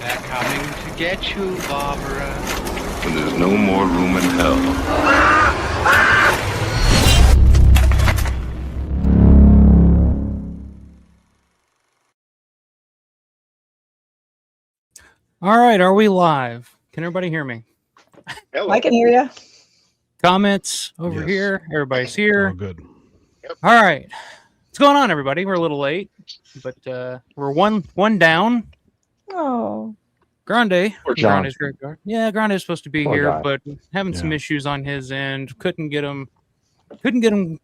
They're coming to get you, Barbara. When there's no more room in hell. All right, are we live? Can everybody hear me? Hello. I can hear you. Comments over Yes. here. Everybody's here. Oh, good. All right. What's going on, everybody? We're a little late, but we're one down. Oh, Grande. Poor John. Grande's graveyard. Yeah, Grande's supposed to be Poor here, guy. but having some Yeah. issues on his end. Couldn't get him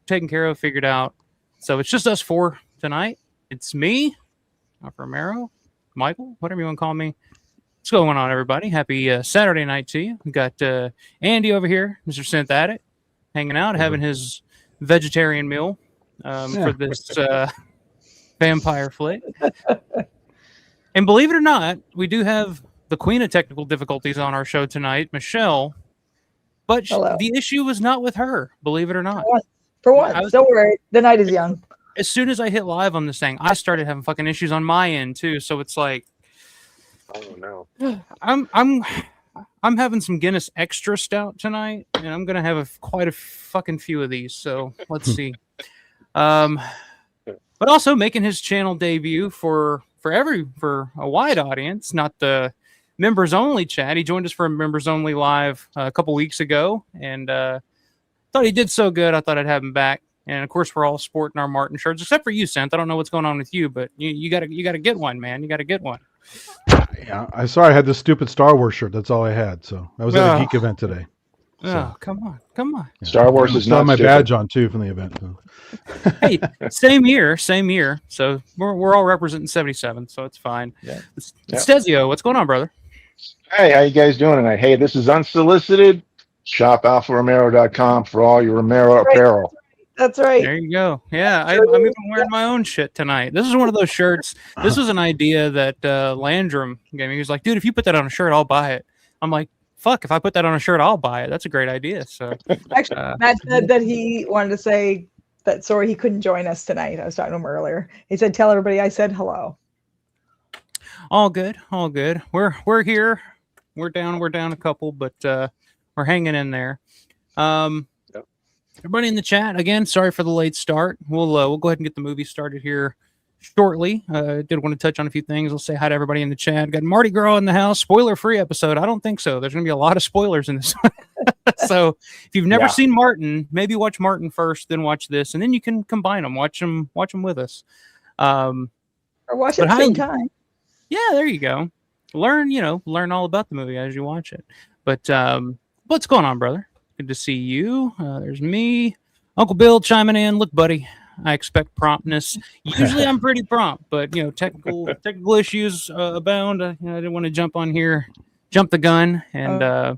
taken care of, figured out. So it's just us four tonight. It's me, Romero, Michael, whatever you want to call me. What's going on, everybody? Happy Saturday night to you. We got Andy over here, Mr. Synth Addict, hanging out, having his vegetarian meal for this vampire flick. And believe it or not, we do have the queen of technical difficulties on our show tonight, Michelle. But Hello. the issue was not with her, believe it or not. For once, don't worry. The night is young. As soon as I hit live on this thing, I started having fucking issues on my end too. So it's like, Oh no. I'm having some Guinness Extra Stout tonight, and I'm gonna have quite a fucking few of these. So let's see. But also making his channel debut for a wide audience, not the members only chat. He joined us for a members only live a couple weeks ago, and thought he did so good. I thought I'd have him back. And of course, we're all sporting our Martin shirts, except for you, Sent. I don't know what's going on with you, but you gotta get one, man. You gotta get one. Yeah, I saw I had this stupid Star Wars shirt. That's all I had. So I was at a geek event today. Oh, come on. Yeah. Star Wars I is still have not my stupid. badge on too from the event. So. Hey, same year. So we're all representing 77, so it's fine. Yeah. It's Stezio, what's going on, brother? Hey, how you guys doing tonight? Hey, this is Unsolicited. Shop alpharomero.com for all your Romero apparel. That's right. There you go. Yeah, I'm even wearing my own shit tonight. This is one of those shirts. This was an idea that Landrum gave me. He was like, dude, if you put that on a shirt, I'll buy it. I'm like, fuck, if I put that on a shirt, I'll buy it. That's a great idea. So Actually, Matt said that he wanted to say that sorry he couldn't join us tonight. I was talking to him earlier. He said, "Tell everybody I said hello." all good. We're here. We're down a couple, but we're hanging in there. Everybody in the chat, again, sorry for the late start. We'll go ahead and get the movie started here shortly. Did want to touch on a few things. I'll say hi to everybody in the chat. Got Mardi Gras in the house. Spoiler-free episode. I don't think so. There's going to be a lot of spoilers in this one. So if you've never seen Martin, maybe watch Martin first, then watch this, and then you can combine them. Watch them with us. Or watch it at the same time. Yeah, there you go. Learn all about the movie as you watch it. But what's going on, brother? Good to see you. There's me, Uncle Bill chiming in. Look, buddy, I expect promptness. Usually I'm pretty prompt, but technical issues abound. I didn't want to jump the gun, and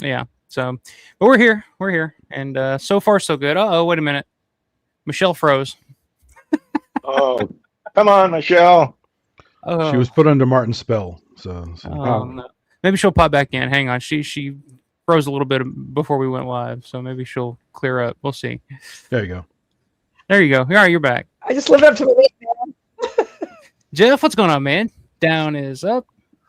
yeah. So, but we're here, and so far so good. Oh, wait a minute, Michelle froze. Oh, come on, Michelle. She was put under Martin's spell. So. No. Maybe she'll pop back in. Hang on, she froze a little bit before we went live, so maybe she'll clear up. We'll see. There you go. All right, you're back. I just lived up to the name. Jeff, what's going on, man? Down is up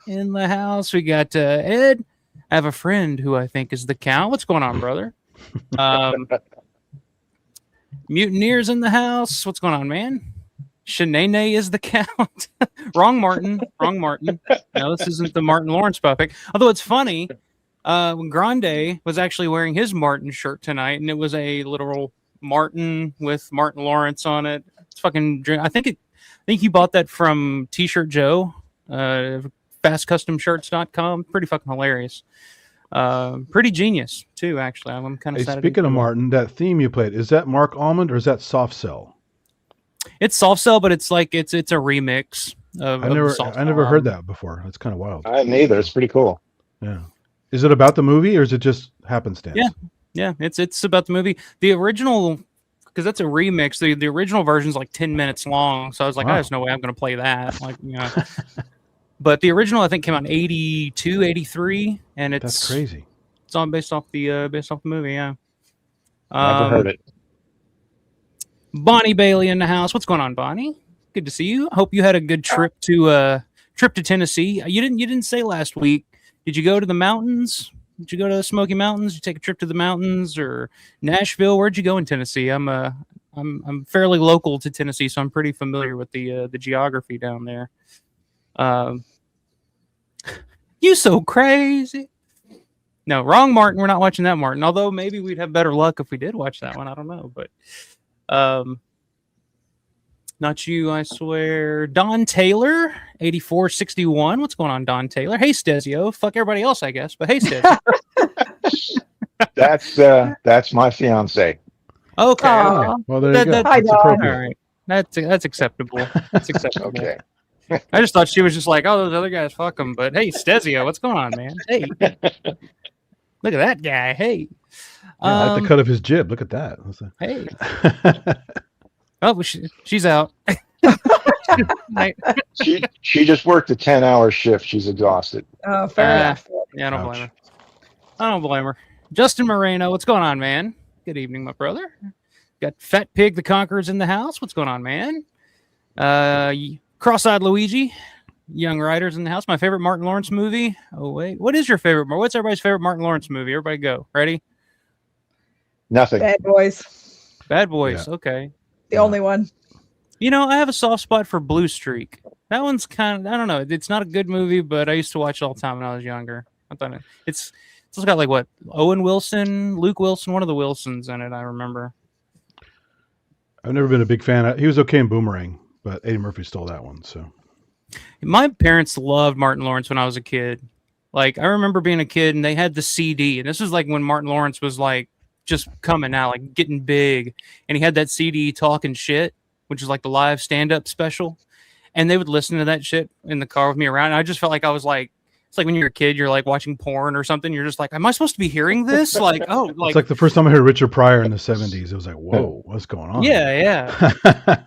in the house. We got Ed. I have a friend who I think is the Count. What's going on, brother? Mutineers in the house. What's going on, man? Shanae is the Count. Wrong Martin. No, this isn't the Martin Lawrence puppet. Although it's funny, Grande was actually wearing his Martin shirt tonight, and it was a literal Martin with Martin Lawrence on it. It's fucking. I think you bought that from T-Shirt Joe, fastcustomshirts.com. Pretty fucking hilarious. Pretty genius too, actually. I'm kind of. Hey, speaking of Martin, that theme you played, is that Mark Almond or is that Soft Cell? It's Soft Cell, but it's like it's a remix of. I never heard that before. That's kind of wild. I hadn't either. It's pretty cool. Yeah. Is it about the movie or is it just happenstance? Yeah. It's about the movie. The original, because that's a remix. The original version's like 10 minutes long. So I was like, Wow. there's no way I'm going to play that. But the original I think came out in 82, 83, and That's crazy. It's on based off the movie. Yeah. Never heard it. Bonnie Bailey in the house. What's going on, Bonnie? Good to see you. Hope you had a good trip to trip to Tennessee. You didn't say last week. Did you go to the mountains? Did you go to the Smoky Mountains? Did you take a trip to the mountains or Nashville? Where'd you go in Tennessee? I'm fairly local to Tennessee, so I'm pretty familiar with the geography down there. You so crazy. No, wrong Martin. We're not watching that Martin. Although maybe we'd have better luck if we did watch that one. I don't know, but not you, I swear. Don Taylor, 8461. What's going on, Don Taylor? Hey, Stezio. Fuck everybody else, I guess. But hey, Stezio. That's my fiance. Okay. Aw. Well, there you go. Hi, That's Don. All appropriate. right. That's acceptable. That's acceptable. Okay. I just thought she was just like, oh, those other guys, fuck them. But hey, Stezio, what's going on, man? Hey, look at that guy. Hey, Yeah, I like the cut of his jib. Look at that. hey. Oh, she's out. She just worked a 10-hour shift. She's exhausted. Oh, fair enough. Yeah, I don't Ouch. blame her. I don't blame her. Justin Moreno, what's going on, man? Good evening, my brother. Got Fat Pig the Conqueror's in the house. What's going on, man? Cross-eyed Luigi, Young Riders in the house. My favorite Martin Lawrence movie. Oh wait, what is your favorite? What's everybody's favorite Martin Lawrence movie? Everybody go. Ready? Nothing. Bad Boys, Bad Boys. Yeah. Okay. the only one. You know, I have a soft spot for Blue Streak. That one's kind of, I don't know. It's not a good movie, but I used to watch it all the time when I was younger. I thought it's got like what? Owen Wilson, Luke Wilson, one of the Wilsons in it, I remember. I've never been a big fan. He was okay in Boomerang, but Eddie Murphy stole that one. So My parents loved Martin Lawrence when I was a kid. Like, I remember being a kid and they had the CD, and this was like when Martin Lawrence was like just coming out, like getting big, and he had that CD Talking Shit, which is like the live stand-up special, and they would listen to that shit in the car with me around, and I just felt like I was like, it's like when you're a kid, you're like watching porn or something, you're just like, am I supposed to be hearing this? Like, oh, like, it's like the first time I heard Richard Pryor in the 70s. It was like, whoa, what's going on? yeah.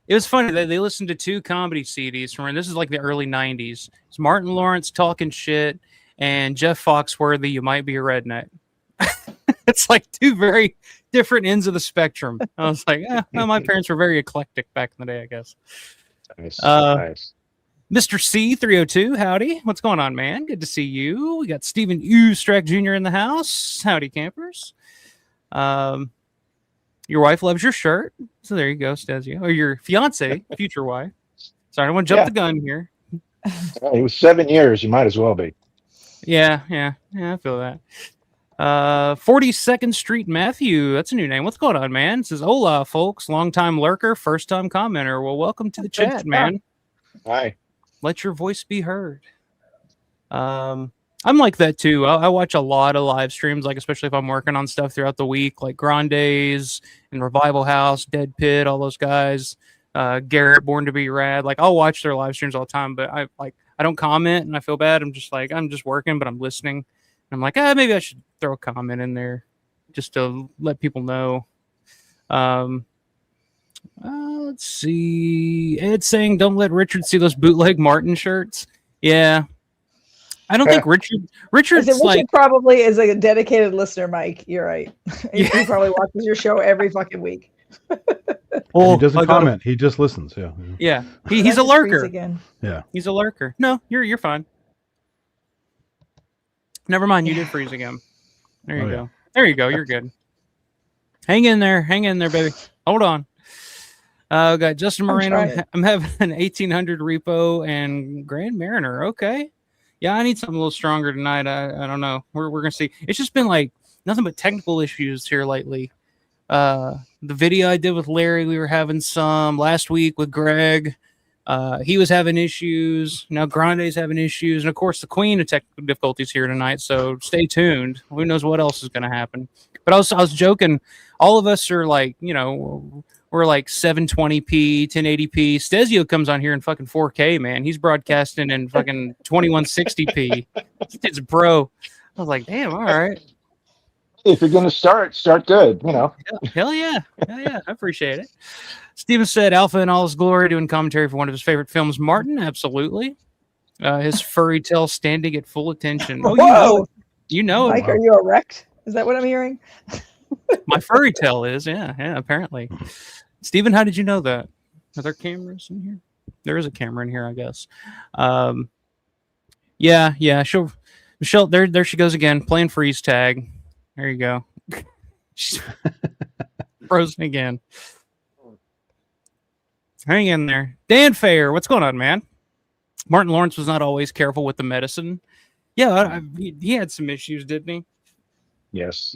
It was funny that they listened to two comedy CDs from, this is like the early 90s. It's Martin Lawrence Talking Shit and Jeff Foxworthy, You Might Be a Redneck. It's like two very different ends of the spectrum. I was like, well, my parents were very eclectic back in the day, I guess. Nice. Nice. Mr. C302, howdy. What's going on, man? Good to see you. We got Stephen Streck Jr. in the house. Howdy, campers. Your wife loves your shirt. So there you go, Stezio. Or your fiance, future wife. Sorry, I don't want to jump the gun here. It was 7 years. You might as well be. Yeah, I feel that. 42nd Street Matthew. That's a new name. What's going on, man? It says, hola, folks. Long-time lurker, first-time commenter. Well, welcome to the chat, man. Hi. Let your voice be heard. I'm like that too. I watch a lot of live streams, like especially if I'm working on stuff throughout the week, like Grande's and Revival House, Dead Pit, all those guys. Garrett, Born to Be Rad. Like I'll watch their live streams all the time, but I don't comment and I feel bad. I'm just working, but I'm listening. And I'm like, maybe I should throw a comment in there just to let people know. Let's see. Ed's saying, don't let Richard see those bootleg Martin shirts. Yeah. I don't think Richard's Richard probably is a dedicated listener, Mike. You're right. He probably watches your show every fucking week. He doesn't comment. He just listens. Yeah. He's a lurker. Again. Yeah. He's a lurker. No, you're fine. Never mind. You did freeze again. There you go. There you go. You're good. Hang in there, baby. Hold on. Got Justin Moreno. I'm having an 1800 repo and Grand Mariner. Okay. Yeah, I need something a little stronger tonight. I don't know. We're gonna see. It's just been like nothing but technical issues here lately. The video I did with Larry, we were having some last week with Greg. He was having issues. Now Grande's having issues, and of course the queen of technical difficulties here tonight. So stay tuned. Who knows what else is gonna happen? But I was joking. All of us are like, we're like 720p, 1080p. Stezio comes on here in fucking 4K, man. He's broadcasting in fucking 2160p. It's bro. I was like, damn, all right. If you're gonna start good, Hell yeah. I appreciate it. Steven said Alpha in all his glory doing commentary for one of his favorite films. Martin, absolutely. His furry tail standing at full attention. Oh, you know Mike, are you erect? Is that what I'm hearing? My furry tail is, yeah, apparently. Steven, how did you know that? Are there cameras in here? There is a camera in here, I guess. Yeah. Michelle, there she goes again, playing freeze tag. There you go. She's frozen again. Hang in there. Dan Fair, what's going on, man? Martin Lawrence was not always careful with the medicine. Yeah, he had some issues, didn't he? Yes.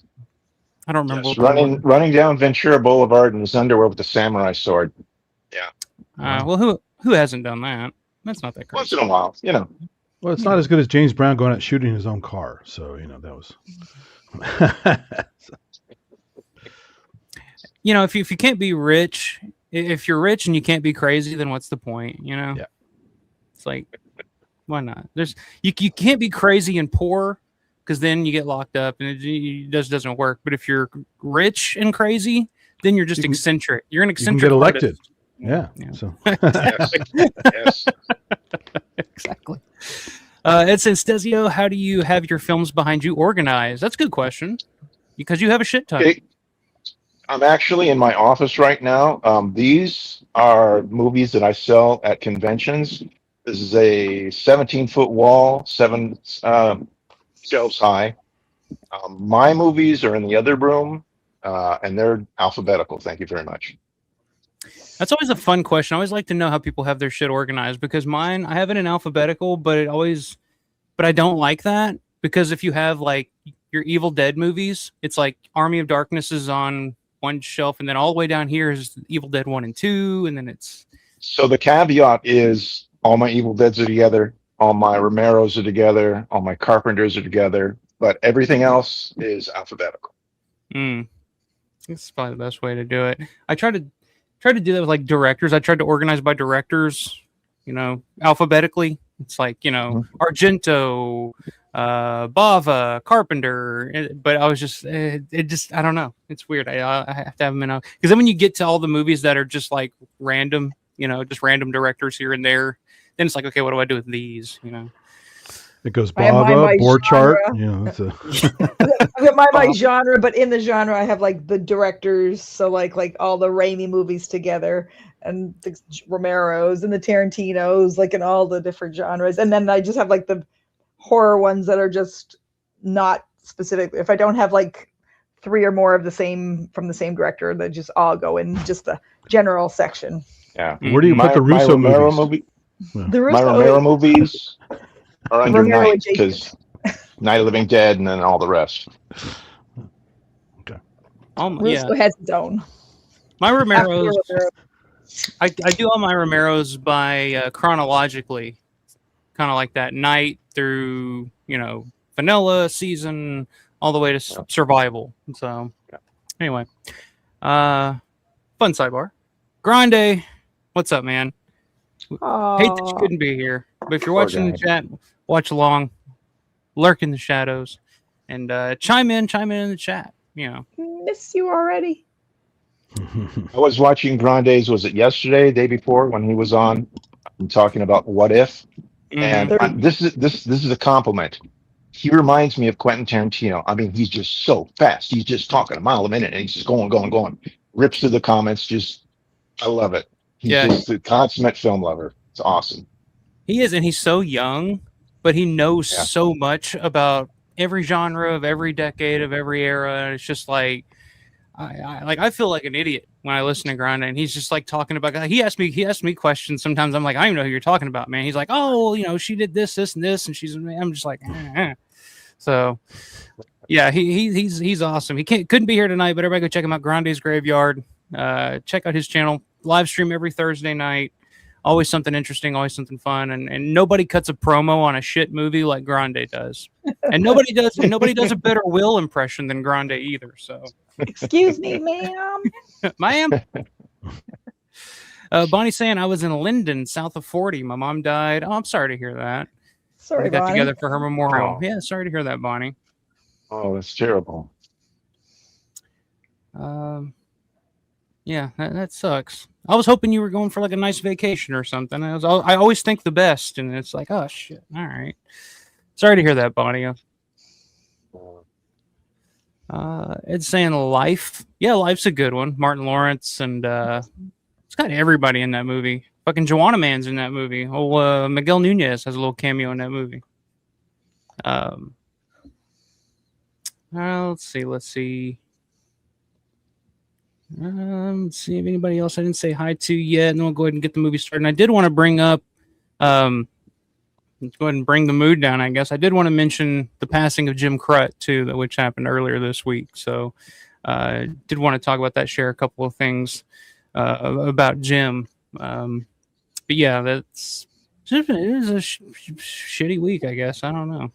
I don't remember. Yes. What they were. Running down Ventura Boulevard in his underwear with a samurai sword. Yeah. Well, who hasn't done that? That's not that Once crazy. in a while, you know. Well, it's not as good as James Brown going out shooting his own car. So, that was. If you can't be rich, if you're rich and you can't be crazy, then what's the point? Yeah. It's like, why not? You can't be crazy and poor because then you get locked up and it just doesn't work. But if you're rich and crazy, then you're just eccentric. You're an You can eccentric get elected. artist. Yeah. Yeah. So. Yes. Exactly. It says, Stesio, how do you have your films behind you organized? That's a good question. Because you have a shit ton. Okay. I'm actually in my office right now. These are movies that I sell at conventions. This is a 17-foot wall, 7 shelves high. My movies are in the other room, and they're alphabetical. Thank you very much. That's always a fun question. I always like to know how people have their shit organized because mine, I have it in alphabetical, but I don't like that because if you have like your Evil Dead movies, it's like Army of Darkness is on one shelf, and then all the way down here is Evil Dead 1 and 2, and then it's. So the caveat is all my Evil Deads are together, all my Romeros are together, all my Carpenters are together, but everything else is alphabetical. It's probably the best way to do it. I tried to do that with like directors. I tried to organize by directors, alphabetically. It's like, Argento, Bava, Carpenter, but I was just, I don't know. It's weird. I have to have them in because then when you get to all the movies that are just like random, just random directors here and there, then it's like, okay, what do I do with these? It goes I have mine Bava, by board chart. genre. That's a. I've got my genre, but in the genre I have like the directors, so like all the Raimi movies together, and the Romeros and the Tarantinos, like in all the different genres, and then I just have like the horror ones that are just not specific. If I don't have like 3 or more of the same from the same director, they just all go in just the general section. Yeah. Where do you put the Russo Romero movies? The My Russo, Romero movies are under Romero Night because Night of the Living Dead and then all the rest. Russo has its own. My Romeros, After Romero. I do all my Romeros by chronologically, kind of like that night through, vanilla season all the way to survival. So anyway, fun sidebar. Grande, what's up, man? Hate that you couldn't be here, but if you're watching the chat, watch along, lurk in the shadows, and chime in in the chat. Miss you already. I was watching Grande's, was it yesterday, day before, when he was on and talking about What If? And this is a compliment. He reminds me of Quentin Tarantino. I mean, he's just so fast. He's just talking a mile a minute, and he's just going. Rips through the comments. I love it. He's just a consummate film lover. It's awesome. He is, and he's so young, but he knows so much about every genre of every decade of every era. And it's just like, I feel like an idiot when I listen to Grande, and he's just like talking about. He asked me questions. Sometimes I'm like, I don't even know who you're talking about, man. He's like, oh, she did this, and this, and she's. I'm just like, So, yeah, he's awesome. He couldn't be here tonight, but everybody go check him out. Grande's Graveyard. Check out his channel. Live stream every Thursday night. Always something interesting, always something fun, and nobody cuts a promo on a shit movie like Grande does, and nobody does a better Will impression than Grande either. So, excuse me, ma'am. Ma'am. Bonnie saying I was in Linden, south of 40. My mom died. Oh, I'm sorry to hear that. Sorry, we got Bonnie. together for her memorial. Oh. Yeah, sorry to hear that, Bonnie. Oh, that's terrible. Yeah, that sucks. I was hoping you were going for like a nice vacation or something. I always think the best, and it's like, oh shit. All right. Sorry to hear that, Bonnie. It's saying Life. Yeah, Life's a good one. Martin Lawrence, and it's got everybody in that movie. Fucking Joanna Man's in that movie. Oh, Miguel Nunez has a little cameo in that movie. Let's see. Let's see if anybody else I didn't say hi to yet, and then we'll go ahead and get the movie started. And I did want to bring up, let's go ahead and bring the mood down, I guess. I did want to mention the passing of Jim Crut, too, which happened earlier this week. So did want to talk about that, share a couple of things about Jim. But yeah, it was a shitty week, I guess. I don't know.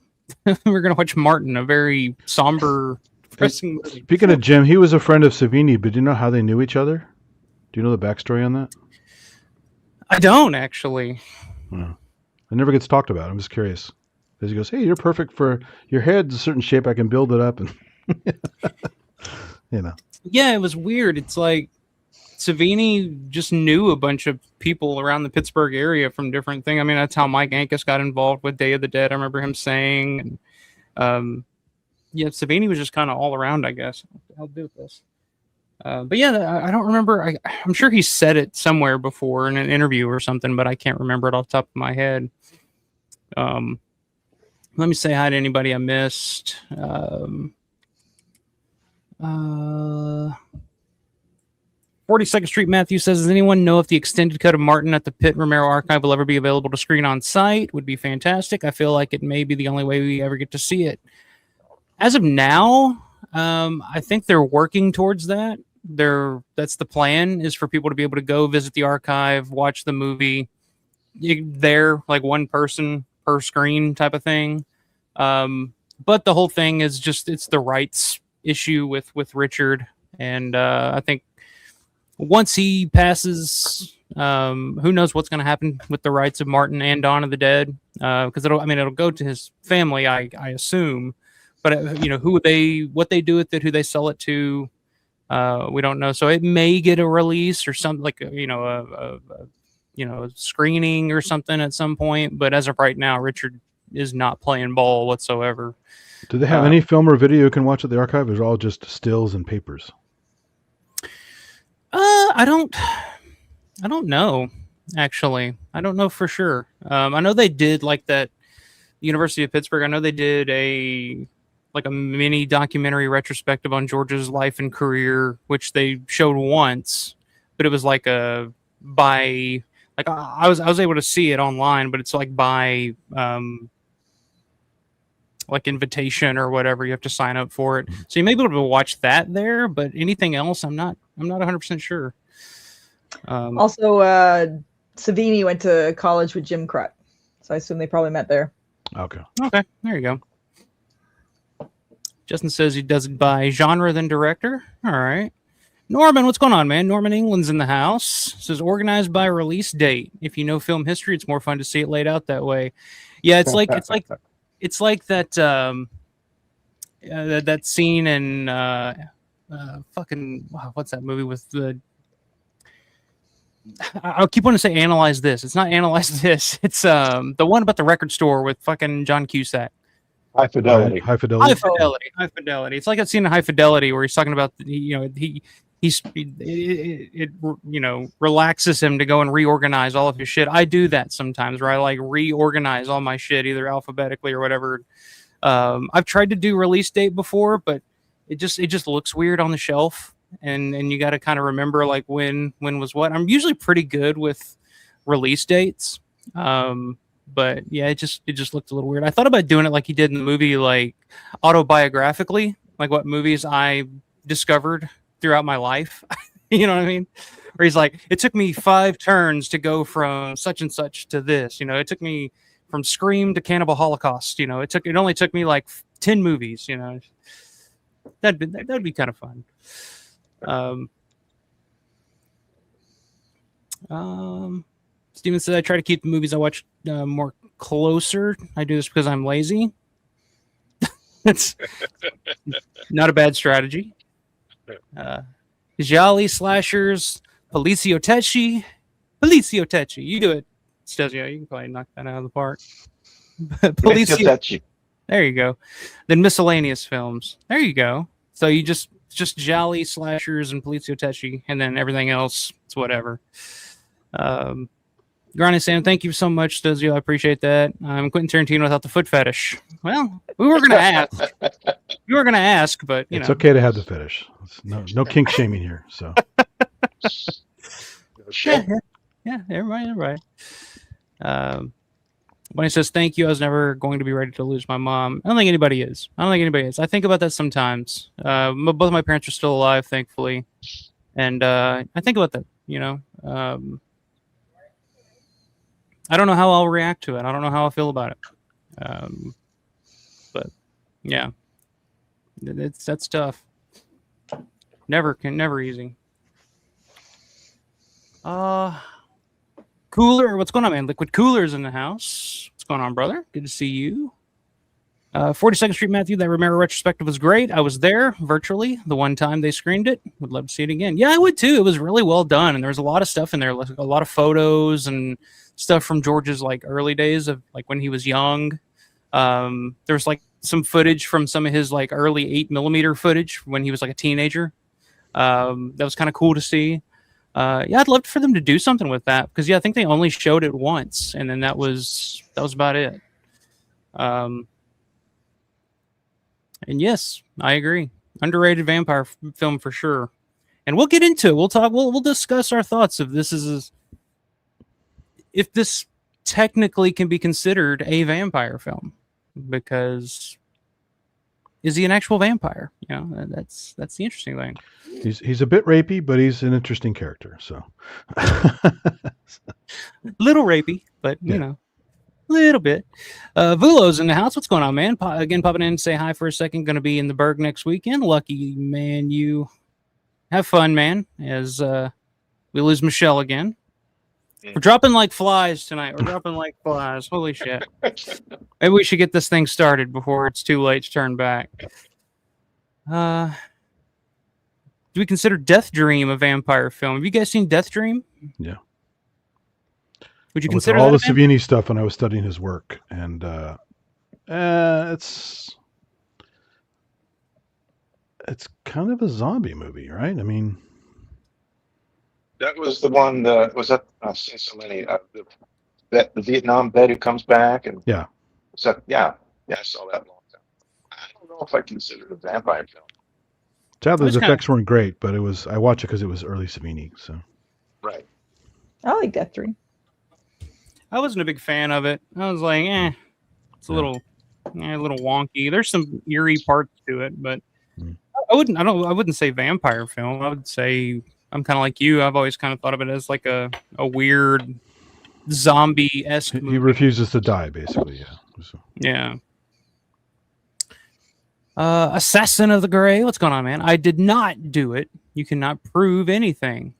We're going to watch Martin, a very somber, depressing movie. Speaking of Jim, he was a friend of Savini, but do you know how they knew each other? Do you know the backstory on that? I don't, actually. No. It never gets talked about. I'm just curious. Because he goes, hey, you're perfect for your head's a certain shape. I can build it up. And you know. Yeah, it was weird. It's like Savini just knew a bunch of people around the Pittsburgh area from different things. I mean, that's how Mike Ankus got involved with Day of the Dead. I remember him saying. And, yeah, Savini was just kind of all around, I guess. I'll do this. But yeah, I don't remember. I'm sure he said it somewhere before in an interview or something, but I can't remember it off the top of my head. Let me say hi to anybody I missed. 42nd Street Matthew says, does anyone know if the extended cut of Martin at the Pitt Romero archive will ever be available to screen on site? Would be fantastic. I feel like it may be the only way we ever get to see it. As of now, I think they're working towards that. That's the plan, is for people to be able to go visit the archive, watch the movie there, like one person per screen type of thing. But the whole thing is just, it's the rights issue with Richard. And I think once he passes, who knows what's going to happen with the rights of Martin and Dawn of the Dead? Because it'll go to his family, I assume. But what they do with it, who they sell it to, we don't know. So it may get a release or something, like a screening or something at some point. But as of right now, Richard is not playing ball whatsoever. Do they have any film or video you can watch at the archive? Or is it all just stills and papers? I don't know. Actually, I don't know for sure. I know they did like that. University of Pittsburgh. I know they did a mini documentary retrospective on George's life and career, which they showed once, but it was like I was able to see it online, but it's like by like invitation or whatever. You have to sign up for it, so you may be able to watch that there. But anything else, I'm not 100% sure. Also, Savini went to college with Jim Crut, so I assume they probably met there. Okay, there you go. Justin says he does it by genre than director. All right. Norman, what's going on, man? Norman England's in the house. It says organized by release date. If you know film history, it's more fun to see it laid out that way. Yeah, it's like that that scene in what's that movie with the I'll keep wanting to say Analyze This. It's not Analyze This. It's the one about the record store with fucking John Cusack. High Fidelity. High Fidelity. High Fidelity. It's like that scene in High Fidelity where he's talking about it relaxes him to go and reorganize all of his shit. I do that sometimes where I like reorganize all my shit either alphabetically or whatever. I've tried to do release date before, but it just looks weird on the shelf, and you got to kind of remember like when was what. I'm usually pretty good with release dates. But yeah, it just looked a little weird. I thought about doing it like he did in the movie, like autobiographically, like what movies I discovered throughout my life. You know what I mean? Where he's like, it took me 5 turns to go from such and such to this. It took me from Scream to Cannibal Holocaust. It only took me like 10 movies. That'd be kind of fun. Steven said, I try to keep the movies I watch more closer. I do this because I'm lazy. That's not a bad strategy. Jolly slashers, Policio Tecci. You do it, Stezio. You can probably knock that out of the park. Policio Tecci. There you go. Then miscellaneous films. There you go. So you just Jolly slashers and Policio Tecci, and then everything else, it's whatever. Grani saying, thank you so much, Stozio. I appreciate that. I'm Quentin Tarantino without the foot fetish. Well, we were going to ask. You were going to ask, but, you It's know. okay to have the fetish. It's no kink shaming here. So. Yeah, everybody. When he says, thank you, I was never going to be ready to lose my mom. I don't think anybody is. I think about that sometimes. Both of my parents are still alive, thankfully. And I think about that, you know. I don't know how I'll react to it. I don't know how I'll feel about it. But yeah, that's tough. Never easy. Cooler, what's going on, man? Liquid Cooler's in the house. What's going on, brother? Good to see you. 42nd Street, Matthew. That Romero retrospective was great. I was there virtually the one time they screened it. Would love to see it again. Yeah, I would too. It was really well done, and there was a lot of stuff in there, like a lot of photos and stuff from George's like early days of like when he was young. There was like some footage from some of his like early 8mm footage when he was like a teenager. That was kind of cool to see. Yeah, I'd love for them to do something with that because I think they only showed it once, and then that was about it. And yes, I agree. Underrated vampire film for sure. And we'll get into it. We'll discuss our thoughts if this technically can be considered a vampire film, because is he an actual vampire? You know, that's the interesting thing. He's a bit rapey, but he's an interesting character. So little rapey, but you know, a little bit. Vulo's in the house. What's going on, man? Again, popping in to say hi for a second. Going to be in the Berg next weekend. Lucky man, you have fun, man. As we lose Michelle again. We're dropping like flies tonight. We're dropping like flies. Holy shit. Maybe we should get this thing started before it's too late to turn back. Do we consider Death Dream a vampire film? Have you guys seen Death Dream? Yeah. Would you With consider all that the Savini stuff when I was studying his work, and it's kind of a zombie movie, right? I mean, that was the one. Was that? I've seen so many. The Vietnam vet who comes back, and yeah. So yeah, I saw that a long time. I don't know if I consider it a vampire film. Sadly, the effects weren't great, but I watched it because it was early Savini. So right. I like Death Dream. I wasn't a big fan of it. I was like, it's a little wonky. There's some eerie parts to it, but I wouldn't say vampire film. I would say I'm kind of like you. I've always kind of thought of it as like a weird zombie-esque movie. He refuses to die, basically. Yeah. So. Yeah. Assassin of the Gray. What's going on, man? I did not do it. You cannot prove anything.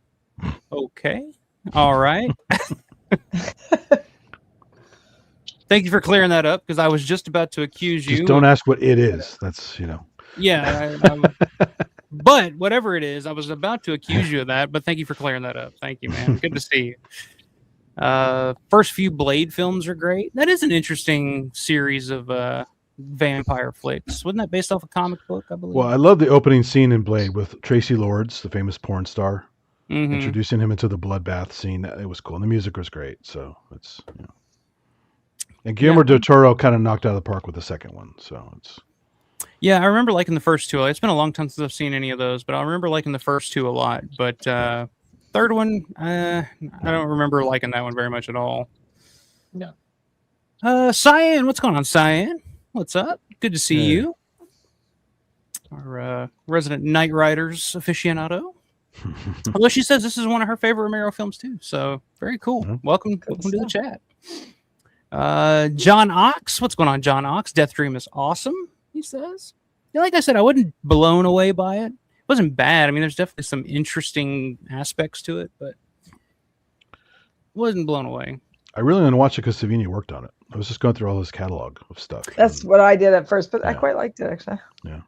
Okay. All right. Thank you for clearing that up, because I was just about to accuse you. Just don't ask what it is. That's, Yeah. But whatever it is, I was about to accuse you of that, but thank you for clearing that up. Thank you, man. Good to see you. First few Blade films are great. That is an interesting series of vampire flicks. Wasn't that based off a comic book, I believe? Well, I love the opening scene in Blade with Tracy Lords, the famous porn star, introducing him into the bloodbath scene. It was cool. And the music was great. So it's, And Guillermo del Toro kind of knocked out of the park with the second one. So it's. Yeah, I remember liking the first two. It's been a long time since I've seen any of those, but I remember liking the first two a lot. But third one, I don't remember liking that one very much at all. No. Cyan, what's going on, Cyan? What's up? Good to see you. Our resident Knight Riders aficionado. Although she says this is one of her favorite Romero films too. So very cool. Mm-hmm. Welcome to the chat. John Ox, what's going on, John Ox? Death Dream is awesome, he says. Yeah, like I said, I wasn't blown away by it. It wasn't bad. I mean, there's definitely some interesting aspects to it, but wasn't blown away. I really didn't watch it because Savini worked on it. I was just going through all his catalog of stuff. That's what I did at first, but I quite liked it actually. Yeah.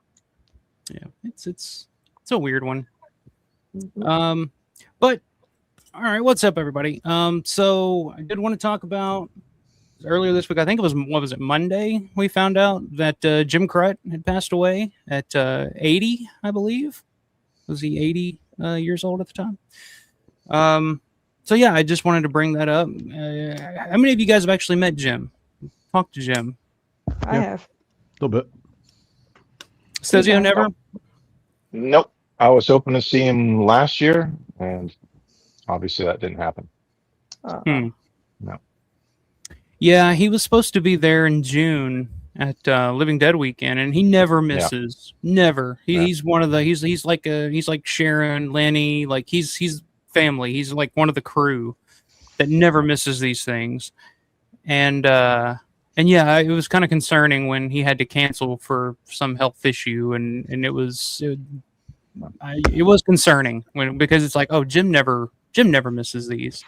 Yeah. It's a weird one. Mm-hmm. But all right, what's up, everybody? So I did want to talk about earlier this week, I think it was, Monday, we found out that Jim Crut had passed away at 80, I believe. Was he 80 years old at the time? yeah, I just wanted to bring that up. How many of you guys have actually met Jim? Talked to Jim? I have. A little bit. Stezio, never? Nope. I was hoping to see him last year, and obviously that didn't happen. No. Yeah, he was supposed to be there in June at Living Dead weekend, and he never misses. Never. He's one of the. He's like Sharon, Lenny. Like he's family. He's like one of the crew that never misses these things. And yeah, it was kind of concerning when he had to cancel for some health issue, and it was concerning because it's like, oh, Jim never misses these.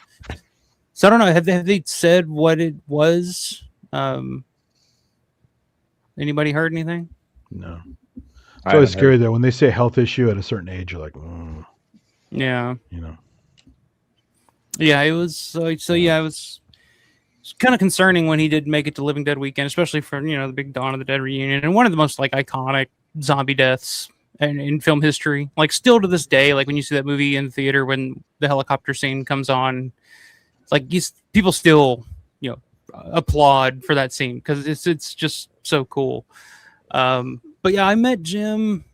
So I don't know. Have they said what it was? Anybody heard anything? No. It's always scary though when they say health issue at a certain age. You're like, yeah, you know. Yeah, it was. So yeah, it was kind of concerning when he did make it to Living Dead weekend, especially for the big Dawn of the Dead reunion and one of the most like iconic zombie deaths in film history. Like still to this day, like when you see that movie in the theater when the helicopter scene comes on, it's like people still applaud for that scene because it's just so cool. But yeah, I met Jim.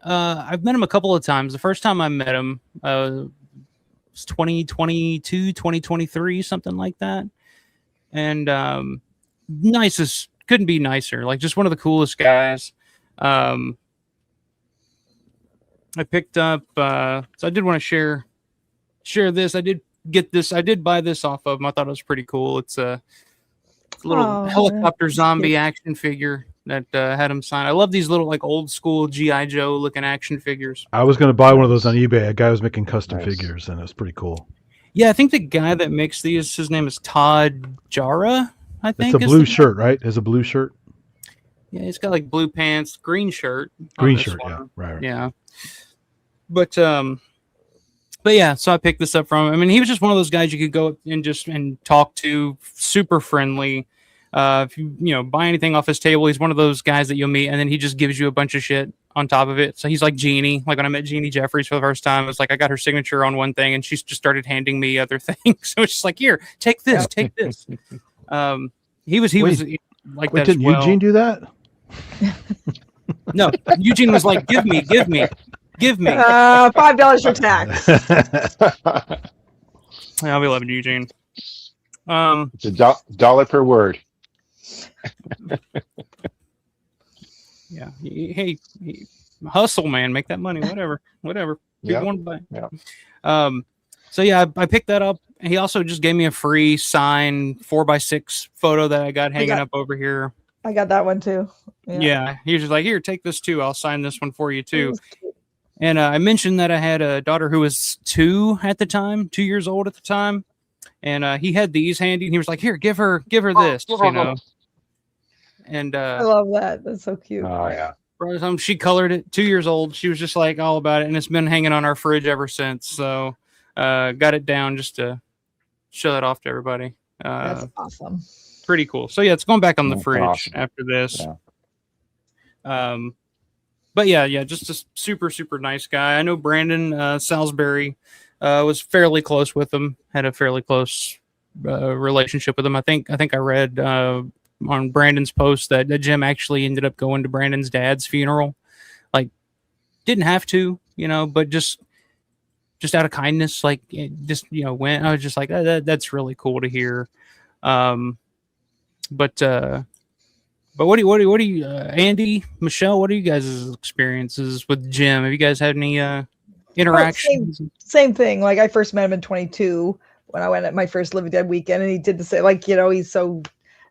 I've met him a couple of times. The first time I met him was 2022, 2023, something like that. And nicest, couldn't be nicer. Like just one of the coolest guys. I picked up. So I did want to share this. I did get this. I did buy this off of him. I thought it was pretty cool. It's a little helicopter zombie action figure that had him sign. I love these little like old school G.I. Joe looking action figures. I was going to buy one of those on eBay. A guy was making custom figures, and it was pretty cool. Yeah, I think the guy that makes these, his name is Todd Jara. I think it's a blue shirt, right? It's a blue shirt. Yeah, he's got like blue pants, green shirt. Green shirt, yeah, right. Yeah, but yeah. So I picked this up from him. I mean, he was just one of those guys you could go up and talk to, super friendly. If you buy anything off his table, he's one of those guys that you'll meet, and then he just gives you a bunch of shit on top of it. So he's like Jeannie. Like when I met Jeannie Jeffries for the first time, it was like I got her signature on one thing, and she just started handing me other things. So it's just like, here, take this, take this. He was like that. Didn't Eugene do that? No, Eugene was like, give me. $5 for tax. I'll be loving Eugene. It's $1 per word. Yeah. Hey, hustle, man. Make that money. Whatever. People want to buy. Yeah. So yeah, I picked that up. He also just gave me a free signed 4x6 photo that I got hanging up over here. I got that one too. Yeah. He was just like, here, take this too. I'll sign this one for you too. And I mentioned that I had a daughter who was 2 years old at the time. And he had these handy, and he was like, "Here, give her this," And I love that. That's so cute. Oh yeah. She colored it. 2 years old. She was just like all about it, and it's been hanging on our fridge ever since. So, got it down just to show that off to everybody. That's awesome. Pretty cool. So yeah, it's going back on the fridge after this. Yeah. But yeah, just a super, super nice guy. I know Brandon Salisbury was fairly close with him, had a fairly close relationship with him. I think I read on Brandon's post that Jim actually ended up going to Brandon's dad's funeral. Like, didn't have to, but just out of kindness, like went. I was just like, that's really cool to hear. But what do you Andy, Michelle, what are you guys' experiences with Jim? Have you guys had any interactions? Same thing. Like I first met him in 22 when I went at my first Living Dead weekend, and he did the same. Like, he's so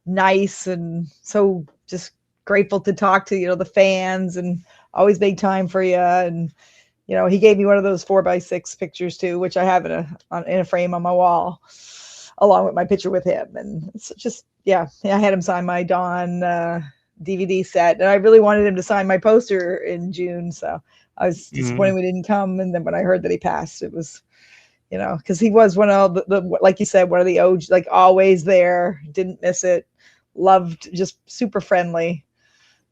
nice and so just grateful to talk to, the fans, and always make time for you. And, he gave me one of those 4x6 pictures too, which I have in a frame on my wall, along with my picture with him. And it's just, I had him sign my Dawn DVD set, and I really wanted him to sign my poster in June. So I was disappointed we didn't come. And then when I heard that he passed, it was, because he was one of the, like you said, one of the OG, like always there, didn't miss it, loved, just super friendly.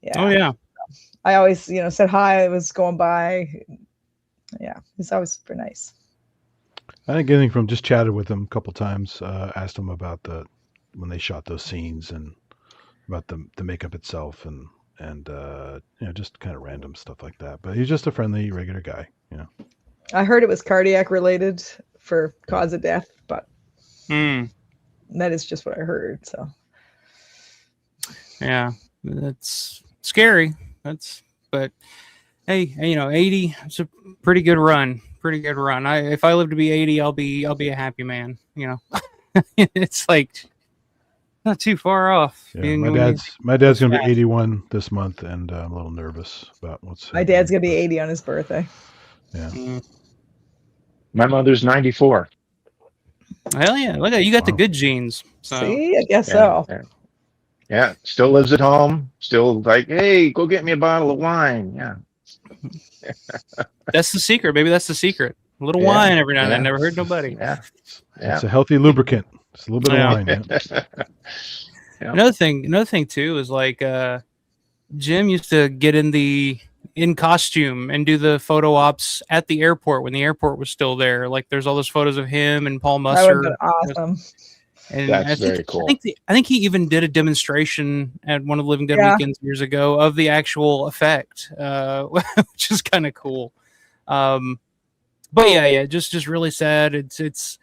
Yeah. Oh yeah. I always, said hi. I was going by. Yeah, he's always super nice. I didn't get anything from. Just chatted with him a couple times. Asked him about when they shot those scenes and about the makeup itself and just kind of random stuff like that. But he's just a friendly, regular guy. I heard it was cardiac related for cause of death, but that is just what I heard. So yeah, that's scary. But hey, 80. It's a pretty good run. Pretty good run. If I live to be 80, I'll be a happy man. It's like not too far off. Yeah, my dad's gonna be 81 this month, and I'm a little nervous about what's. My dad's gonna be 80 on his birthday. Yeah. My mother's 94. Hell yeah! Look at you got the good genes. So. See, I guess so. Yeah, still lives at home. Still like, hey, go get me a bottle of wine. Yeah. That's the secret, baby. That's the secret. A little wine every now and then. Never hurt nobody. Yeah. It's a healthy lubricant. It's a little bit of wine. Yeah. Another thing too is like Jim used to get in costume and do the photo ops at the airport when the airport was still there. Like there's all those photos of him and Paul Musser. That would have been awesome. And that's very cool. I think he even did a demonstration at one of the Living Dead weekends years ago of the actual effect, which is kind of cool. But yeah, just really sad. It's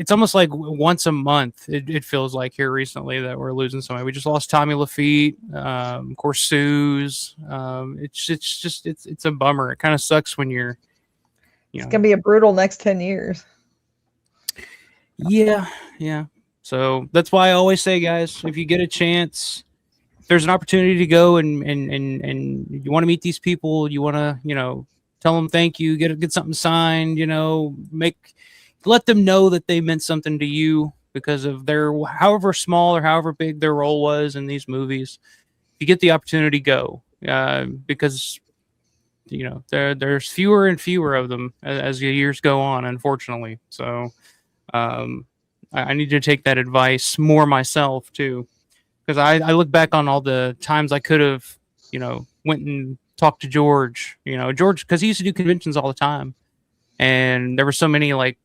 almost like once a month. It feels like here recently that we're losing somebody. We just lost Tommy Lafitte, of course, Suze. It's a bummer. It kind of sucks when you're. It's gonna be a brutal next 10 years. Yeah. So that's why I always say, guys, if you get a chance, if there's an opportunity to go and you want to meet these people, you want to, tell them thank you, get something signed, let them know that they meant something to you because of their, however small or however big their role was in these movies. If you get the opportunity, go, because there's fewer and fewer of them as the years go on, unfortunately. So I need to take that advice more myself too, because I look back on all the times I could have, went and talked to George, because he used to do conventions all the time, and there were so many like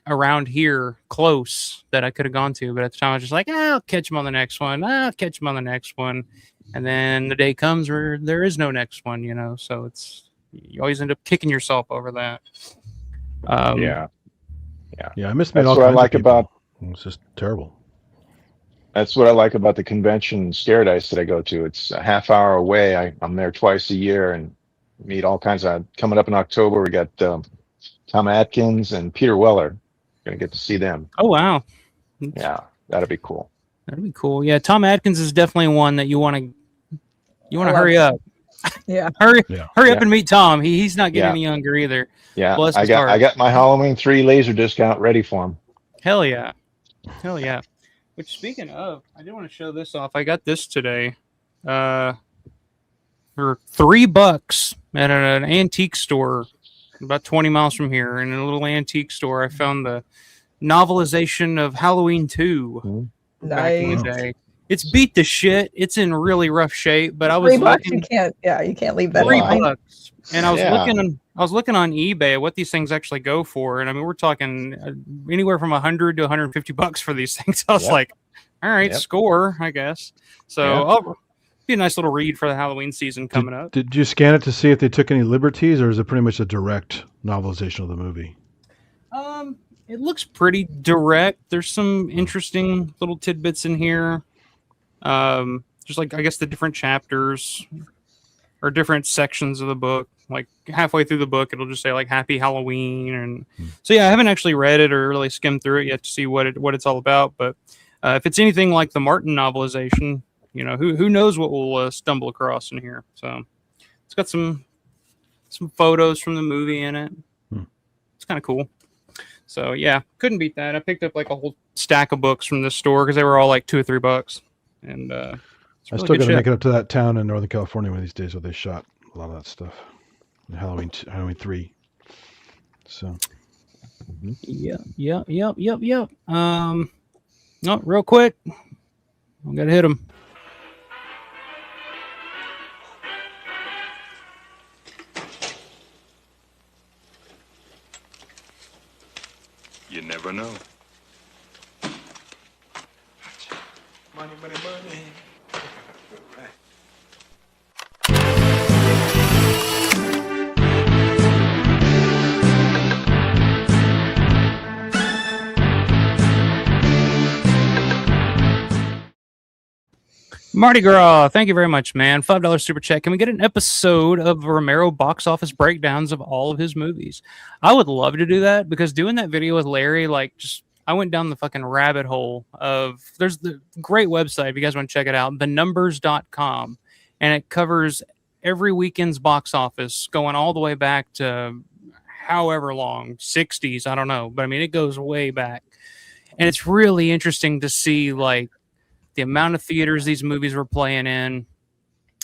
around here close that I could have gone to, but at the time I was just like, I'll catch him on the next one. And then the day comes where there is no next one, so you always end up kicking yourself over that. Yeah, I miss That's what I like about. It's just terrible. That's what I like about the convention Scaredice that I go to. It's a half hour away. I'm there twice a year and meet all kinds of. Coming up in October, we got Tom Atkins and Peter Weller. Gonna get to see them. Oh wow! Yeah, that'd be cool. That'd be cool. Yeah, Tom Atkins is definitely one that you want to hurry up. Yeah, hurry up and meet Tom. He's not getting any younger either. Yeah, I got my Halloween 3 laser discount ready for him. Hell yeah. Which, speaking of, I do want to show this off. I got this today for $3 at an antique store about 20 miles from here. In a little antique store, I found the novelization of Halloween 2 back in the day. It's beat to shit. It's in really rough shape, but I was looking. You can't leave that $3. And I was looking on eBay at what these things actually go for, and I mean we're talking anywhere from $100 to $150 for these things. I was like, all right, score, I guess. So be a nice little read for the Halloween season coming up. Did you scan it to see if they took any liberties, or is it pretty much a direct novelization of the movie? It looks pretty direct. There's some interesting little tidbits in here. Just like I guess the different chapters or different sections of the book. Like halfway through the book, it'll just say like Happy Halloween, and so I haven't actually read it or really skimmed through it yet to see what it's all about. But if it's anything like the Martin novelization, who knows what we'll stumble across in here. So it's got some photos from the movie in it. It's kind of cool. So yeah, couldn't beat that. I picked up like a whole stack of books from this store because they were all like $2 or $3, and really I still got to make it up to that town in Northern California one of these days where they shot a lot of that stuff. Halloween 3. So. Yep. No, real quick. I'm gonna hit him. You never know. Money, money, money. Mardi Gras, thank you very much, man. $5 super chat. Can we get an episode of Romero box office breakdowns of all of his movies? I would love to do that because doing that video with Larry, like, just I went down the fucking rabbit hole of there's the great website if you guys want to check it out, thenumbers.com, and it covers every weekend's box office going all the way back to however long, 60s, I don't know, but I mean it goes way back. And it's really interesting to see like the amount of theaters these movies were playing in,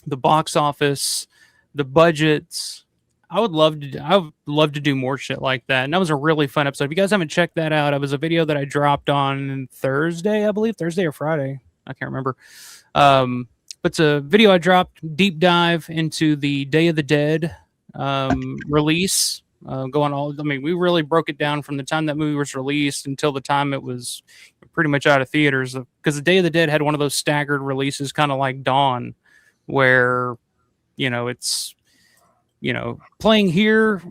the box office, the budgets. I would love to do more shit like that. And that was a really fun episode. If you guys haven't checked that out, it was a video that I dropped on Thursday, I believe, Thursday or Friday. I can't remember. But it's a video I dropped, deep dive into the Day of the Dead release. We really broke it down from the time that movie was released until the time it was pretty much out of theaters, because the Day of the Dead had one of those staggered releases, kind of like Dawn, where it's playing here,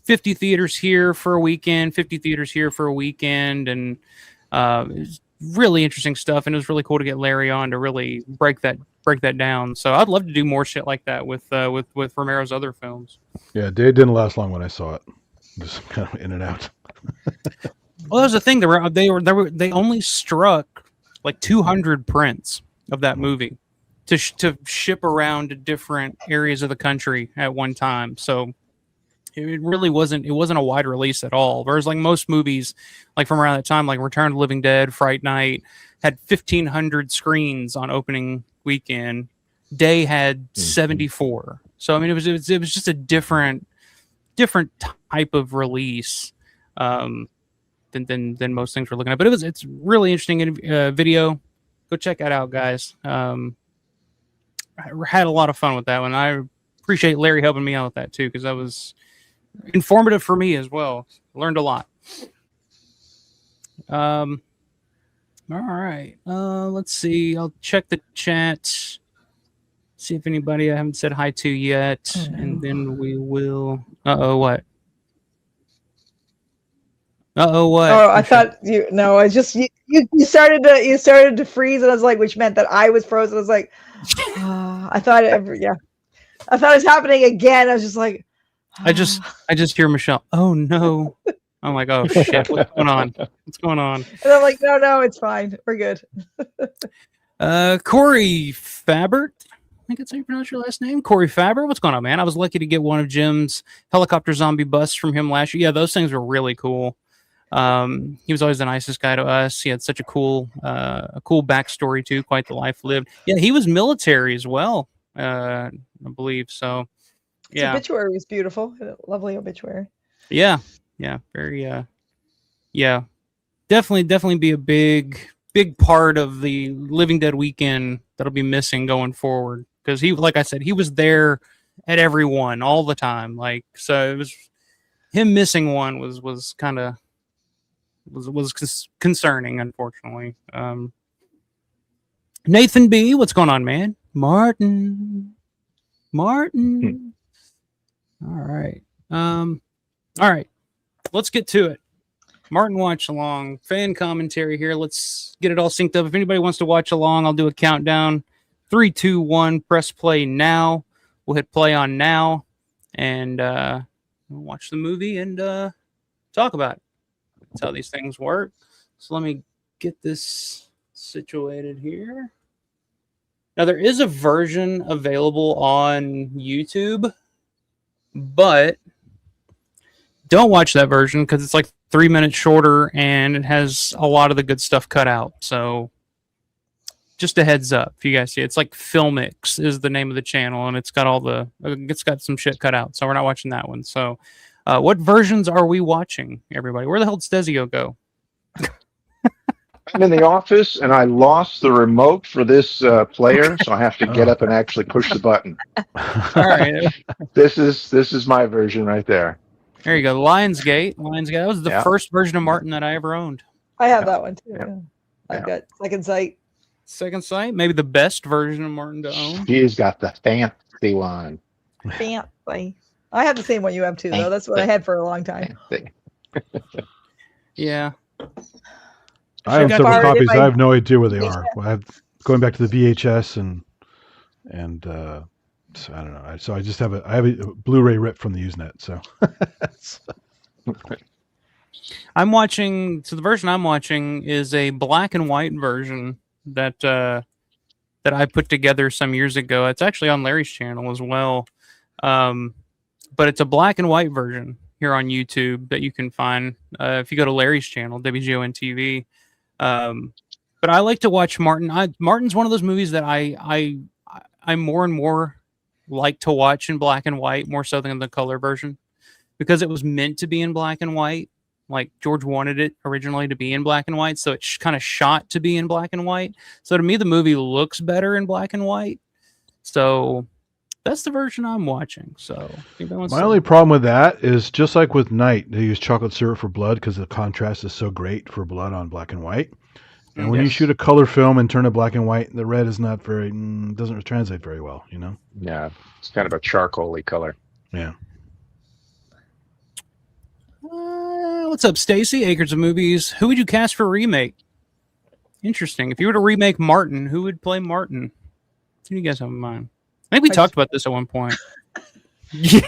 50 theaters here for a weekend, 50 theaters here for a weekend, and it was really interesting stuff. And it was really cool to get Larry on to really break that down. So I'd love to do more shit like that with Romero's other films. Yeah, Day didn't last long when I saw it. Just kind of in and out. Well, that was the thing. They only struck like 200 prints of that movie to ship around to different areas of the country at one time. So it really wasn't a wide release at all. Whereas like most movies, like from around that time, like Return of the Living Dead, Fright Night, had 1,500 screens on opening weekend. Day had 74. So I mean, it was just a different type of release than most things we're looking at. But it's really interesting video. Go check that out, guys. I had a lot of fun with that one. I appreciate Larry helping me out with that too, because that was informative for me as well. Learned a lot. All right. Let's see. I'll check the chat. See if anybody I haven't said hi to yet, and then we will. What? What? Oh, I thought you. No, I just you started to freeze, and I was like, which meant that I was frozen. I was like, I thought I thought it was happening again. I was just like, I just hear Michelle. Oh no. I'm like, oh shit, what's going on? What's going on? And I'm like, no, it's fine. We're good. Corey Fabert. I think that's how you pronounce your last name. Corey Faber. What's going on, man? I was lucky to get one of Jim's helicopter zombie busts from him last year. Yeah, those things were really cool. He was always the nicest guy to us. He had such a cool backstory too, quite the life lived. Yeah, he was military as well, I believe. So yeah. His obituary was beautiful. Lovely obituary. Yeah. Very yeah. Definitely be a big part of the Living Dead weekend that'll be missing going forward. Because he, like I said, he was there at every one all the time. Like, so it was him missing one was kind of concerning, unfortunately. Nathan B, what's going on, man? Martin. All right. All right. Let's get to it. Martin watch along, fan commentary here. Let's get it all synced up. If anybody wants to watch along, I'll do a countdown. 3, 2, 1. Press play now. We'll hit play on now, and we'll watch the movie and talk about it. That's how these things work. So let me get this situated here. Now there is a version available on YouTube, but don't watch that version because it's like 3 minutes shorter and it has a lot of the good stuff cut out. So just a heads up, if you guys see it. It's like Filmix is the name of the channel, and it's got some shit cut out. So we're not watching that one. So what versions are we watching, everybody? Where the hell did Stezio go? I'm in the office and I lost the remote for this player, so I have to get up and actually push the button. All right. This is my version right there. There you go. Lionsgate. Lionsgate. That was the Yeah. first version of Martin that I ever owned. I have Yeah. that one too. Yeah. Yeah. I've Yeah. got Second Sight. Second Sight, maybe the best version of Martin to own. She's got the fancy one. Fancy. I have the same one you have too, though. That's what I had for a long time. Fancy. Yeah. I have Got several borrowed in copies. my I have no idea where they VHS. are. I have going back to the VHS and so I don't know. So I just have a Blu-ray rip from the Usenet. So I'm watching. So the version I'm watching is a black and white version that that I put together some years ago. It's actually on Larry's channel as well, but it's a black and white version here on YouTube that you can find if you go to Larry's channel, WGON TV. But I like to watch Martin. Martin's one of those movies that I more and more like to watch in black and white more so than the color version, because it was meant to be in black and white. Like George wanted it originally to be in black and white, so it's kind of shot to be in black and white. So to me, the movie looks better in black and white. So that's the version I'm watching. So my only problem with that is just like with Night, they use chocolate syrup for blood because the contrast is so great for blood on black and white. And when you Yes. shoot a color film and turn it black and white, the red is not very doesn't translate very well. You know. Yeah, it's kind of a charcoaly color. Yeah. What's up, Stacy? Acres of Movies. Who would you cast for a remake? Interesting. If you were to remake Martin, who would play Martin? What do you guys have in mind? I think we talked about this at one point. You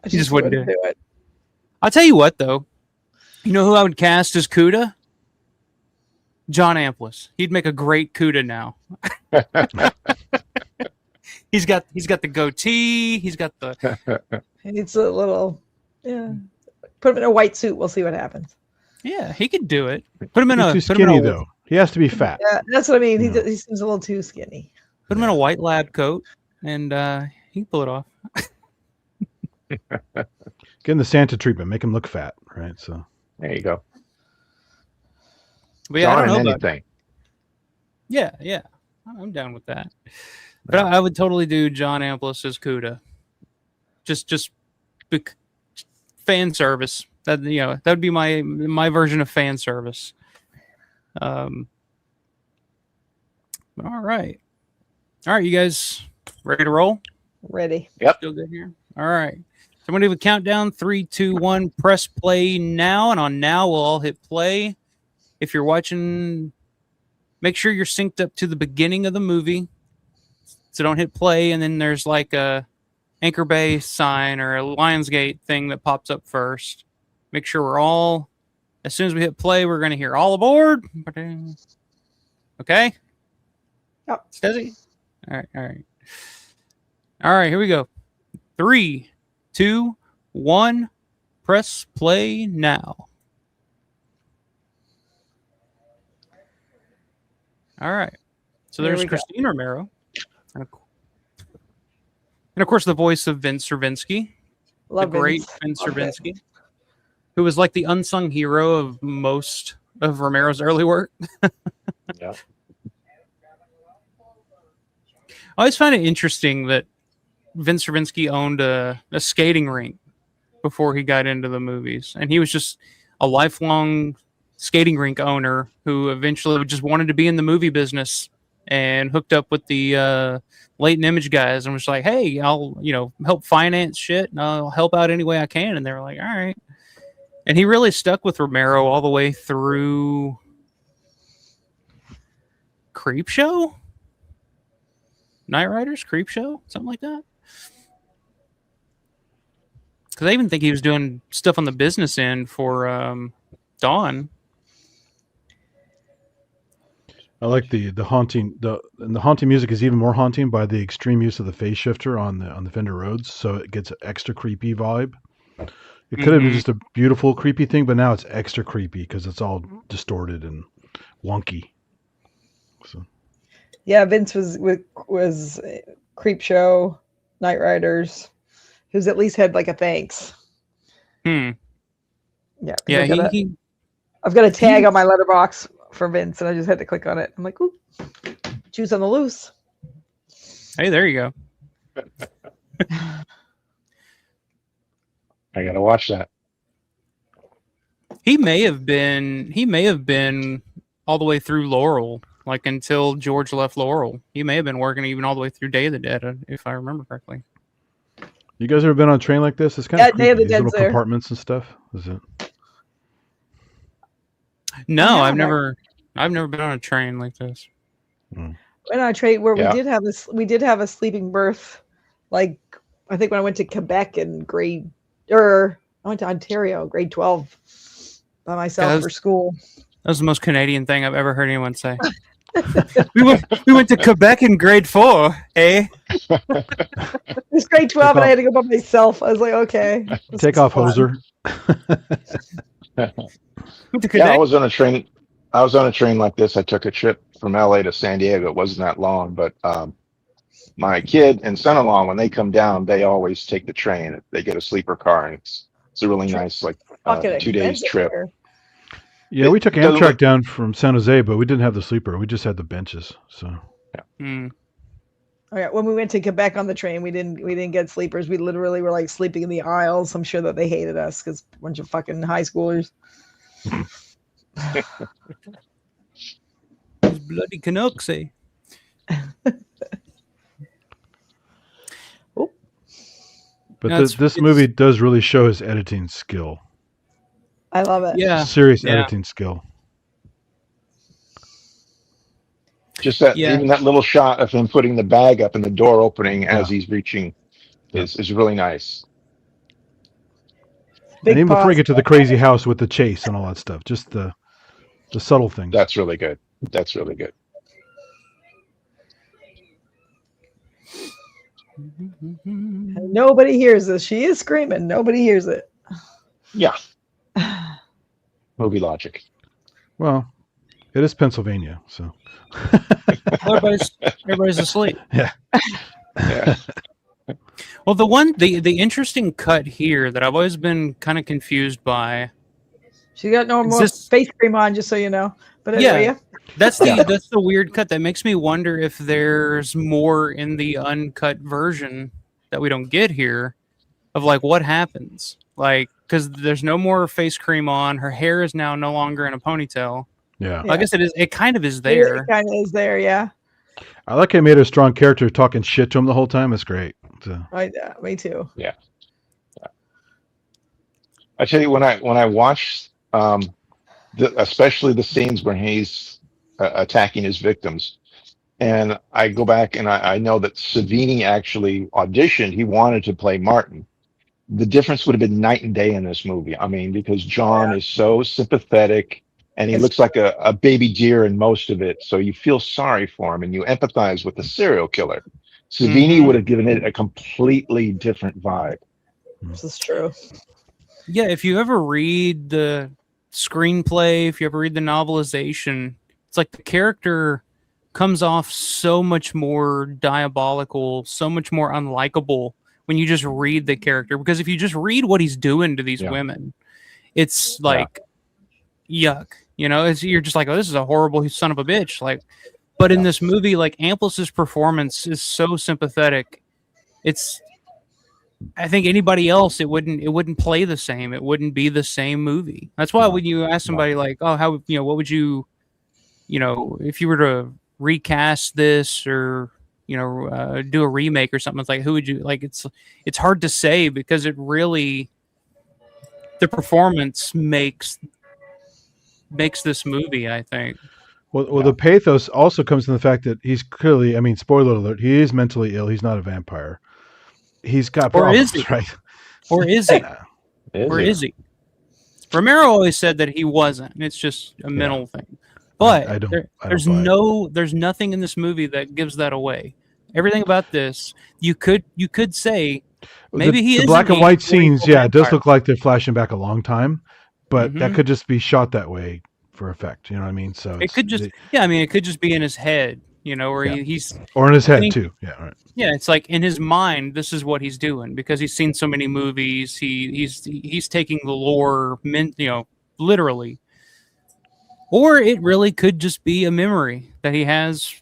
just wouldn't do it. I'll tell you what, though. You know who I would cast as Cuda? John Amplis. He'd make a great Cuda now. He's got the goatee. He's got the. It's a little, yeah. Put him in a white suit. We'll see what happens. Yeah, he could do it. Put him in He's a. too Put him in skinny a, though. He has to be fat. Yeah, that's what I mean. Yeah. He seems a little too skinny. Put him in a white lab coat, and he can pull it off. Get him the Santa treatment. Make him look fat, right? So There you go. But yeah, I John don't know and about. anything. Yeah, I'm down with that. But I would totally do John Amplis as Cuda. Just fan service. That that would be my version of fan service. But all right, you guys ready to roll? Ready. Yep. Still good here. All right. So I'm gonna do a countdown. 3, 2, 1. Press play now, and on now we'll all hit play. If you're watching, make sure you're synced up to the beginning of the movie. So don't hit play, and then there's like a Anchor Bay sign or a Lionsgate thing that pops up first. Make sure we're all, as soon as we hit play, we're going to hear all aboard. Okay? Yep. Steady? All right. All right, here we go. 3, 2, 1. Press play now. All right. So Here there's we go. Christine Romero. And of course, the voice of Vince Cervinsky, Love the great Vince. Vince Love it. Cervinsky, who was like the unsung hero of most of Romero's early work. Yeah. I always find it interesting that Vince Cervinsky owned a skating rink before he got into the movies. And he was just a lifelong skating rink owner who eventually just wanted to be in the movie business and hooked up with the Latent Image guys and was like, hey, I'll help finance shit and I'll help out any way I can. And they were like, all right. And he really stuck with Romero all the way through Creepshow? Night Riders? Creepshow? Something like that? Because I even think he was doing stuff on the business end for Dawn. I like the haunting. The haunting music is even more haunting by the extreme use of the phase shifter on the Fender Rhodes, so it gets an extra creepy vibe. It could have been just a beautiful creepy thing, but now it's extra creepy because it's all distorted and wonky. So Yeah, Vince was Creepshow, Night Riders, who's at least had like a thanks. Yeah. 'Cause Yeah, I've got a tag on my letterbox for Vince, and I just had to click on it. I'm like, ooh, choose on the loose. Hey, there you go. I gotta watch that. He may have been all the way through Laurel, like until George left Laurel. He may have been working even all the way through Day of the Dead, if I remember correctly. You guys ever been on a train like this? It's kind of Day of creepy. the These Dead's little there. compartments and stuff. Is it? No, Yeah, I've never been on a train like this. Went on a train where Yeah. we did have a sleeping berth, like I think when I went to Quebec in I went to Ontario, grade 12, by myself for school. That was the most Canadian thing I've ever heard anyone say. we went to Quebec in grade 4, eh? It was grade 12 and I had to go by myself. I was like, okay. Take off, hoser. Went to Yeah, Quebec. I was on a train. I was on a train like this. I took a trip from LA to San Diego. It wasn't that long, but my kid and son-in-law, when they come down, they always take the train. They get a sleeper car, and it's a really nice, like, Fucking 2 days expensive trip. here. Yeah, we took It doesn't Amtrak look- down from San Jose, but we didn't have the sleeper. We just had the benches. So Mm. Oh, yeah, when we went to Quebec on the train, we didn't get sleepers. We literally were like sleeping in the aisles. I'm sure that they hated us because a bunch of fucking high schoolers. Those bloody Canucks, eh? but No, this movie does really show his editing skill. I love it. Yeah. Serious Yeah. editing skill. Just that, Yeah. even that little shot of him putting the bag up and the door opening as Yeah. he's reaching is really nice. Big And even before you pause. get to the crazy house with the chase and all that stuff, just the subtle things. That's really good. That's really good. Nobody hears this. She is screaming. Nobody hears it. Yeah. Movie logic. Well, it is Pennsylvania, so Everybody's asleep. Yeah. Well, the interesting cut here that I've always been kind of confused by. She got no Is more this- face cream on, just so you know. But anyway, yeah. That's the weird cut that makes me wonder if there's more in the uncut version that we don't get here of like what happens, like because there's no more face cream on. Her hair is now no longer in a ponytail. yeah. I guess it is. It kind of is there. It kind of is there, yeah. I like how he made her a strong character talking shit to him the whole time. It's great. So, Me too. I tell you, when I watch, especially the scenes where he's attacking his victims, and I go back and I know that Savini actually auditioned. He wanted to play Martin. The difference would have been night and day in this movie. I mean, because John is so sympathetic, and he looks like a baby deer in most of it. So you feel sorry for him, and you empathize with the serial killer. Savini would have given it a completely different vibe. This is true. Yeah, if you ever read the screenplay, if you ever read the novelization, it's like the character comes off so much more diabolical, so much more unlikable when you just read the character. Because if you just read what he's doing to these women, it's like yuck. You know, you're just like, oh, this is a horrible son of a bitch. Like, but in this movie, like Amplis's performance is so sympathetic. I think anybody else, it wouldn't play the same. It wouldn't be the same movie. That's why when you ask somebody like, oh, how, what would you, if you were to recast this or, do a remake or something, it's like, who would you like? It's hard to say because it really, the performance makes this movie, I think. well, the pathos also comes from the fact that he's clearly, I mean, spoiler alert, he is mentally ill. He's not a vampire. He's got problems, right? Or is he? Is Or it? is he? Romero always said that he wasn't. It's just a mental thing. But I don't there's buy it. there's nothing in this movie that gives that away. Everything about this, you could say maybe he the is black and white scenes. Yeah, it does vampire. look like they're flashing back a long time, but that Mhm. could just be shot that way for effect. You know what I mean? So It could just it could just be in his head, where he's or in his head think- too. Yeah, all right. yeah, it's like in his mind, this is what he's doing because he's seen so many movies. He's taking the lore, literally. Or it really could just be a memory that he has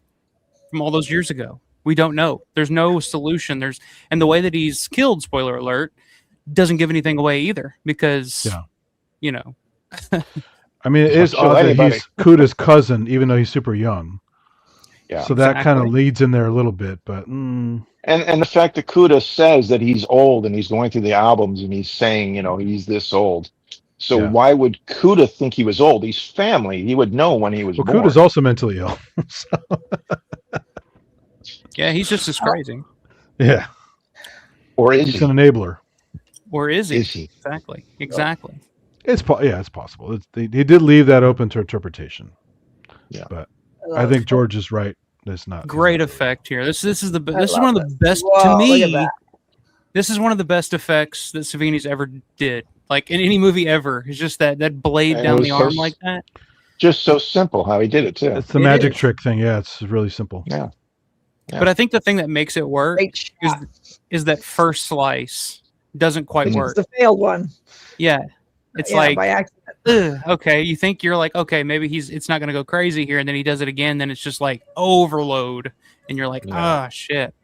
from all those years ago. We don't know. There's no solution. And the way that he's killed, spoiler alert, doesn't give anything away either because, I mean, it is Kill odd that anybody. he's Kuda's cousin, even though he's super young. Yeah. So that kind of Exactly. leads in there a little bit, but And the fact that Kuda says that he's old and he's going through the albums and he's saying, he's this old. So Yeah. why would Kuda think he was old? He's family. He would know when he was well, born. Kuda's also mentally ill. So, Yeah, he's just as crazy. yeah, Or is he's he? an enabler. Or is he? Is he? Exactly. Exactly. It's possible. They did leave that open to interpretation. Yeah. But I think George is right. It's not Great it's not effect here. This is I one love of the best Whoa, to look at me. that. This is one of the best effects that Savini's ever did, like in any movie ever. It's just that blade And it down was the so arm like that. Just so simple how he did it too. It's the It magic is. trick thing. Yeah, it's really simple. Yeah. But I think the thing that makes it work Great shot. is that first slice doesn't quite Mhm. work. It's the failed one. Yeah, it's Yeah, like by accident. okay. You think you're like okay, maybe it's not gonna go crazy here, and then he does it again. Then it's just like overload, and you're like Yeah. shit.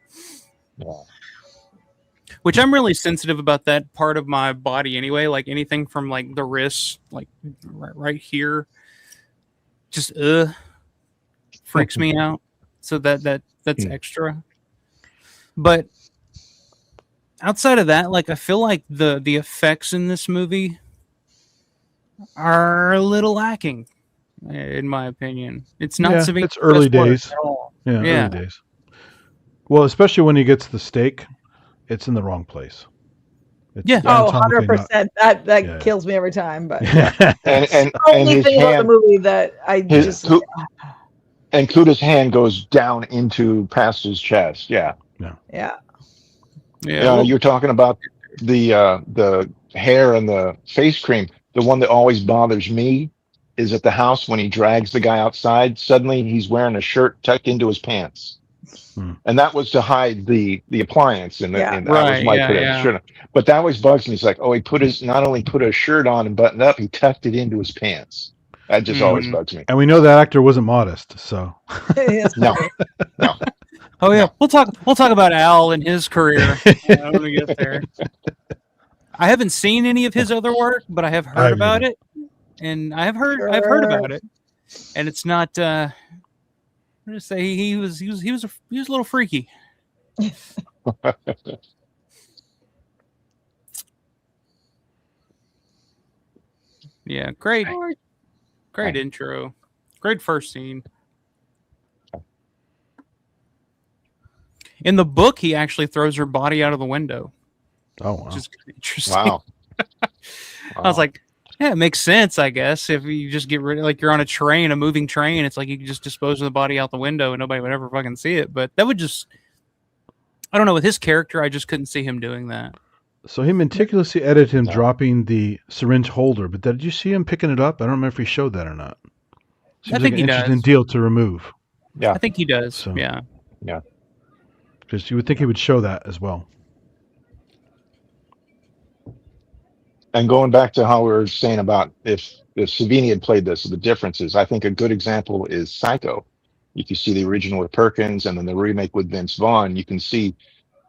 Yeah. Which I'm really sensitive about that part of my body anyway. Like anything from like the wrist, like right here, just freaks me out. So that's extra. But outside of that, like I feel like the effects in this movie are a little lacking, in my opinion. It's not Yeah, Savini's it's early best work days. at all. Yeah, Yeah. early days. Well, especially when he gets the steak, it's in the wrong place. It's Yeah. Oh, anatomically 100%. That Yeah. kills me every time. But not- And only his thing about the hand, movie that I just and Kuda's hand goes down into past his chest. Yeah. yeah. Yeah. Yeah, you're talking about the hair and the face cream. The one that always bothers me is at the house when he drags the guy outside. Suddenly he's wearing a shirt tucked into his pants, and that was to hide the appliance. And, Yeah. and that was my prediction. But that always bugs me. It's like, oh, he not only put a shirt on and buttoned up, he tucked it into his pants. That just always bugs me. and we know that actor wasn't modest, so No, no. Oh yeah, we'll talk about Al and his career when we get there. I haven't seen any of his other work, but I have heard about it, and I've heard about it, and it's not. I'm gonna say he was a little freaky. Yeah, great intro, great first scene. In the book, he actually throws her body out of the window. Oh wow. Which is interesting. Wow. I was like, yeah, it makes sense, I guess. If you just get rid of, like, you're on a train, a moving train, it's like you can just dispose of the body out the window and nobody would ever fucking see it. But that would just, I don't know, with his character, I just couldn't see him doing that. So he meticulously edited him dropping the syringe holder, but did you see him picking it up? I don't remember if he showed that or not. Seems I think like he an interesting does. deal to remove. Yeah. I think he does. So- Yeah. Yeah. Because you would think he would show that as well. And going back to how we were saying about if Savini had played this, the differences, I think a good example is Psycho. You can see the original with Perkins and then the remake with Vince Vaughn. You can see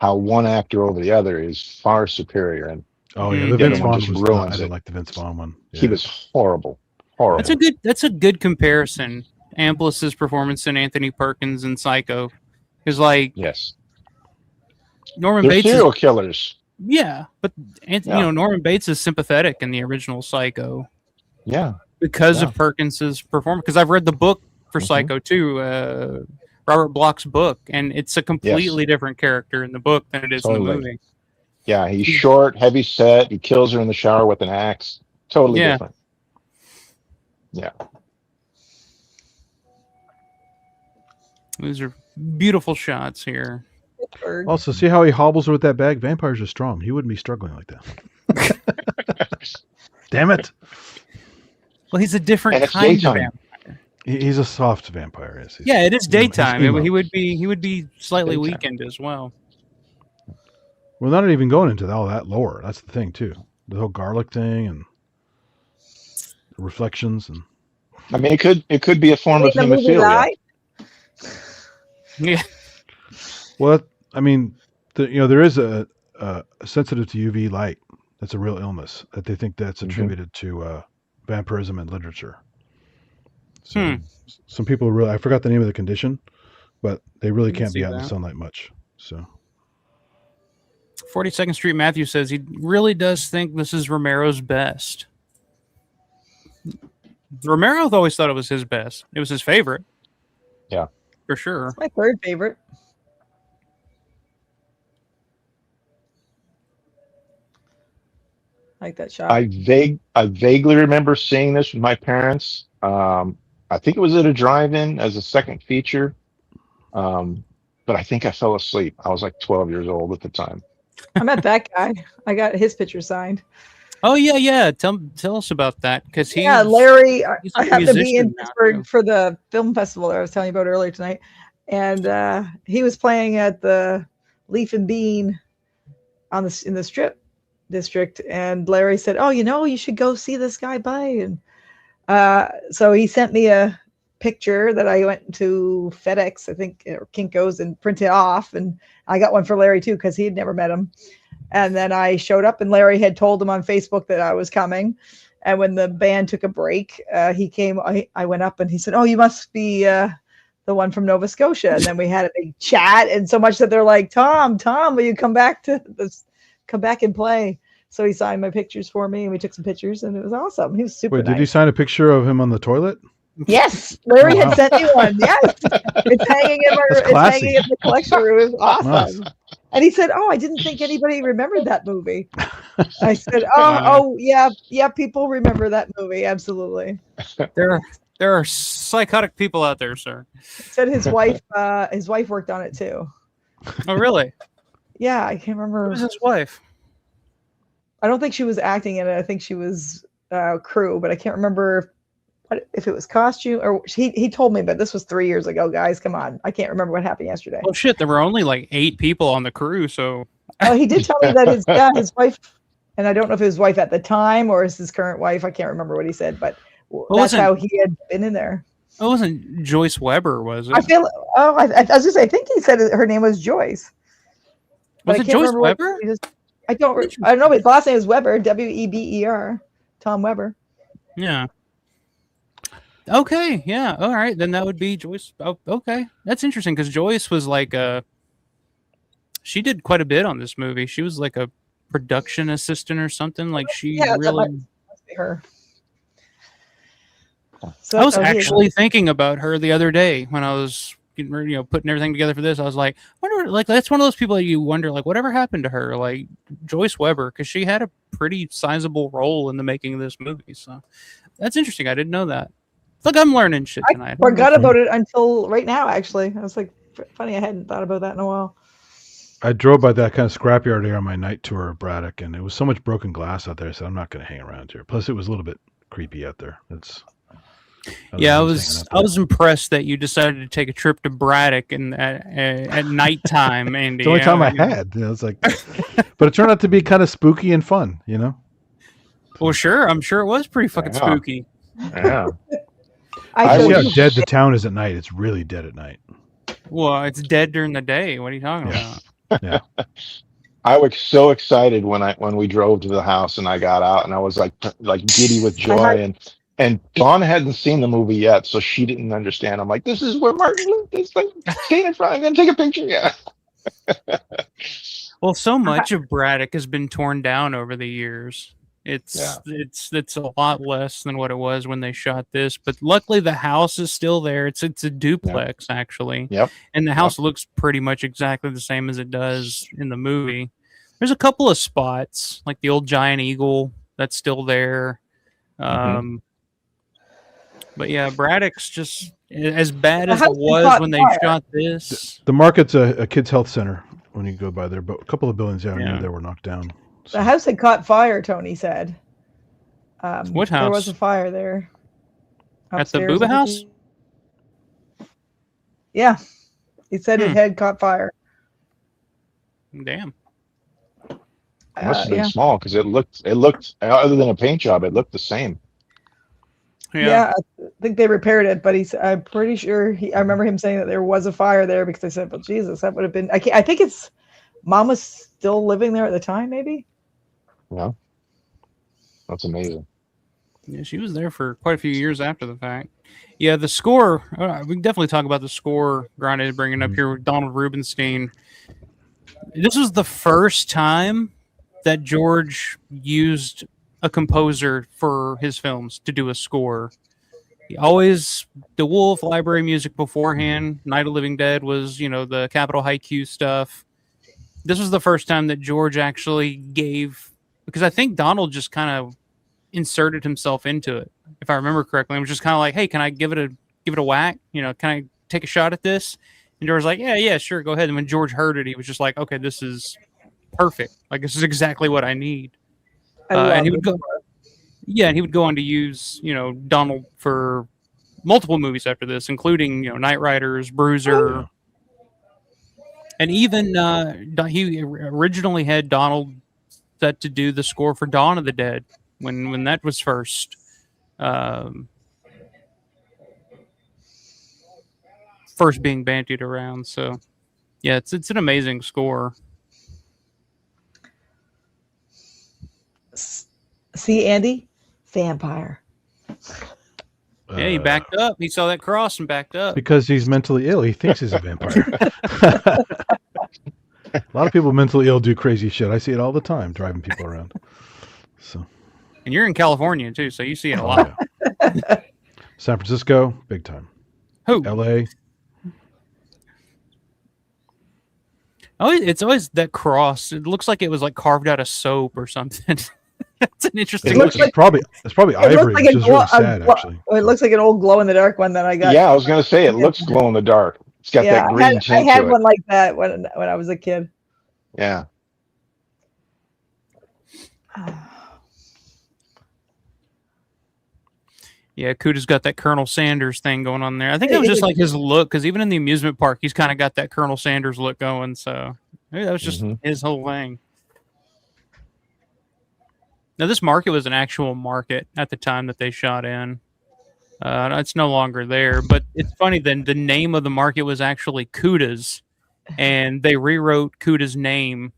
how one actor over the other is far superior. And Oh yeah, Mhm. the The other Vince one Vaughn just was ruins not, I it. didn't like the Vince Vaughn one. he was horrible. Horrible. That's a good comparison. Amplis's performance in Anthony Perkins and Psycho is like Yes. Norman They're Bates. serial killers. Yeah, but Norman Bates is sympathetic in the original Psycho Yeah. because Yeah. of Perkins's performance. Because I've read the book for Mhm. Psycho too, Robert Bloch's book, and it's a completely different character in the book than it is in the Totally. movie. Yeah. He's short, heavy set. He kills her in the shower with an axe. Totally Yeah. different. Yeah. These are beautiful shots here. Also, see how he hobbles with that bag? Vampires are strong. He wouldn't be struggling like that. Damn it. Well, he's a different And it's kind of daytime. vampire. He's a soft vampire. Yes, Yeah, it is daytime. emo. He would be slightly Daytime. weakened as well. We're not even going into all that lore. That's the thing too. The whole garlic thing and the reflections and I mean, it could be a form of the movie hemophilia. Lie? Yeah, well, I mean, there is a sensitive to UV light. That's a real illness that they think that's attributed to vampirism in literature. So some people really, I forgot the name of the condition, but they really can't be out in the sunlight much. So 42nd Street Matthew says he really does think this is Romero's best. Romero always thought it was his best. It was his favorite. Yeah. For sure. It's my third favorite. I like that shot. I vaguely remember seeing this with my parents. I think it was at a drive-in as a second feature. But I think I fell asleep. I was like 12 years old at the time. I met that guy. I got his picture signed. Oh yeah. Tell us about that, because Larry. I like happened to be in now, Pittsburgh for the film festival that I was telling you about earlier tonight, and he was playing at the Leaf and Bean in the Strip district, and Larry said, "Oh, you should go see this guy play." And so he sent me a picture that I went to FedEx, I think, or Kinko's, and printed off, and I got one for Larry too because he had never met him. And then I showed up, and Larry had told him on Facebook that I was coming. And when the band took a break, he came. I went up, and he said, "Oh, you must be the one from Nova Scotia." And then we had a big chat, and so much that they're like, "Tom, will you come back and play?" So he signed my pictures for me, and we took some pictures, and it was awesome. He was super Wait, nice. did he sign a picture of him on the toilet? Yes, Larry had sent me one. Yes, it's hanging in the collection room. It was awesome. Nice. And he said, "Oh, I didn't think anybody remembered that movie." I said, "Oh, yeah, people remember that movie, absolutely." There are psychotic people out there, sir. He said his wife worked on it too. Oh, really? Yeah, I can't remember. Who was his wife? I don't think she was acting in it. I think she was crew, but I can't remember if it was costume or he told me, but this was 3 years ago, guys. Come on. I can't remember what happened yesterday. Oh shit, there were only like 8 people on the crew, so he did tell me that his wife, and I don't know if it was his wife at the time or his current wife. I can't remember what he said, but that's how he had been in there. It wasn't Joyce Weber, was it? I was just I think he said her name was Joyce. Was it Joyce Weber? I don't know, but his last name is Weber, Weber, Tom Weber. Yeah. Okay, yeah, all right, then that would be Joyce. Oh, okay, that's interesting because Joyce was like she did quite a bit on this movie. She was like a production assistant or something. Like really must be her. So I was actually thinking about her the other day when I was putting everything together for this. I was like, wonder, like that's one of those people that you wonder, like, whatever happened to her, like Joyce Weber, because she had a pretty sizable role in the making of this movie. So that's interesting. I didn't know that. Look, I'm learning shit tonight. I forgot about it until right now, actually. I was like, funny, I hadn't thought about that in a while. I drove by that kind of scrapyard area on my night tour of Braddock, and it was so much broken glass out there, so I'm not going to hang around here. Plus, it was a little bit creepy out there. I was impressed that you decided to take a trip to Braddock and at nighttime, Andy. It's the only time I had. I was like, but it turned out to be kind of spooky and fun, Well, sure. I'm sure it was pretty fucking spooky. Yeah. I see how dead the town is at night. It's really dead at night. Well, it's dead during the day. What are you talking about? Yeah. I was so excited when we drove to the house and I got out and I was like giddy with joy and Dawn hadn't seen the movie yet, so she didn't understand. I'm like, this is where Martin Luther's like staying in front. I'm gonna take a picture. Yeah. Well, so much of Braddock has been torn down over the years. It's a lot less than what it was when they shot this, but luckily the house is still there. It's a duplex actually. Yep. And the house looks pretty much exactly the same as it does in the movie. There's a couple of spots like the old giant eagle that's still there. But yeah, Braddock's just as bad as it was when they shot this. The market's a kids' health center when you go by there, but a couple of buildings down there that were knocked down. So. The house had caught fire, Tony said. What house? There was a fire there. At the Booba house? Yeah. He said it had caught fire. Damn. It must have been small because it looked other than a paint job, it looked the same. Yeah, I think they repaired it, but I'm pretty sure I remember him saying that there was a fire there because they said, well, Jesus, that would have been, I think it's, Mom was still living there at the time, maybe. Yeah. That's amazing. Yeah, she was there for quite a few years after the fact. Yeah, the score. We can definitely talk about the score. Grande is bringing up here with Donald Rubinstein. This was the first time that George used a composer for his films to do a score. He always the Wolf library music beforehand. Night of Living Dead was, the Capitol Haiku stuff. This was the first time that George actually gave, because I think Donald just kind of inserted himself into it, if I remember correctly. It was just kind of like, hey, can I give it a whack? Can I take a shot at this? And George was like, yeah, sure, go ahead. And when George heard it, he was just like, okay, this is perfect. Like, this is exactly what I need. And he would go, and he would go on to use, Donald for multiple movies after this, including, Night Riders, Bruiser. And even he originally had Donald set to do the score for Dawn of the Dead when that was first being bandied around. So yeah, it's an amazing score. See, Andy, vampire. Yeah, he backed up. He saw that cross and backed up. Because he's mentally ill. He thinks he's a vampire. A lot of people mentally ill do crazy shit. I see it all the time, driving people around. So, and you're in California too, so you see it a lot. Yeah. San Francisco, big time. Who? LA. Oh, it's always that cross. It looks like it was like carved out of soap or something. That's an interesting. It's probably ivory, which is really sad, actually. It looks like an old glow in the dark one that I got. Yeah, I was going to say it looks glow in the dark. It's got that green tint to it. I had one like that when I was a kid. Yeah. Yeah, Kuda's got that Colonel Sanders thing going on there. I think that was just like his look, because even in the amusement park, he's kind of got that Colonel Sanders look going. So maybe that was just his whole thing. Now, this market was an actual market at the time that they shot in. It's no longer there, but it's funny. Then the name of the market was actually Kuda's, and they rewrote Kuda's name,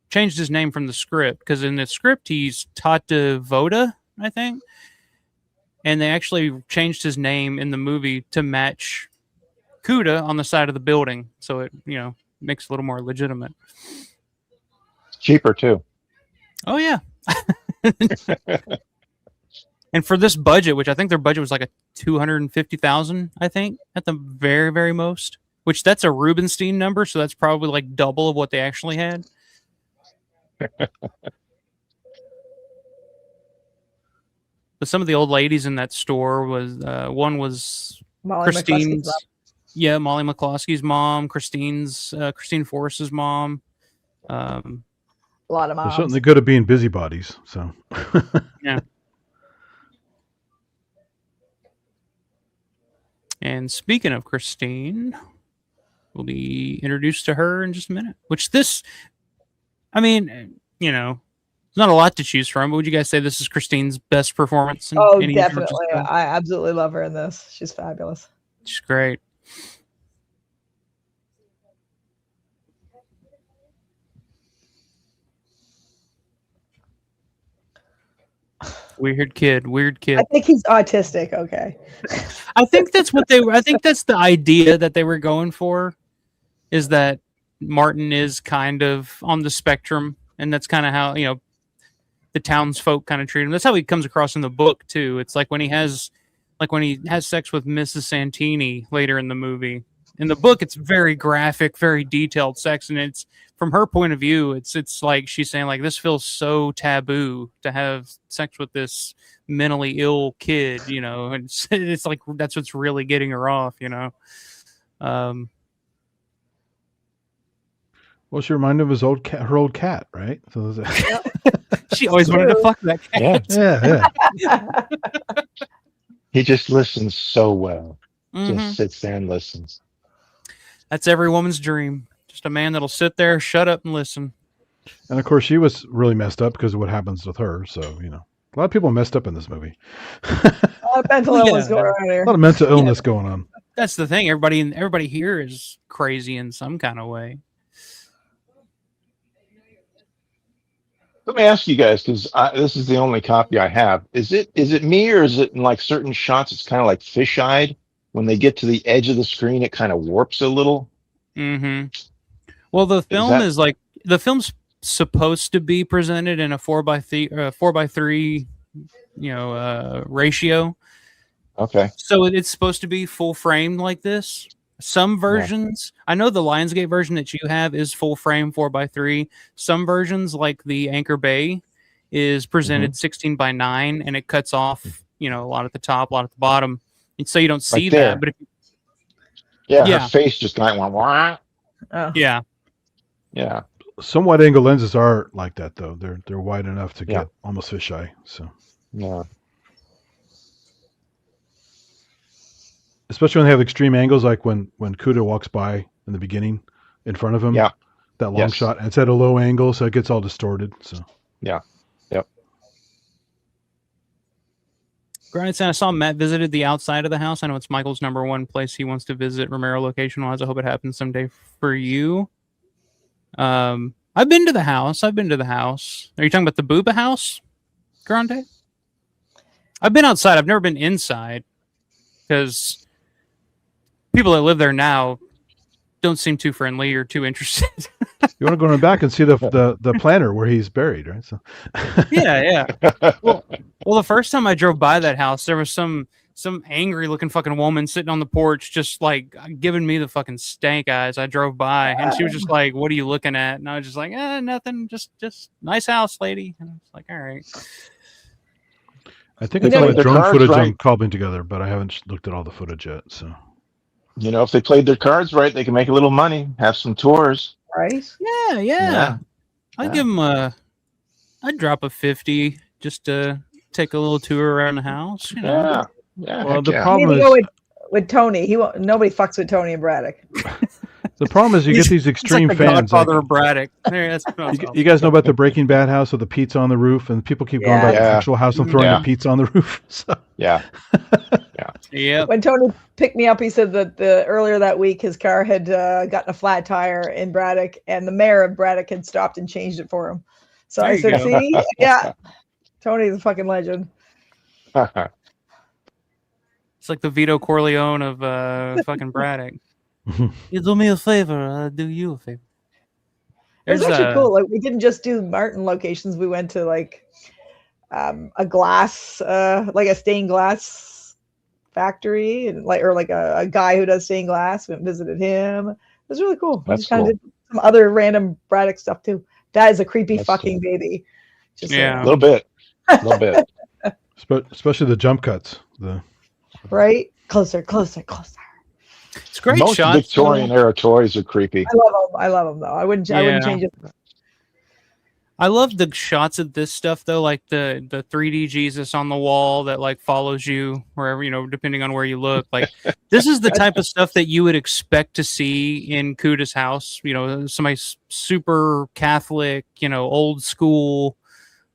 changed his name from the script, because in the script he's Tata Voda, I think, and they actually changed his name in the movie to match Kuda on the side of the building, so it makes it a little more legitimate. It's cheaper too. Oh yeah. And for this budget, which I think their budget was like a $250,000, I think, at the very, very most, which that's a Rubinstein number, so that's probably like double of what they actually had. But some of the old ladies in that store was one was Molly Christine's, Molly McCloskey's mom, Christine Forrest's mom. A lot of moms. They're certainly good at being busybodies. So yeah. And speaking of Christine, we'll be introduced to her in just a minute. Which this, I mean, there's not a lot to choose from. But would you guys say this is Christine's best performance? Definitely. I absolutely love her in this. She's fabulous. She's great. Weird kid. I think he's autistic. Okay. I think that's what I think that's the idea that they were going for, is that Martin is kind of on the spectrum, and that's kind of how, the townsfolk kind of treat him. That's how he comes across in the book too. It's like when he has sex with Mrs. Santini later in the movie. In the book, it's very graphic, very detailed sex, and it's from her point of view. It's like she's saying, like, this feels so taboo to have sex with this mentally ill kid, and it's like that's what's really getting her off, Well, she reminded of her old cat, right? So she always wanted to fuck that cat. Yeah. He just listens so well. Just sits there and listens. That's every woman's dream. Just a man that'll sit there, shut up, and listen. And of course, she was really messed up because of what happens with her. So, a lot of people messed up in this movie. A lot of mental illness going on here. A lot of mental illness going on. That's the thing. Everybody here is crazy in some kind of way. Let me ask you guys, because this is the only copy I have. Is it me, or is it in like certain shots? It's kind of like fisheyed. When they get to the edge of the screen, it kind of warps a little. Mm-hmm. Well, the Is film that is like the film's supposed to be presented in a 4:3, ratio. okay? So it's supposed to be full frame like this. Some versions, I know the Lionsgate version that you have is full frame 4:3. Some versions, like the Anchor Bay, is presented 16:9, and it cuts off, a lot at the top, a lot at the bottom, and so you don't see Right there. that. But if, Yeah, Yeah. her face just kind of went. Wah. Oh. yeah, Yeah, Some wide angle lenses are like that though. They're wide enough to Yeah. get almost fisheye. So yeah. especially when they have extreme angles, like when Kuda walks by in the beginning in front of him. Yeah. That long Yes. shot. And it's at a low angle, so it gets all distorted. So Grindstone, I saw Matt visited the outside of the house. I know it's Michael's #1 place he wants to visit, Romero location-wise. I hope it happens someday for you. I've been to the house. Are you talking about the Booba house, Grande? I've been outside. I've never been inside because people that live there now don't seem too friendly or too interested. you want to go in the back and see the planter where he's buried, right? So Yeah. Well, the first time I drove by that house, there was some angry looking fucking woman sitting on the porch, just like giving me the fucking stank eyes. I drove by and she was just like, "What are you looking at?" And I was just like, "Nothing. Just nice house, lady." And I was like, "All right." I think They it's played like their drone cards footage I'm right. cobbling together, but I haven't looked at all the footage yet. So If they played their cards right, they can make a little money, have some tours. Right? Yeah. I'd Yeah. give him I'd drop a 50 just to take a little tour around the house. Yeah. well, heck the yeah. problem Maybe is go with Tony. Nobody fucks with Tony and Braddock. you get these It's like extreme the fans. Godfather of Braddock. There, that's You guys know about the Breaking Bad house with the pizza on the roof, and people keep going by the Yeah. actual house and throwing Yeah. the pizza on the roof. So, Yeah. Yeah. When Tony picked me up, he said that earlier that week his car had gotten a flat tire in Braddock, and the mayor of Braddock had stopped and changed it for him. So There I you said, go. "See, yeah, Tony's a fucking legend." It's like the Vito Corleone of fucking Braddock. You do me a favor, I'll do you a favor. It was There's actually cool. Like we didn't just do Martin locations. We went to like a glass, like a stained glass factory, and like a guy who does stained glass. We went and visited him. It was really cool. We That's just kind of cool. did some other random Braddock stuff too. That is a creepy That's fucking baby. Just Yeah. A little bit. especially the jump cuts. right? Closer. It's great Most shots. Victorian era toys are creepy. I love them though. I wouldn't change it. I love the shots of this stuff though, like the 3D Jesus on the wall that like follows you wherever, depending on where you look. Like this is the type of stuff that you would expect to see in Kuda's house. Somebody super Catholic, old school.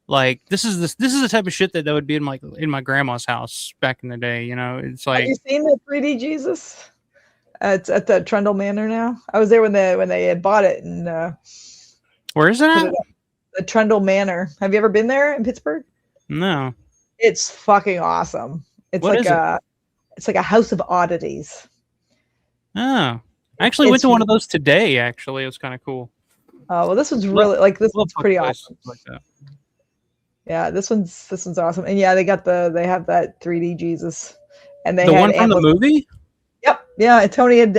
Like this is the type of shit that would be in my grandma's house back in the day. It's like. Have you seen the 3D Jesus? It's at the Trundle Manor now. I was there when they had bought it and Where is it put at? it up. The Trundle Manor. Have you ever been there in Pittsburgh? No. It's fucking awesome. It's What like is it's like a house of oddities. Oh. I actually went to one of those today, actually. It was kind of cool. Oh well, this one's really this one's pretty awesome. Like that. Yeah, this one's awesome. And yeah, they have that 3D Jesus. And they The had one from the movie? Yep. Yeah, Tony had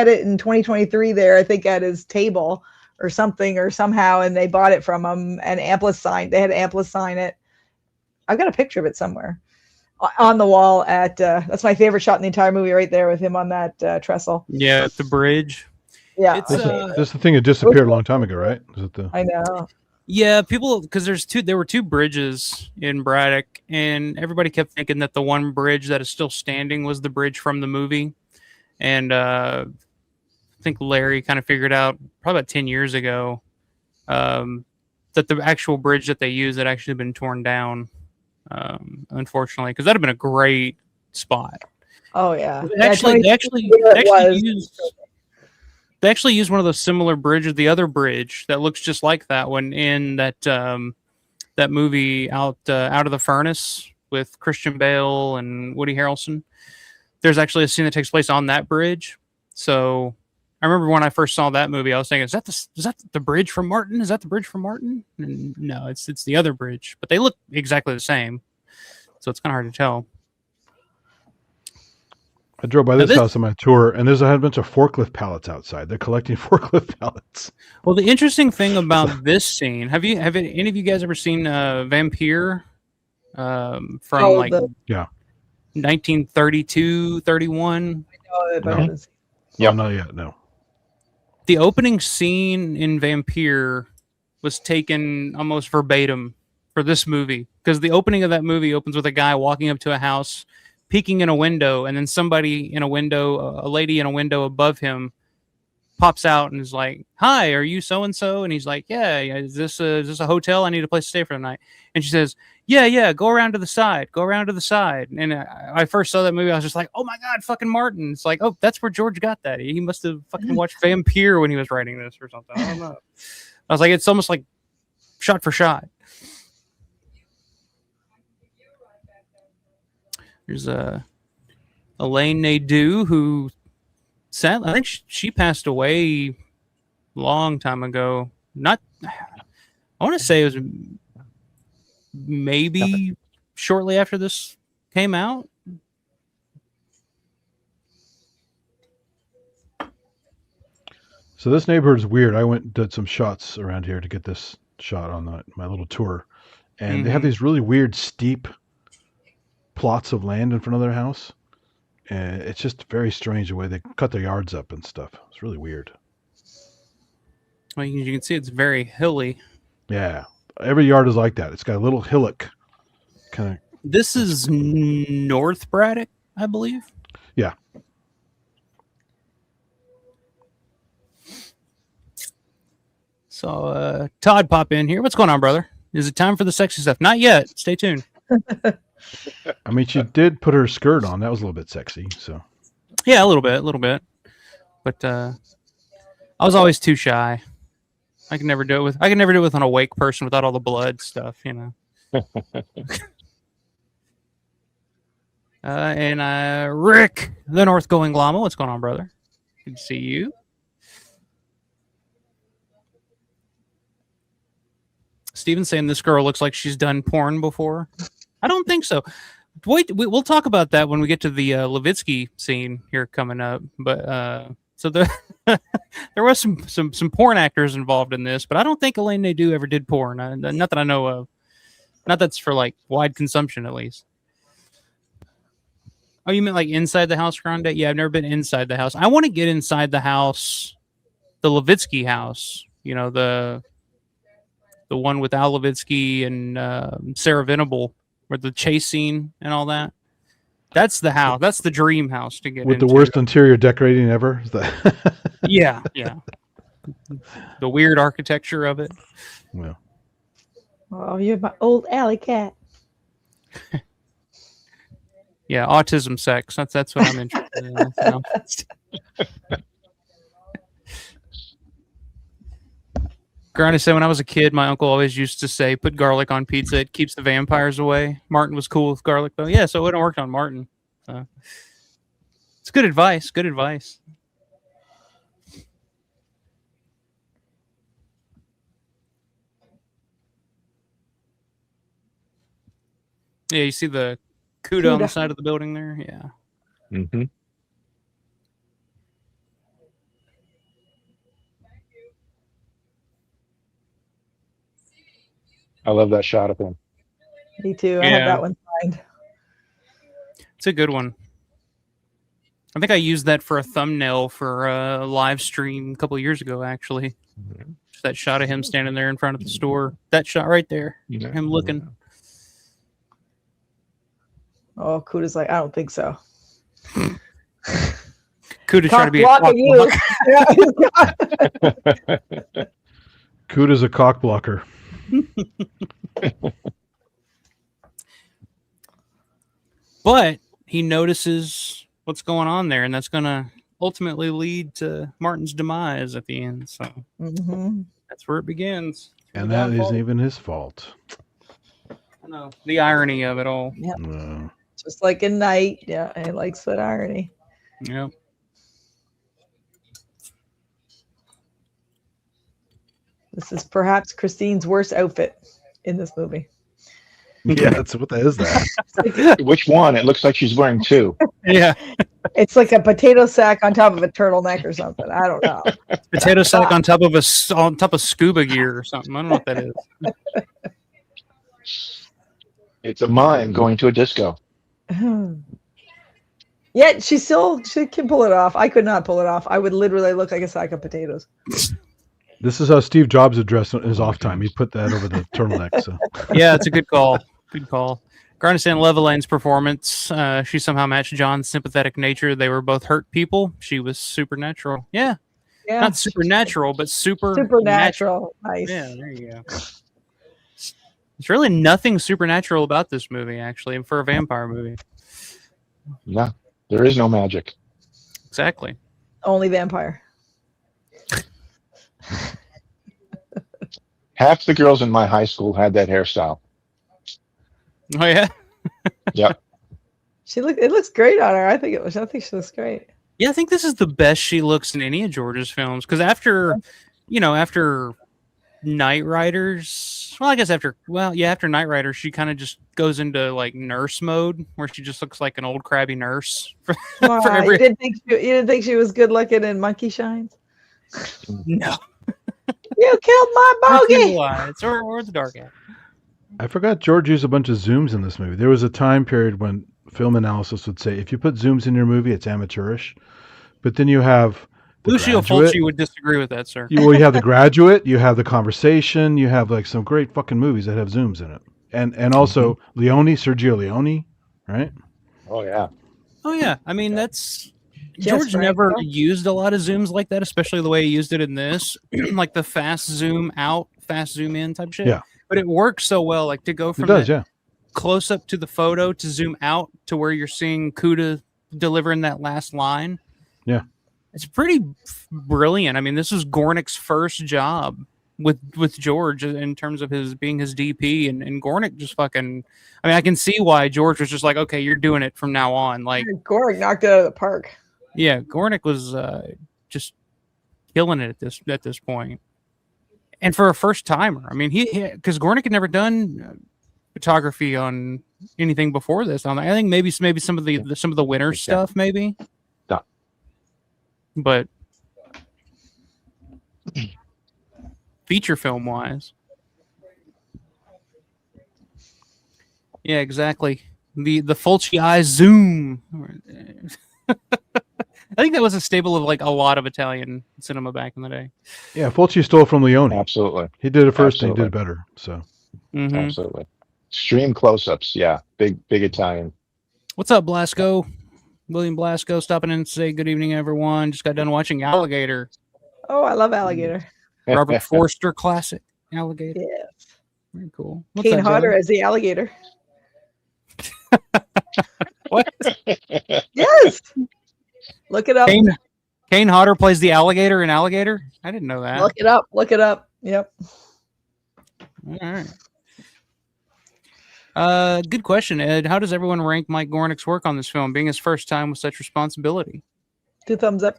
it in 2023 there, I think at his table or something or somehow, and they bought it from him and they had Amplis sign it. I've got a picture of it somewhere on the wall at that's my favorite shot in the entire movie right there with him on that trestle. Yeah, at the bridge. Yeah. It's, This is the thing that disappeared a long time ago, right? Is it I know. Yeah, because there were two bridges in Braddock, and everybody kept thinking that the one bridge that is still standing was the bridge from the movie. And I think Larry kind of figured out probably about 10 years ago that the actual bridge that they used had actually been torn down, unfortunately, because that would have been a great spot. Oh yeah. They actually used one of those similar bridges, the other bridge that looks just like that one in that that movie Out of the Furnace with Christian Bale and Woody Harrelson, there's actually a scene that takes place on that bridge. So I remember when I first saw that movie, I was thinking, is that the bridge from Martin? Is that the bridge from Martin? And no, it's the other bridge, but they look exactly the same. So it's kind of hard to tell. I drove by this house on my tour, and there's a bunch of forklift pallets outside. They're collecting forklift pallets. Well, the interesting thing about this scene, have any of you guys ever seen Vampire from 1932, 31? No. Yeah, not yet. No. The opening scene in Vampire was taken almost verbatim for this movie, because the opening of that movie opens with a guy walking up to a house, peeking in a window, and then somebody in a window, a lady in a window above him, pops out and is like, "Hi, are you so and so?" And he's like, "Yeah. Is this a hotel? I need a place to stay for the night." And she says, "Yeah. Go around to the side. Go around to the side." And I first saw that movie, I was just like, "Oh my god, fucking Martin!" It's like, oh, that's where George got that. He must have fucking watched Vampire when he was writing this or something. I don't know. I was like, it's almost like shot for shot. There's Elaine Nadeau, who sadly, I think she passed away a long time ago. I want to say it was maybe shortly after this came out. So this neighborhood is weird. I went and did some shots around here to get this shot on my little tour, and they have these really weird steep plots of land in front of their house, and it's just very strange the way they cut their yards up and stuff. It's really weird. Well, you can see it's very hilly. Yeah, every yard is like that. It's got a little hillock kind of. This is North Braddock, I believe. Yeah. So Todd, pop in here. What's going on, brother? Is it time for the sexy stuff? Not yet. Stay tuned. I mean, she did put her skirt on. That was a little bit sexy. So. Yeah, a little bit. But I was always too shy. I can never do it with an awake person without all the blood stuff, you know. And Rick, the North Going Llama. What's going on, brother? Good to see you. Steven's saying this girl looks like she's done porn before. I don't think so. Wait, we'll talk about that when we get to the Levitsky scene here coming up. But so there was some porn actors involved in this, but I don't think Elaine Nadeau ever did porn. Not that I know of. Not that's for like wide consumption, at least. Oh, you meant like inside the house, Grande? Yeah, I've never been inside the house. I want to get inside the house, the Levitsky house. You know, the one with Al Levitsky and Sarah Venable, where the chase scene and all that. That's the house. That's the dream house to get with into. The worst interior decorating ever. Is that? Yeah. The weird architecture of it. Well. Oh, you're my old alley cat. Yeah, autism sex. That's what I'm interested in. So. Grande said, when I was a kid, my uncle always used to say, put garlic on pizza. It keeps the vampires away. Martin was cool with garlic, though. Yeah, so it wouldn't have worked on Martin. So. It's good advice. Good advice. Yeah, you see the Cuda on the side of the building there? Yeah. Mm-hmm. I love that shot of him. Me too. I have that one signed. It's a good one. I think I used that for a thumbnail for a live stream a couple of years ago, actually. Mm-hmm. Just that shot of him standing there in front of the store. That shot right there. Yeah. Him looking. Oh, Kuda's like, I don't think so. Kuda's trying to be a cock Kuda's a cock blocker. But he notices what's going on there, and that's going to ultimately lead to Martin's demise at the end. So that's where it begins. And that isn't even his fault. know the irony of it all. Yeah. Uh, Just like in Night. Yeah, he likes that irony. Yep. This is perhaps Christine's worst outfit in this movie. yeah, that's what that is. That Which one? It looks like she's wearing two. Yeah. It's like a potato sack on top of a turtleneck or something. I don't know. Potato sack on top of scuba gear or something. I don't know what that is. It's a mime going to a disco. Yet she can pull it off. I could not pull it off. I would literally look like a sack of potatoes. this is how Steve Jobs addressed his off time. He put that over the turtleneck. So Yeah, it's a good call. Good call. Garnison Levelane's performance. She somehow matched John's sympathetic nature. They were both hurt people. She was supernatural. Yeah. Yeah. Not supernatural, but Supernatural. Nice. Yeah, there you go. There's really nothing supernatural about this movie, actually, for a vampire movie. No, there is no magic. Exactly. Only vampire. Half the girls in my high school had that hairstyle. Oh yeah. Yep. It looks great on her. I think she looks great. Yeah, I think this is the best she looks in any of George's films. Because after Knight Riders, after Knight Riders, she kind of just goes into like nurse mode, where she just looks like an old crabby nurse. You didn't think she was good looking in Monkey Shines? No. You killed my bogey. Or the Dark Eye. I forgot George used a bunch of zooms in this movie. There was a time period when film analysis would say if you put zooms in your movie, it's amateurish. But then you have Lucio Fulci would disagree with that, sir. You have The Graduate, you have The Conversation, you have like some great fucking movies that have zooms in it, and also Sergio Leone, right? Oh yeah. Oh yeah. I mean, that's Yes, George right. never used a lot of zooms like that, especially the way he used it in this, like the fast zoom out, fast zoom in type shit. Yeah. But it works so well, like to go from close up to the photo to zoom out to where you're seeing Kuda delivering that last line. Yeah. It's pretty brilliant. I mean, this was Gornick's first job with George in terms of being his DP, and Gornick just fucking. I mean, I can see why George was just like, okay, you're doing it from now on. Like Gornick knocked it out of the park. Yeah, Gornick was just killing it at this point, and for a first timer. I mean, because Gornick had never done photography on anything before this. I think maybe some of the winter stuff, maybe. Yeah. But feature film wise, yeah, exactly. The Fulci eye zoom. I think that was a staple of like a lot of Italian cinema back in the day. Yeah, Fulci stole from Leone. Absolutely. He did it first and he did it better. So Absolutely. Extreme close-ups. Yeah. Big Italian. What's up, Blasco? William Blasco stopping in to say good evening, everyone. Just got done watching Alligator. Oh, I love Alligator. Robert Forster classic Alligator. Yeah. Very cool. What's Kane up, Hodder Joe? as the alligator. What? Yes. Look it up. Kane Hodder plays the alligator in Alligator? I didn't know that. Look it up. Look it up. Yep. All right. Good question, Ed. How does everyone rank Mike Gornick's work on this film, being his first time with such responsibility? 2 thumbs up.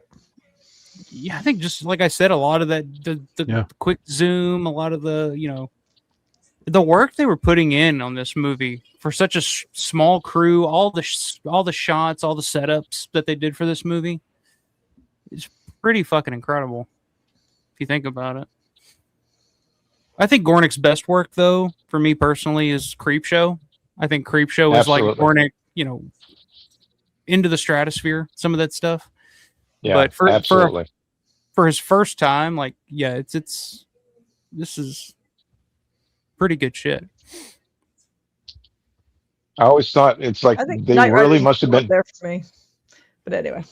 Yeah, I think just like I said, a lot of that, the quick zoom, a lot of the work they were putting in on this movie for such a small crew, all the shots, all the setups that they did for this movie, it's pretty fucking incredible if you think about it. I think Gornick's best work, though, for me personally, is Creepshow. I think Creepshow is like Gornick, into the stratosphere, some of that stuff. Yeah, but absolutely. For his first time, like, yeah, this is pretty good shit. I always thought it's like they really must have been there for me. But anyway,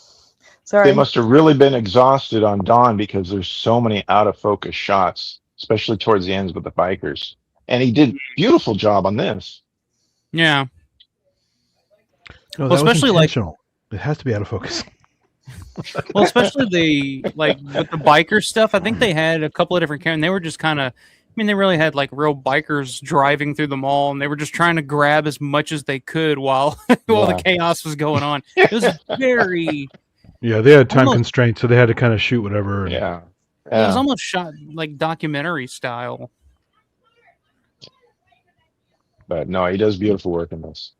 sorry. They must have really been exhausted on Dawn because there's so many out of focus shots, especially towards the ends with the bikers. And he did a beautiful job on this. Yeah. No, well, especially like it has to be out of focus. Well, especially with the biker stuff. I think they had a couple of different cameras, and they were just kind of mean, they really had like real bikers driving through the mall, and they were just trying to grab as much as they could while while the chaos was going on. It was very they had time constraints, so they had to kind of shoot whatever. Yeah. It was almost shot like documentary style. But no, he does beautiful work in this.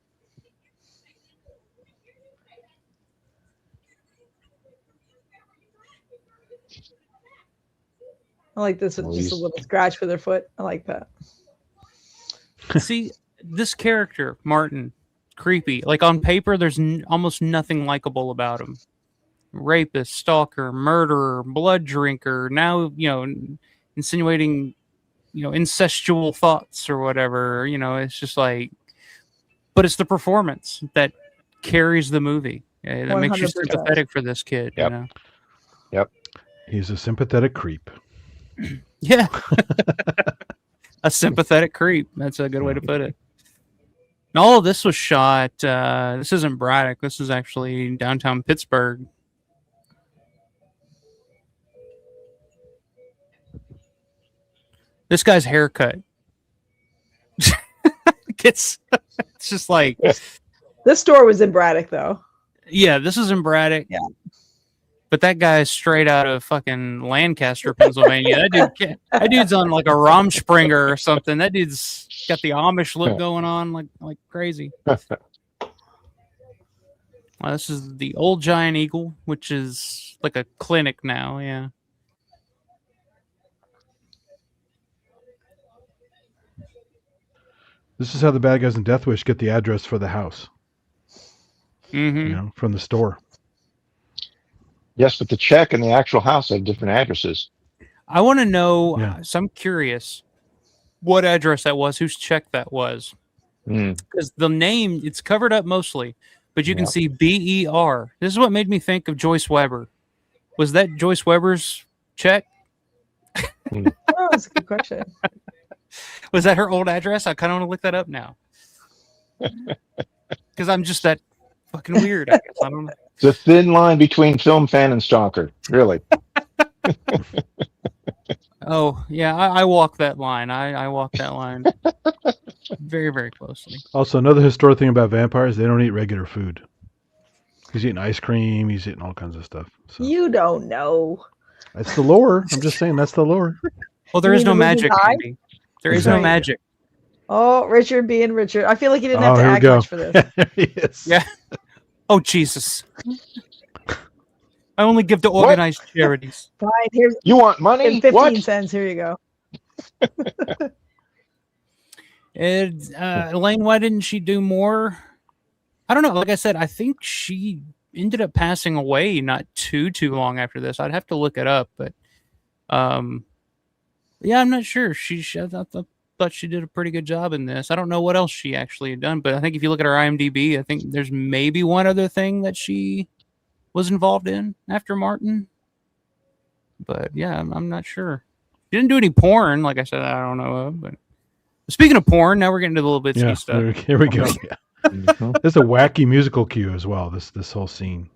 I like this with just a little scratch with their foot. I like that. See, this character, Martin, creepy. Like on paper, there's almost nothing likable about him. Rapist, stalker, murderer, blood drinker. Now, insinuating, incestual thoughts or whatever. It's just like, but it's the performance that carries the movie. That makes you 100%. sympathetic for this kid. Yep. He's a sympathetic creep. Yeah. A sympathetic creep. That's a good way to put it. And all of this was shot. This isn't Braddock. This is actually downtown Pittsburgh. This guy's haircut. It's just like. This store was in Braddock, though. Yeah, this is in Braddock. Yeah. But that guy's straight out of fucking Lancaster, Pennsylvania. That dude's on like a Romspringer or something. That dude's got the Amish look going on like crazy. This is the Old Giant Eagle, which is like a clinic now. Yeah. This is how the bad guys in Death Wish get the address for the house. Mm-hmm. From the store. Yes, but the check and the actual house have different addresses. I want to know, so I'm curious what address that was, whose check that was. Because the name, it's covered up mostly, but you can see BER. This is what made me think of Joyce Weber. Was that Joyce Weber's check? Oh, that's a good question. Was that her old address? I kind of want to look that up now. Because I'm just that fucking weird, I guess. I don't know. It's a thin line between film fan and stalker, really. Oh, yeah, I walk that line. I walk that line very, very closely. Also, another historic thing about vampires, they don't eat regular food. He's eating ice cream. He's eating all kinds of stuff. So. You don't know. That's the lore. I'm just saying that's the lore. Well, there is no magic, Andy. There is no magic. Oh, Richard being Richard. I feel like he didn't have to act much for this. Yes. Yeah. Oh, Jesus. I only give to organized charities. Fine, here's you want money? 15 cents. Here you go. Elaine, why didn't she do more? I don't know. Like I said, I think she ended up passing away not too long after this. I'd have to look it up, but yeah, I'm not sure. I thought she did a pretty good job in this. I don't know what else she actually had done, but I think if you look at her IMDb, I think there's maybe one other thing that she was involved in after Martin. But yeah, I'm not sure. She didn't do any porn, like I said, I don't know of. But speaking of porn, now we're getting to the little bitsy stuff. Here we go. Yeah. This is a wacky musical cue as well. This whole scene,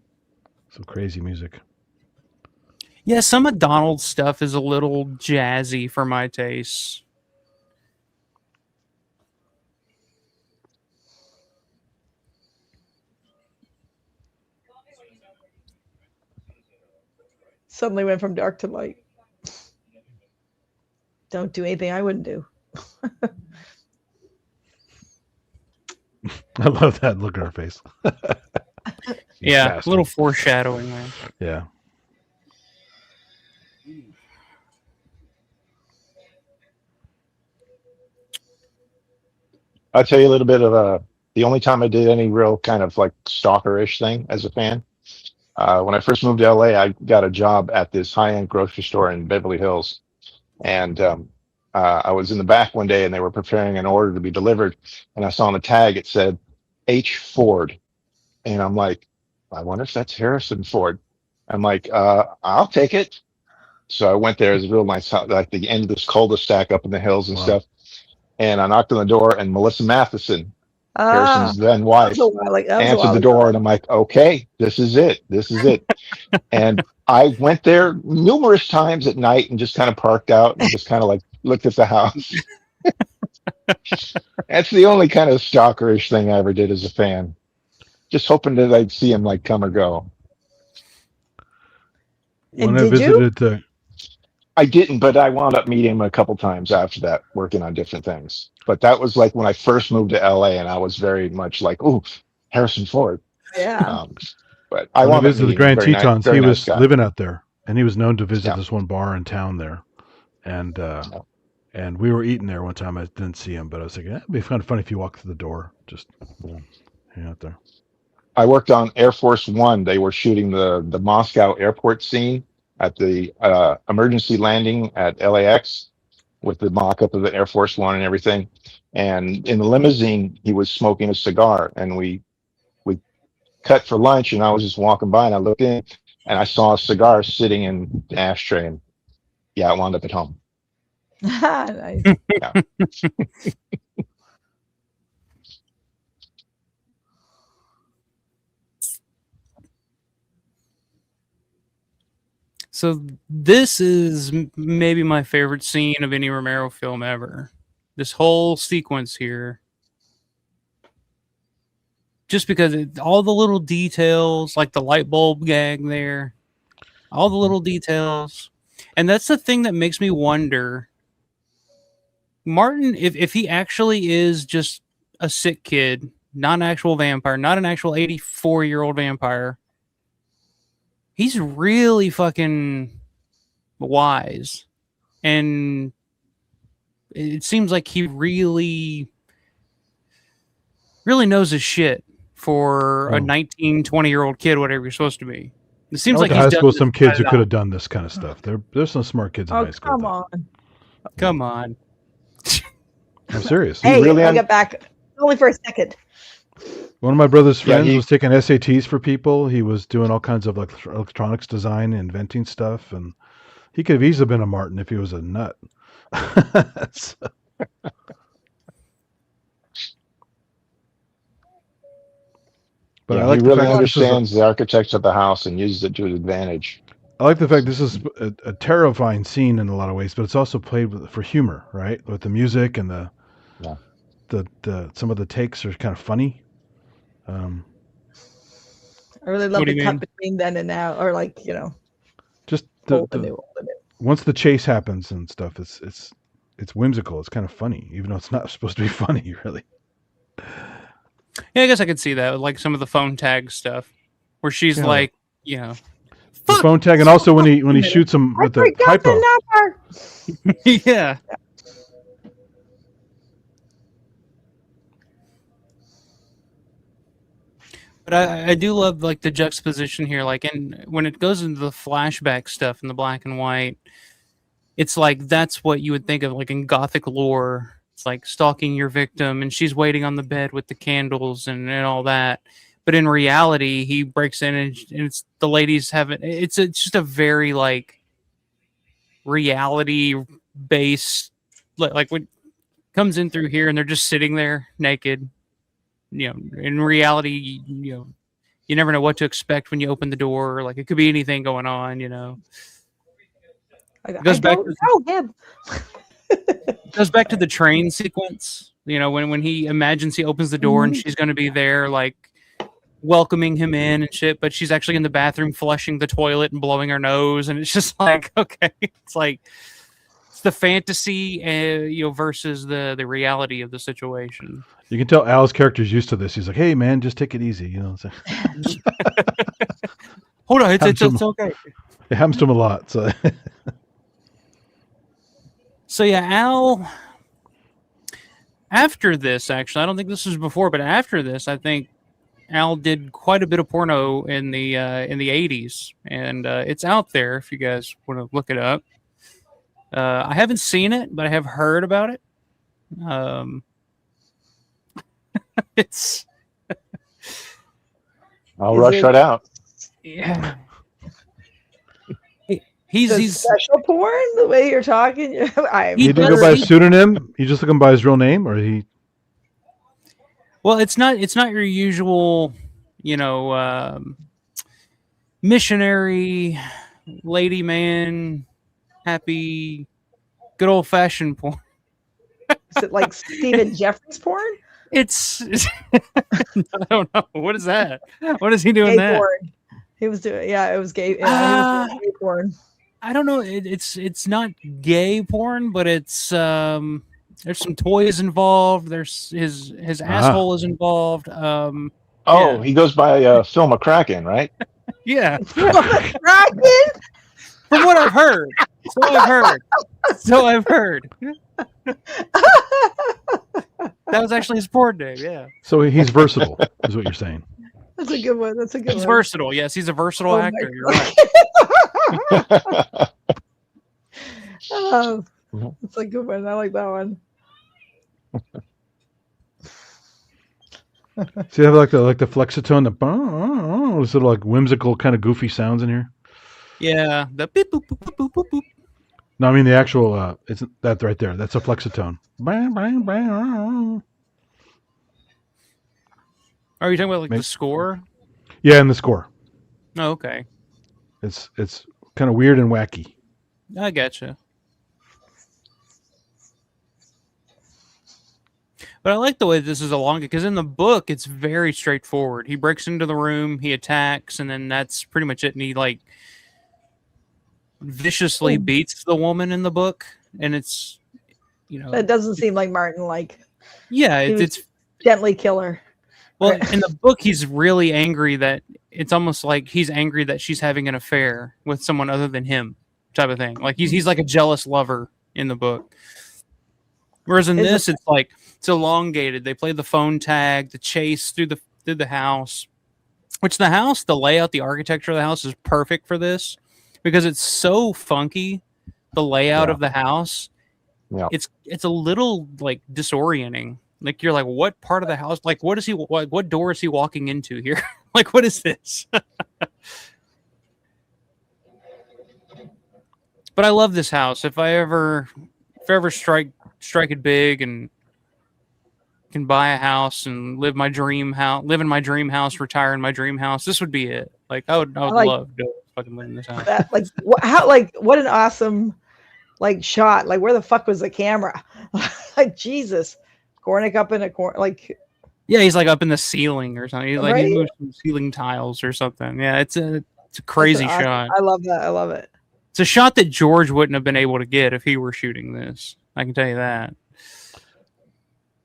some crazy music. Yeah, some of Donald's stuff is a little jazzy for my taste. Suddenly went from dark to light. Don't do anything I wouldn't do. I love that look on her face. Yeah, a little foreshadowing there. Yeah. I'll tell you a little bit of the only time I did any real kind of like stalker-ish thing as a fan. When I first moved to LA, I got a job at this high-end grocery store in Beverly Hills. And I was in the back one day and they were preparing an order to be delivered. And I saw on the tag, it said H. Ford. And I'm like, I wonder if that's Harrison Ford. I'm like, I'll take it. So I went there. It was a real nice house, like the end of this cul-de-sac up in the hills and stuff. And I knocked on the door and Melissa Matheson, Harrison's then wife, answered the door, and I'm like, okay, this is it. This is it. And I went there numerous times at night and just kind of parked out and just kind of like looked at the house. That's the only kind of stalkerish thing I ever did as a fan. Just hoping that I'd see him like come or go. When And I did you? visited the I didn't, but I wound up meeting him a couple times after that, working on different things. But that was like when I first moved to LA, and I was very much like, "Ooh, Harrison Ford." Yeah. But I when I wound up visited the meeting him. Grand Tetons, he Very nice was guy. living out there, and he was known to visit Yeah. this one bar in town there, and Yeah. and we were eating there one time. I didn't see him, but I was like, it'd be kind of funny if you walked through the door, just Yeah. hang out there. I worked on Air Force One. They were shooting the Moscow airport scene at the emergency landing at LAX with the mock-up of the Air Force One and everything. And in the limousine, he was smoking a cigar, and we cut for lunch, and I was just walking by, and I looked in, and I saw a cigar sitting in the ashtray, and yeah, it wound up at home. Nice. Yeah. So this is maybe my favorite scene of any Romero film ever. This whole sequence here. Just because all the little details, like the light bulb gag there, all the little details. And that's the thing that makes me wonder, Martin, if he actually is just a sick kid, not an actual vampire, not an actual 84-year-old vampire, he's really fucking wise. And it seems like he really knows his shit for a 19, 20-year-old kid, whatever you're supposed to be. It seems I went like to he's high school with done some this kids who by could have done this kind of stuff. There's some smart kids in Oh, high school. come though. on. Come on. I'm serious. Hey, really I got back only for a second. One of my brother's Yeah, friends was taking SATs for people. He was doing all kinds of like electronics design, inventing stuff, and he could have easily been a Martin if he was a nut. So- But yeah, I like he the really fact that this is understands the architecture of the house and uses it to his advantage. I like the fact this is a terrifying scene in a lot of ways, but it's also played for humor, right? With the music and Yeah. the some of the takes are kind of funny. I really love What do the you cut mean? between then and now, or like, Just old and new, old and new. once the chase happens and stuff, it's whimsical. It's kind of funny, even though it's not supposed to be funny, really. Yeah, I guess I could see that, like some of the phone tag stuff, where she's Yeah. like, The phone tag, and also when he shoots him with the hypo. number. yeah. But I do love like the juxtaposition here, like, and when it goes into the flashback stuff in the black and white, it's like that's what you would think of like in Gothic lore. It's like stalking your victim, and she's waiting on the bed with the candles and all that. But in reality, he breaks in and it's the ladies having. It's just a very like reality based, like when comes in through here and they're just sitting there naked. In reality, you never know what to expect when you open the door. Like it could be anything going on. I goes back don't know him. Goes back to the train sequence. When he imagines he opens the door and she's going to be there, like welcoming him in and shit, but she's actually in the bathroom flushing the toilet and blowing her nose, and it's just like, okay, it's like it's the fantasy, versus the reality of the situation. You can tell Al's character's used to this. He's like, "Hey, man, just take it easy." Hold on, it's Happens okay. It happens to him a lot. So, So yeah, Al. After this, actually, I don't think this was before, but after this, I think Al did quite a bit of porno in the 80s, and it's out there if you guys want to look it up. I haven't seen it, but I have heard about it. It's I'll rush right out. yeah. The He's special porn, the way you're talking. he didn't go by a pseudonym. He just took him by his real name, or he. Well, it's not your usual, missionary, lady man, happy good old fashioned porn. Is it like Stephen Jeffries porn? It's I don't know. What is that? What is he doing Gay that? porn. He was doing it was gay. Yeah, he was doing gay porn. I don't know. It's not gay porn, but it's there's some toys involved. There's his asshole is involved. Oh, he goes by Phil McCracken, right? Yeah. Kraken? From what I've heard. So I've heard. That was actually his porn name, yeah. So he's versatile, is what you're saying. That's a good one. He's versatile. Yes, he's a versatile actor. You're right. Oh, that's a good one. I like that one. So you have like the flexitone, the sort of like whimsical kind of goofy sounds in here. Yeah, the beep boop boop boop boop boop boop. No, I mean the actual. It's that right there. That's a flexitone. Bang, bang, bang. Are you talking about like the score? Yeah, and the score. Oh, okay. It's kind of weird and wacky. I gotcha. But I like the way this is elongated because in the book it's very straightforward. He breaks into the room, he attacks, and then that's pretty much it. And he like viciously beats the woman in the book, and it's It doesn't seem like Martin it's gently kill her. Well, in the book, he's really angry that it's almost like he's angry that she's having an affair with someone other than him, type of thing. Like he's like a jealous lover in the book. Whereas in this, it's like it's elongated. They play the phone tag, the chase through the house, which the layout, the architecture of the house is perfect for this because it's so funky. The layout of the house, it's a little like disorienting. Like you're like, what part of the house? Like, what door is he walking into here? Like, what is this? But I love this house. If I ever strike it big and can buy a house and live in my dream house, retire in my dream house, this would be it. Like I would love to fucking live in this house. That, what an awesome shot. Like where the fuck was the camera? Like Jesus. Gornick up in a corner, yeah, he's like up in the ceiling or something. He's like right? he moved some ceiling tiles or something. Yeah, it's a crazy shot. I love that. I love it. It's a shot that George wouldn't have been able to get if he were shooting this. I can tell you that.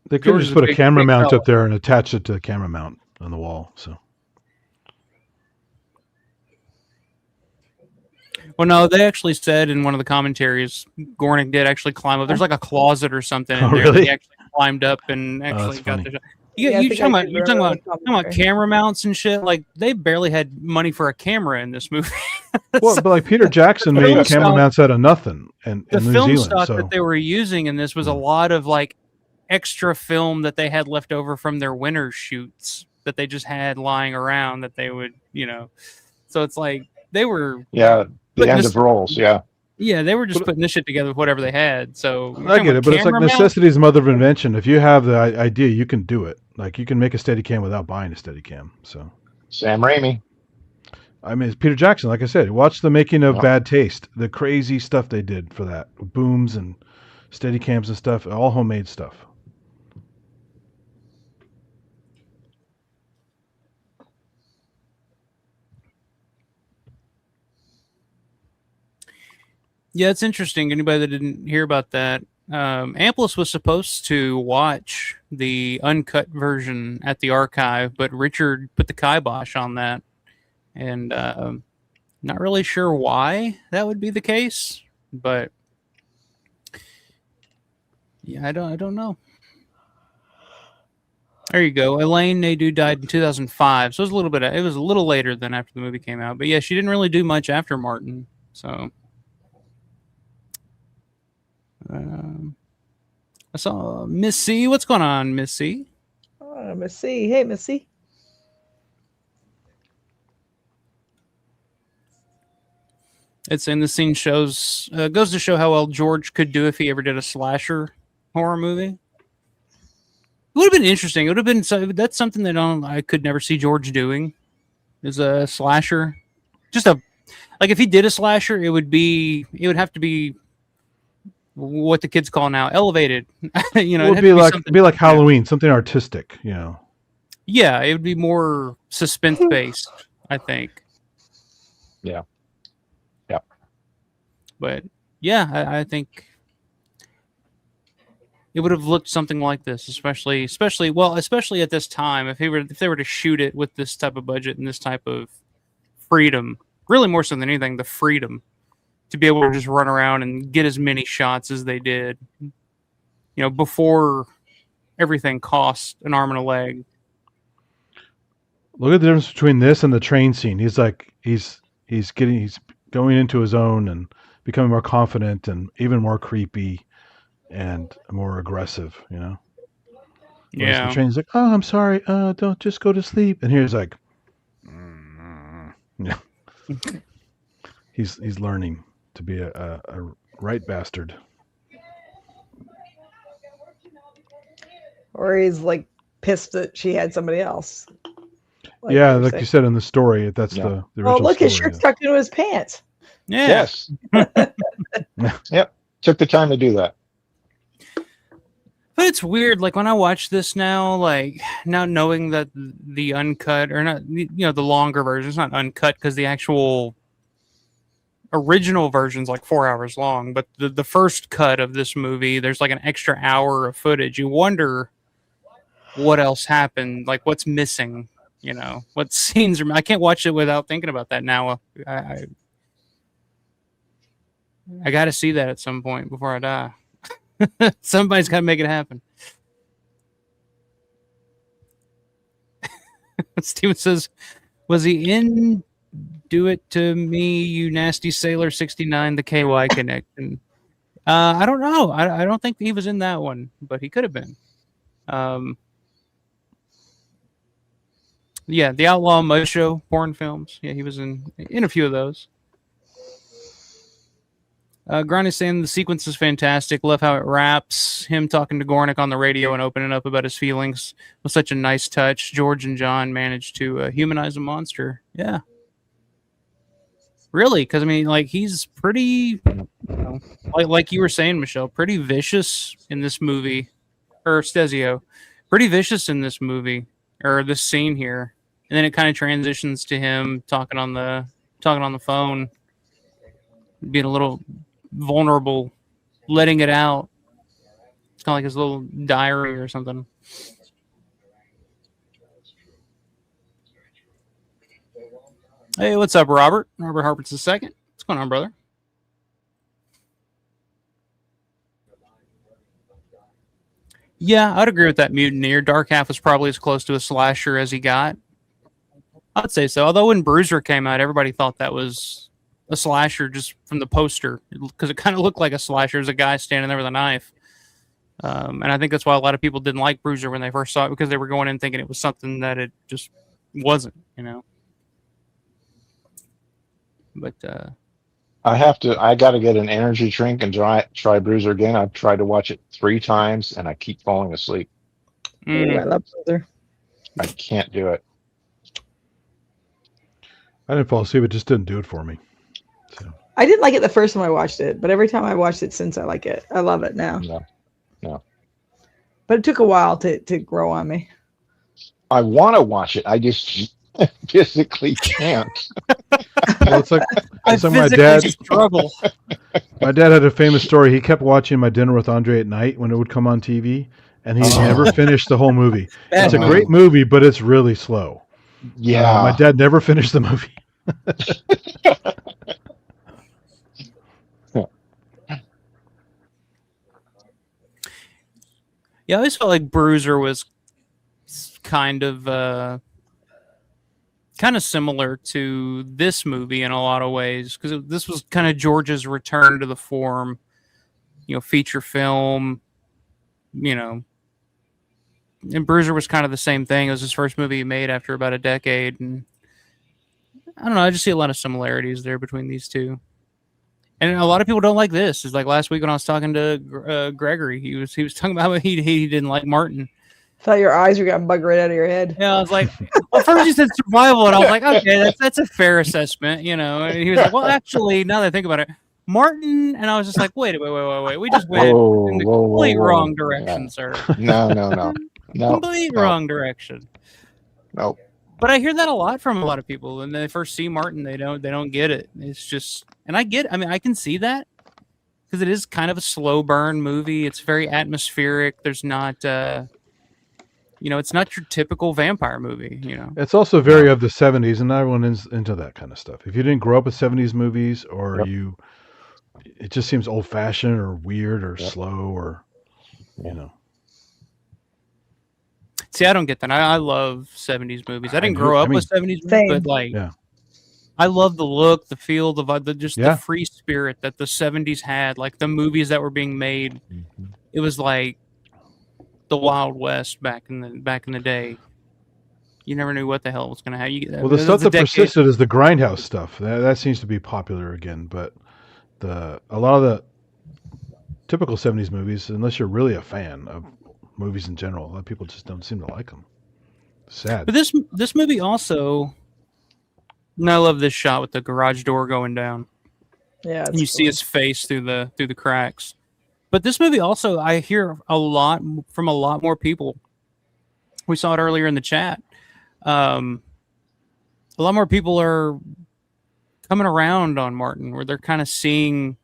They could just put a camera mount up there and attach it to the camera mount on the wall. So. Well, no, they actually said in one of the commentaries, Gornick did actually climb up. There's like a closet or something in there. Really? He actually climbed up and actually got the shot. You're talking about camera mounts and shit. Like they barely had money for a camera in this movie. Well, but like Peter Jackson made camera mounts out of nothing, and the New film Zealand, stock that they were using in this was a lot of like extra film that they had left over from their winter shoots that they just had lying around that they would, So it's like they were the end of rolls, yeah, they were just putting this shit together with whatever they had. So I get it, but it's like necessity is mother of invention. If you have the idea, you can do it. Like you can make a Steadicam without buying a Steadicam. So Sam Raimi. I mean, it's Peter Jackson. Like I said, watch the making of Bad Taste. The crazy stuff they did for that, booms and Steadicams and stuff, all homemade stuff. Yeah, it's interesting. Anybody that didn't hear about that, Amplis was supposed to watch the uncut version at the archive, but Richard put the kibosh on that, and not really sure why that would be the case. But yeah, I don't know. There you go. Elaine Nadeau died in 2005, so it was a little later than after the movie came out. But yeah, she didn't really do much after Martin, so. I saw Miss C. What's going on, Miss C? Miss C. Hey, Miss C. It's in the scene goes to show how well George could do if he ever did a slasher horror movie. It would have been interesting. It would have been that's something that I could never see George doing. Is a slasher, just if he did a slasher, it would have to be what the kids call now elevated. You know, It would be like Halloween, something artistic, you know. Yeah, it would be more suspense based, I think. Yeah. But yeah, I think it would have looked something like this, especially at this time. If they were to shoot it with this type of budget and this type of freedom, really more so than anything, the freedom to be able to just run around and get as many shots as they did, you know, before everything cost an arm and a leg. Look at the difference between this and the train scene. He's going into his own and becoming more confident and even more creepy and more aggressive, you know? Whereas Yeah. the train's like, oh, I'm sorry. Don't just go to sleep. And here's like, yeah. He's learning to be a right bastard. Or he's like pissed that she had somebody else. Like you said in the story, that's the original Oh, look, his story, shirt's tucked into his pants. Yeah. Yes. Yep. Took the time to do that. But it's weird, like when I watch this now, like now knowing that the uncut or not, you know, the longer version, it's not uncut because the actual original version's like 4 hours long. But the first cut of this movie, there's like an extra hour of footage. You wonder what else happened, like what's missing, you know, what scenes are. I can't watch it without thinking about that now. I got to see that at some point before I die. Somebody's got to make it happen. Steven says, was he in Do It To Me, You Nasty Sailor 69, the KY connection? I don't know. I don't think he was in that one, but he could have been. Yeah, the Outlaw Mojo porn films. Yeah, he was in a few of those. Grant is saying the sequence is fantastic. Love how it wraps. Him talking to Gornick on the radio and opening up about his feelings was such a nice touch. George and John managed to humanize a monster. Yeah. Really? Because, I mean, like, he's pretty, you know, like you were saying, Michelle, pretty vicious in this movie. Or Stezio. Pretty vicious in this movie. Or this scene here. And then it kind of transitions to him talking on the phone. Being a little vulnerable, letting it out. It's kind of like his little diary or something. Hey, what's up, Robert? Robert Harper's the second. What's going on, brother? Yeah, I'd agree with that mutineer. Dark Half was probably as close to a slasher as he got. I'd say so. Although when Bruiser came out, everybody thought that was a slasher just from the poster because it kind of looked like a slasher. There's a guy standing there with a knife. And I think that's why a lot of people didn't like Bruiser when they first saw it because they were going in thinking it was something that it just wasn't, you know. But I got to get an energy drink and try Bruiser again. I've tried to watch it 3 times and I keep falling asleep. I love Bruiser. I can't do it. I didn't fall asleep. It just didn't do it for me. So. I didn't like it the first time I watched it, but every time I watched it since, I like it. I love it now. No. But it took a while to grow on me. I want to watch it. I just physically can't. Well, it's like my dad. Struggle. My dad had a famous story. He kept watching My Dinner with Andre at night when it would come on TV, and he never finished the whole movie. It's a great movie, but it's really slow. Yeah. My dad never finished the movie. Yeah, I always felt like Bruiser was kind of similar to this movie in a lot of ways because this was kind of George's return to the form, you know, feature film, you know. And Bruiser was kind of the same thing. It was his first movie he made after about a decade, and I don't know. I just see a lot of similarities there between these two. And a lot of people don't like this. It's like last week when I was talking to Gregory, he was talking about how he didn't like Martin. I thought your eyes were getting bugged right out of your head. Yeah, I was like, well, first he said survival, and I was like, okay, that's a fair assessment, you know. And he was like, well, actually, now that I think about it, Martin, and I was just like, wait. We just went in the complete wrong direction, Yeah. sir. No. Complete wrong direction. Nope. But I hear that a lot from a lot of people. When they first see Martin, they don't get it. It's just, and I mean, I can see that because it is kind of a slow burn movie. It's very atmospheric. There's not, it's not your typical vampire movie. It's also very of the 70s, and everyone is into that kind of stuff. If you didn't grow up with 70s movies, or it just seems old fashioned or weird or slow or, See, I don't get that. I love 70s movies. I didn't grow up with 70s movies, but I love the look, the feel, the vibe, the free spirit that the 70s had. Like the movies that were being made, it was like the Wild West back in the day. You never knew what the hell was going to happen. Well, the stuff that persisted is the grindhouse stuff. That seems to be popular again, but a lot of the typical 70s movies, unless you're really a fan of movies in general, a lot of people just don't seem to like them. Sad. But this movie also, and I love this shot with the garage door going down. Yeah, and you see his face through the cracks. But this movie also, I hear a lot from a lot more people. We saw it earlier in the chat. A lot more people are coming around on Martin, where they're kind of seeing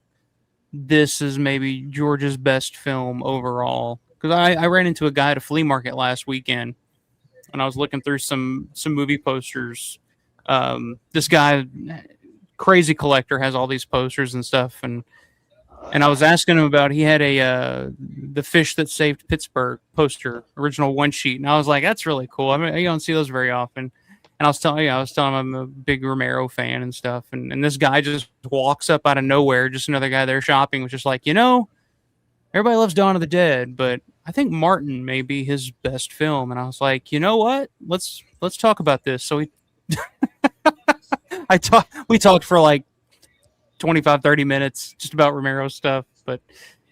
this as maybe George's best film overall. Because I ran into a guy at a flea market last weekend, and I was looking through some movie posters. This guy, crazy collector, has all these posters and stuff, and I was asking him about. He had the Fish That Saved Pittsburgh poster, original one sheet, and I was like, "That's really cool." I mean, you don't see those very often. And I was telling him I'm a big Romero fan and stuff, and this guy just walks up out of nowhere, just another guy there shopping, was just like, everybody loves Dawn of the Dead, but I think Martin may be his best film. And I was like, you know what? Let's talk about this. So we talked for like 25, 30 minutes just about Romero stuff. But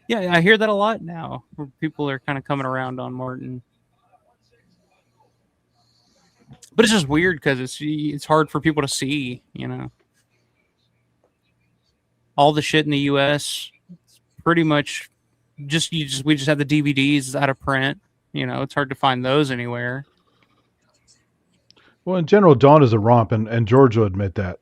yeah, I hear that a lot now, where people are kind of coming around on Martin. But it's just weird because it's hard for people to see, all the shit in the U.S. pretty much we just have the DVDs out of print. It's hard to find those anywhere. Well, in general, Dawn is a romp, and George will admit that.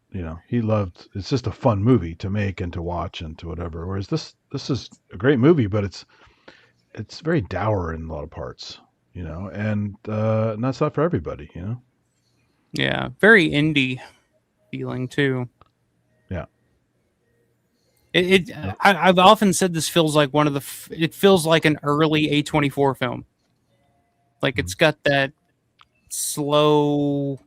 He loved. It's just a fun movie to make and to watch and to whatever. Whereas this is a great movie, but it's very dour in a lot of parts. And that's not for everybody. Yeah, very indie feeling too. Yeah. I've often said this feels like it feels like an early A24 film. Like it's got that slow,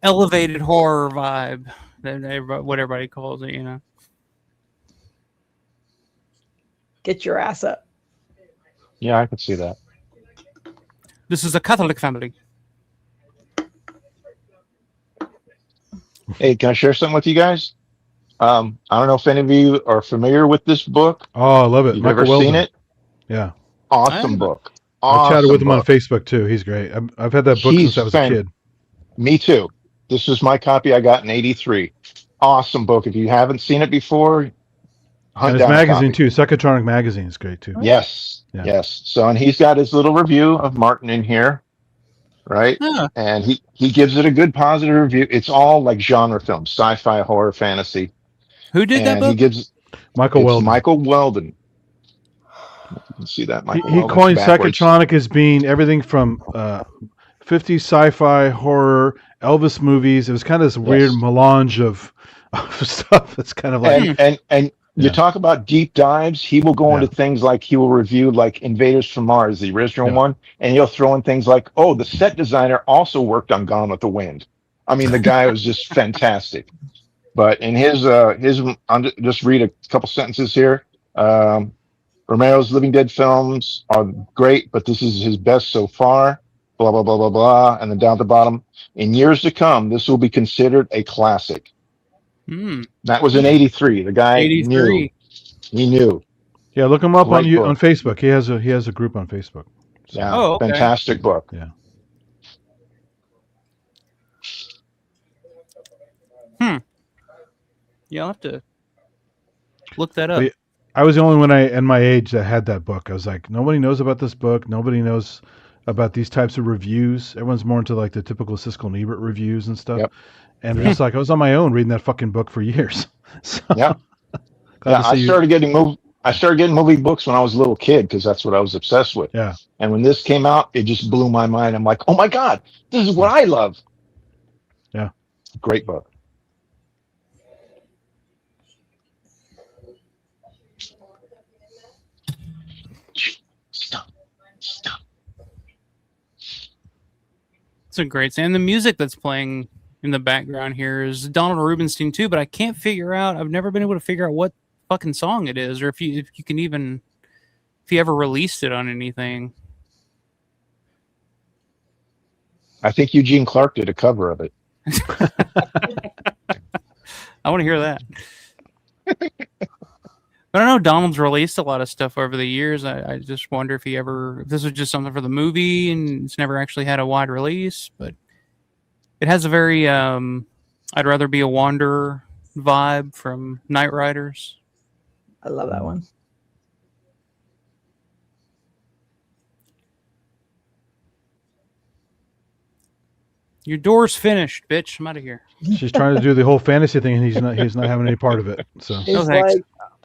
elevated horror vibe that what everybody calls it, Get your ass up. Yeah, I could see that. This is a Catholic family. Hey, can I share something with you guys? I don't know if any of you are familiar with this book. Oh, I love it. You've Michael ever Weldon. seen it? Yeah. Awesome book. I chatted with him on Facebook too. He's great. I've had that book since I was a kid. Me too. This was my copy I got in '83. Awesome book. If you haven't seen it before, and his magazine too. Psychotronic magazine is great too. Yes. Yeah. Yes. So, and he's got his little review of Martin in here. Right. Yeah. And he gives it a good positive review. It's all like genre films, sci-fi, horror, fantasy. Who did that book? He gives Michael Weldon. Michael Weldon. You can see that. He coined Psychotronic as being everything from 50s sci-fi, horror, Elvis movies. It was kind of this weird melange of stuff. It's kind of like and you talk about deep dives. He will go into things like he will review like Invaders from Mars, the original one, and he'll throw in things like, oh, the set designer also worked on Gone with the Wind. I mean, the guy was just fantastic. But in his just read a couple sentences here. Romero's Living Dead films are great, but this is his best so far. Blah, blah, blah, blah, blah. And then down at the bottom, in years to come, this will be considered a classic. That was in '83. The guy knew. He knew. Yeah, look him up on Facebook. He has a group on Facebook. So. Yeah, fantastic book. Yeah. Yeah, I'll have to. Look that up. I was the only one in my age that had that book. I was like, nobody knows about this book. Nobody knows about these types of reviews. Everyone's more into like the typical Siskel and Ebert reviews and stuff. Yep. And it's like I was on my own reading that fucking book for years. So, Yeah. glad to see I you. started getting movie books when I was a little kid because that's what I was obsessed with. Yeah. And when this came out, it just blew my mind. I'm like, oh my God, this is what I love. Yeah. Great book. Stop. It's a great scene. And the music that's playing in the background here is Donald Rubinstein too, but I can't figure out. I've never been able to figure out what fucking song it is, or if you can even if you ever released it on anything. I think Eugene Clark did a cover of it. I want to hear that. But I know Donald's released a lot of stuff over the years. I just wonder if this was just something for the movie and it's never actually had a wide release. But it has a very I'd Rather Be a Wanderer vibe from Knight Riders. I love that one. Your door's finished, bitch. I'm out of here. She's trying to do the whole fantasy thing, and he's not having any part of it. So He's No, thanks.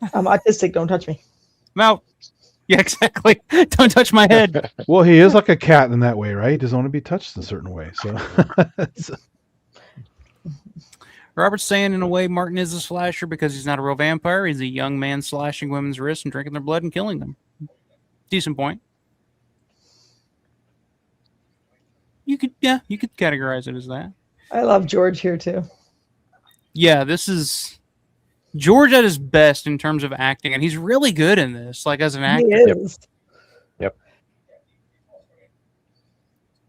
like, I'm autistic. Don't touch me. I'm out. Yeah, exactly. Don't touch my head. well, he is like a cat in that way, right? He doesn't want to be touched in a certain way. So Robert's saying, in a way, Martin is a slasher because he's not a real vampire. He's a young man slashing women's wrists and drinking their blood and killing them. Decent point. You could categorize it as that. I love George here too. Yeah, this is George at his best in terms of acting, and he's really good in this, like as an actor. He is. Yep. I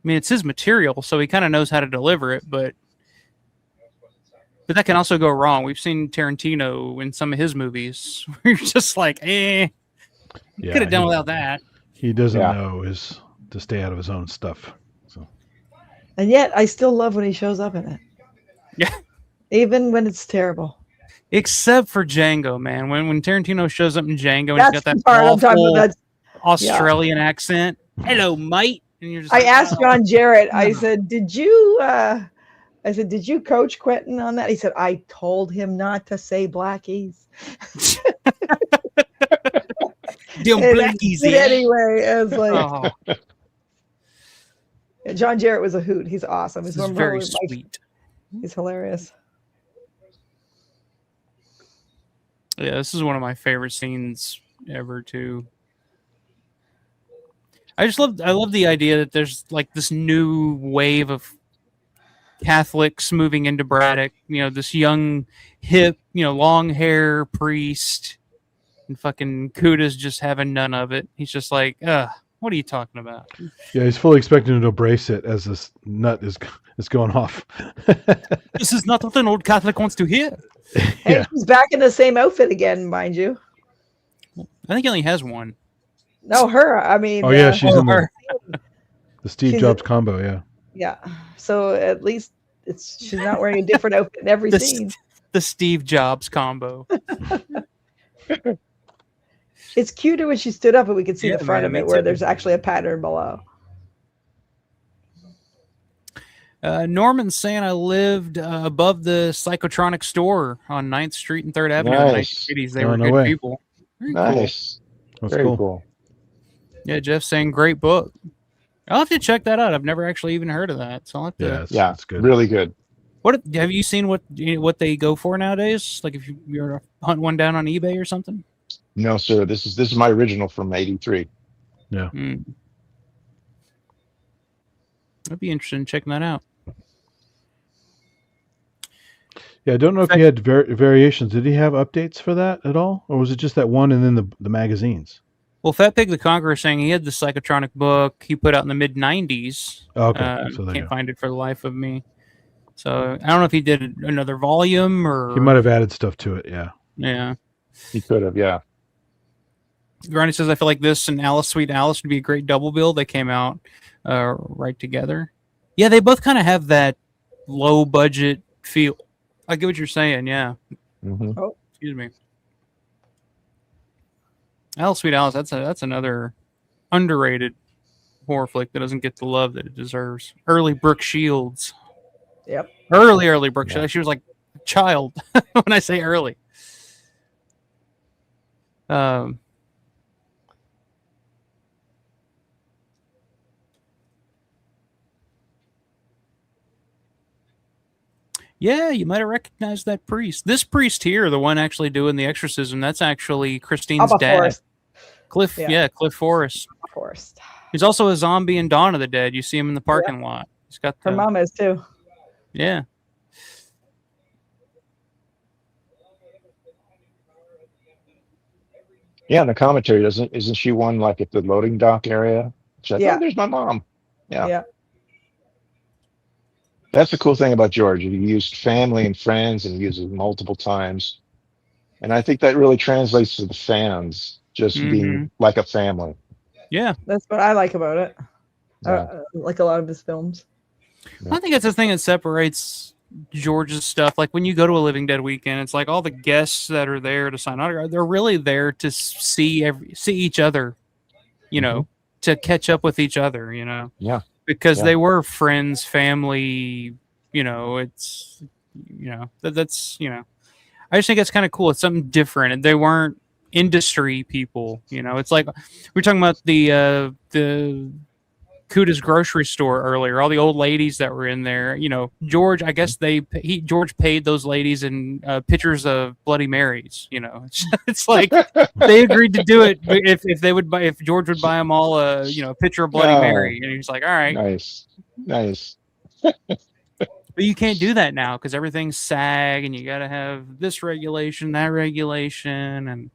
mean, it's his material, so he kind of knows how to deliver it, but that can also go wrong. We've seen Tarantino in some of his movies where you're just like, could have done without that. He doesn't know to stay out of his own stuff. So. And yet, I still love when he shows up in it. Yeah. Even when it's terrible. Except for Django, man. When Tarantino shows up in Django and That's he's got that the part I'm talking awful about. Australian accent. Hello, mate. And you're just I like, asked John Jarrett, I said, did you coach Quentin on that? He said, I told him not to say blackies. Them blackies. Anyway, I was like, Oh, John Jarrett was a hoot. He's awesome. He's this is very sweet. He's hilarious. Yeah, this is one of my favorite scenes ever too. I love the idea that there's like this new wave of Catholics moving into Braddock, this young, hip, long hair priest, and fucking Kuda's just having none of it. He's just like, what are you talking about? Yeah, he's fully expecting to embrace it as this nut is going off. This is not what an old Catholic wants to hear. And she's back in the same outfit again, mind you. I think he only has one. No, her. I mean. Oh yeah, she's in her. the Steve Jobs combo. Yeah. Yeah. So at least she's not wearing a different outfit in every scene. The Steve Jobs combo. It's cuter when she stood up and we could see Yeah, the front right, of me it where too. there's actually a pattern below. Norman's saying I lived above the Psychotronic store on 9th Street and 3rd Avenue in the Nice. 1980s. They Oh, were no good way. people. Very cool. Nice. That's Very cool. cool. Yeah, Jeff's saying great book. I'll have to check that out. I've never actually even heard of that. So I'll have to. Yeah, it's good. Really good. What have you seen? What they go for nowadays? Like if you're hunting one down on eBay or something. No, sir. This is my original from '83. I'd be interested in checking that out. Yeah, I don't know if he had variations. Did he have updates for that at all, or was it just that one and then the magazines? Well, Fat Pig the Conqueror saying he had the Psychotronic book he put out in the mid '90s. Oh, okay, so there you Can't go. find it for the life of me. So I don't know if he did another volume or He might have added stuff to it. Yeah. Yeah. He could have. Yeah. Granny says I feel like this and Alice Sweet Alice would be a great double bill. They came out right together. Yeah, they both kind of have that low budget feel. I get what you're saying. Yeah. Mm-hmm. Oh. Excuse me. Alice Sweet Alice. That's another underrated horror flick that doesn't get the love that it deserves. Early Brooke Shields. Yep. Early Brooke Shields. She was like a child when I say early. Yeah, you might have recognized that priest. This priest here, the one actually doing the exorcism, that's actually Christine's Papa dad. Forrest. Cliff, yeah, Cliff Forrest. Forrest. He's also a zombie in Dawn of the Dead. You see him in the parking lot. He's got Her mom is too. Yeah. Yeah, in the commentary, isn't she one like at the loading dock area? She's like, Yeah. oh, there's my mom. Yeah. Yeah. That's the cool thing about George. He used family and friends and he uses it multiple times. And I think that really translates to the fans just being like a family. Yeah. That's what I like about it. Yeah. Like a lot of his films. I think that's the thing that separates George's stuff. Like when you go to a Living Dead weekend, it's like all the guests that are there to sign autographs, they're really there to see each other, you know, to catch up with each other, you know. Yeah. Because they were friends, family, you know, it's, you know, that's, you know, I just think it's kind of cool. It's something different. And they weren't industry people, you know. It's like we were talking about the Kuda's grocery store earlier, all the old ladies that were in there, you know. George, I guess George paid those ladies in pictures of Bloody Marys, you know. It's like they agreed to do it if George would buy them all a picture of Bloody Mary, and he's like, all right, nice. But you can't do that now because everything's SAG, and you got to have this regulation, that regulation, and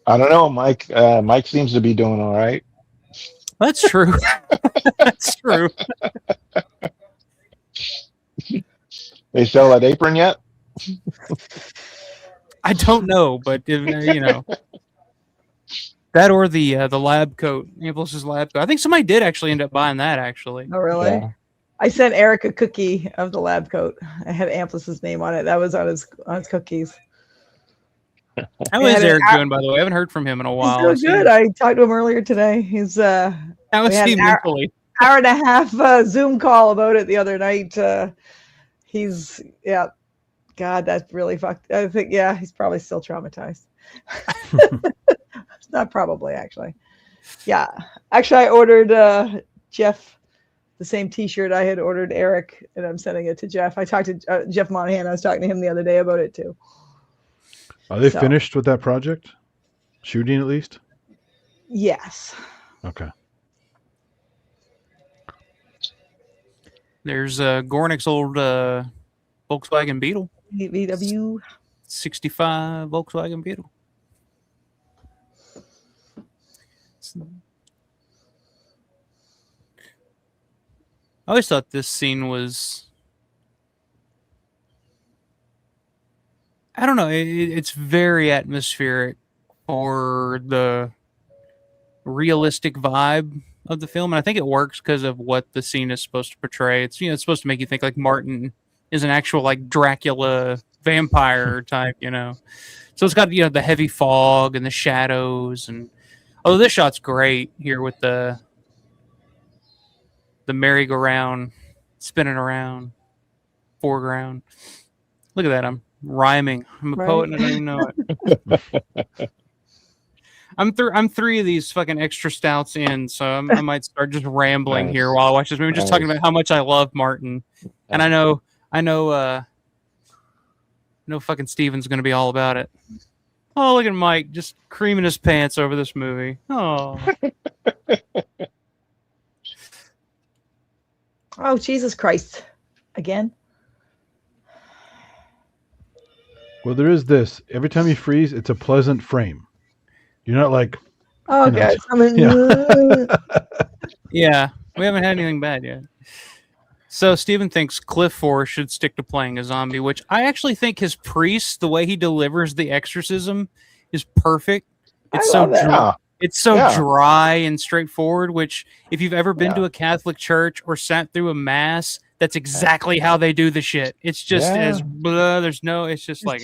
I don't know, Mike. Mike seems to be doing all right. That's true. That's true. They sell that apron yet? I don't know, but you know, that or the lab coat, Amplis's lab coat. I think somebody did actually end up buying that. Actually. Oh, really? Yeah. I sent Eric a cookie of the lab coat. I had Amplis's name on it. That was on his cookies. How is Eric doing, by the way? I haven't heard from him in a while. He's doing good. I talked to him earlier today. He's how is he mentally? Hour and a half Zoom call about it the other night. He's God, that's really fucked. I think he's probably still traumatized. It's not probably actually. Yeah, actually, I ordered Jeff the same T-shirt I had ordered Eric, and I'm sending it to Jeff. I talked to Jeff Monahan. I was talking to him the other day about it too. Are they finished with that project? Shooting at least? Yes. Okay. There's Gornick's old Volkswagen Beetle. VW. 65 Volkswagen Beetle. I always thought this scene was... I don't know. It's very atmospheric for the realistic vibe of the film, and I think it works because of what the scene is supposed to portray. It's it's supposed to make you think like Martin is an actual like Dracula vampire type, you know. So it's got the heavy fog and the shadows, and although this shot's great here with the merry-go-round spinning around foreground. Look at that. I'm rhyming. I'm a poet and I don't even know it. I'm three of these fucking extra stouts in, so I might start just rambling here while I watch this movie, just talking about how much I love Martin. And I know fucking Steven's gonna be all about it. Oh, look at Mike just creaming his pants over this movie. Oh. Oh, Jesus Christ. Again? Well, there is this. Every time you freeze, it's a pleasant frame. You're not like... Oh, God. Yeah, we haven't had anything bad yet. So Steven thinks Cliff Forrest should stick to playing a zombie, which I actually think his priest, the way he delivers the exorcism, is perfect. It's so dry. It's so dry and straightforward, which if you've ever been to a Catholic church or sat through a mass, that's exactly how they do the shit. It's just as blah, there's no, it's just like,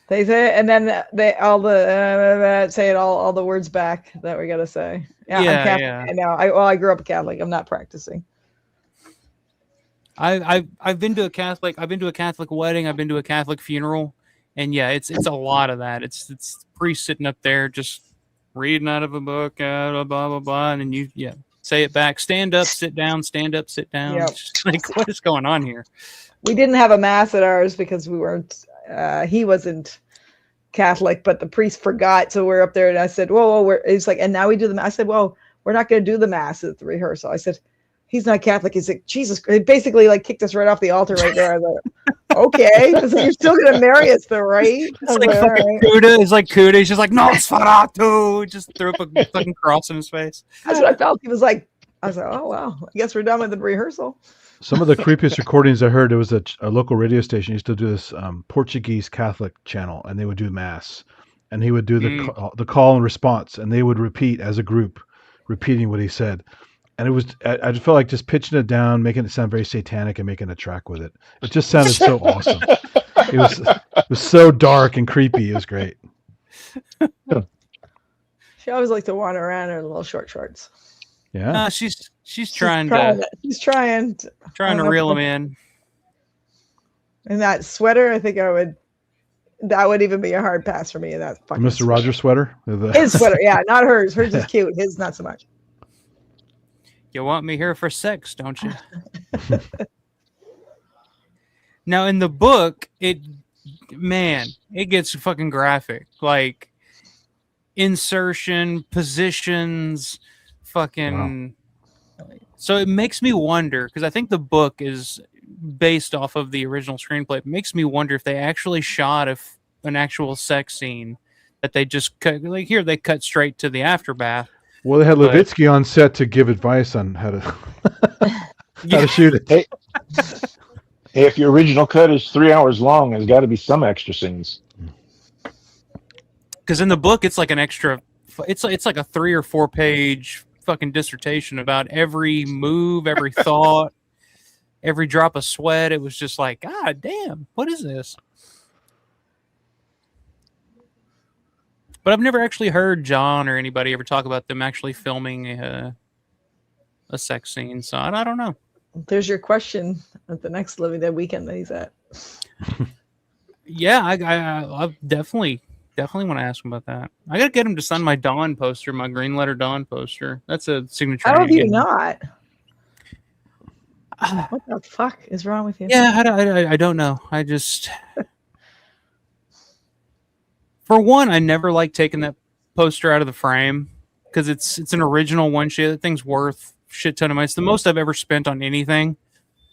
They say, and then they all the say it all the words back that we gotta say. Yeah, I'm Catholic. yeah. I know. I grew up Catholic. I'm not practicing. I've been to a Catholic. I've been to a Catholic wedding. I've been to a Catholic funeral, and yeah, it's a lot of that. It's priest sitting up there just reading out of a book, blah blah blah, and then you say it back. Stand up, sit down. Stand up, sit down. Yep. It's just like, what is going on here? We didn't have a mass at ours because we weren't. He wasn't Catholic, but the priest forgot, so we're up there, and I said, "Whoa!" He's like, and now we do the mass. I said, "Well, we're not going to do the mass at the rehearsal." I said, "He's not Catholic." He's like, "Jesus!" He basically like kicked us right off the altar right there. I was like, "Okay," I said, "You're still going to marry us, though, right?" It's like fucking Kuda. It's like Kuda. He's just like, "No, Sfaratu." Just threw up a fucking cross in his face. That's what I felt. He was like, I was like, "Oh wow, I guess we're done with the rehearsal." Some of the creepiest recordings I heard, it was a local radio station used to do this Portuguese Catholic channel, and they would do mass, and he would do the call and response, and they would repeat as a group, repeating what he said, and it was I just felt like just pitching it down, making it sound very satanic, and making a track with it. It just sounded so awesome. It was so dark and creepy. It was great. She always liked to wander around in her little short shorts. Yeah, she's trying to reel him in. And that sweater, I think that would even be a hard pass for me. That fucking Mr. Rogers sweater. His sweater, yeah, not hers. Hers is cute. His not so much. You want me here for sex, don't you? Now in the book, it gets fucking graphic. Like insertion, positions, fucking. Wow. So it makes me wonder, because I think the book is based off of the original screenplay. It makes me wonder if they actually shot an actual sex scene that they just cut. Like here, they cut straight to the aftermath. Well, they had Levitsky on set to give advice on how to shoot it. Hey, if your original cut is 3 hours long, there's got to be some extra scenes. Because in the book, it's like an extra. It's like a 3 or 4 page fucking dissertation about every move, every thought, every drop of sweat. It was just like, God damn, what is this? But I've never actually heard John or anybody ever talk about them actually filming a sex scene. So I don't know. There's your question at the next Living Dead weekend that he's at. Yeah, I definitely want to ask him about that. I gotta get him to sign my Dawn poster, my Green Letter Dawn poster. That's a signature. How have you not? What the fuck is wrong with you? Yeah, I don't know. I just, for one, I never like taking that poster out of the frame because it's an original one. Shit, that thing's worth shit ton of money. It's the most I've ever spent on anything.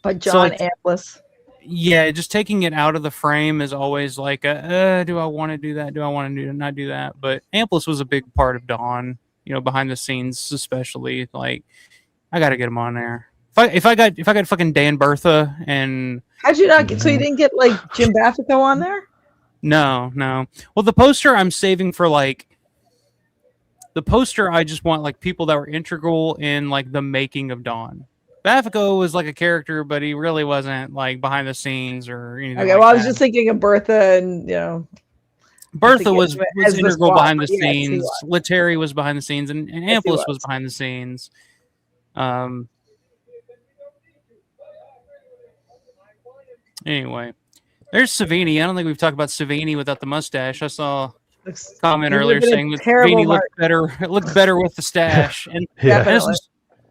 By John Amplis. Yeah, just taking it out of the frame is always like, do I want to do that? Do I want to not do that? But Amplis was a big part of Dawn, behind the scenes, especially. Like, I got to get him on there. If I got fucking Dan Bertha and how'd you not get? So you didn't get like Jim Baffico on there? No. Well, the poster I'm saving for the poster. I just want like people that were integral in like the making of Dawn. Baffico was like a character, but he really wasn't like behind the sines or anything. Okay, well, I was just thinking of Bertha, and Bertha was integral behind the scenes. Letary was behind the scenes, and Amplis was behind the scenes. Anyway, there's Savini. I don't think we've talked about Savini without the mustache. I saw a comment earlier saying that Savini looked better with the stash, and this is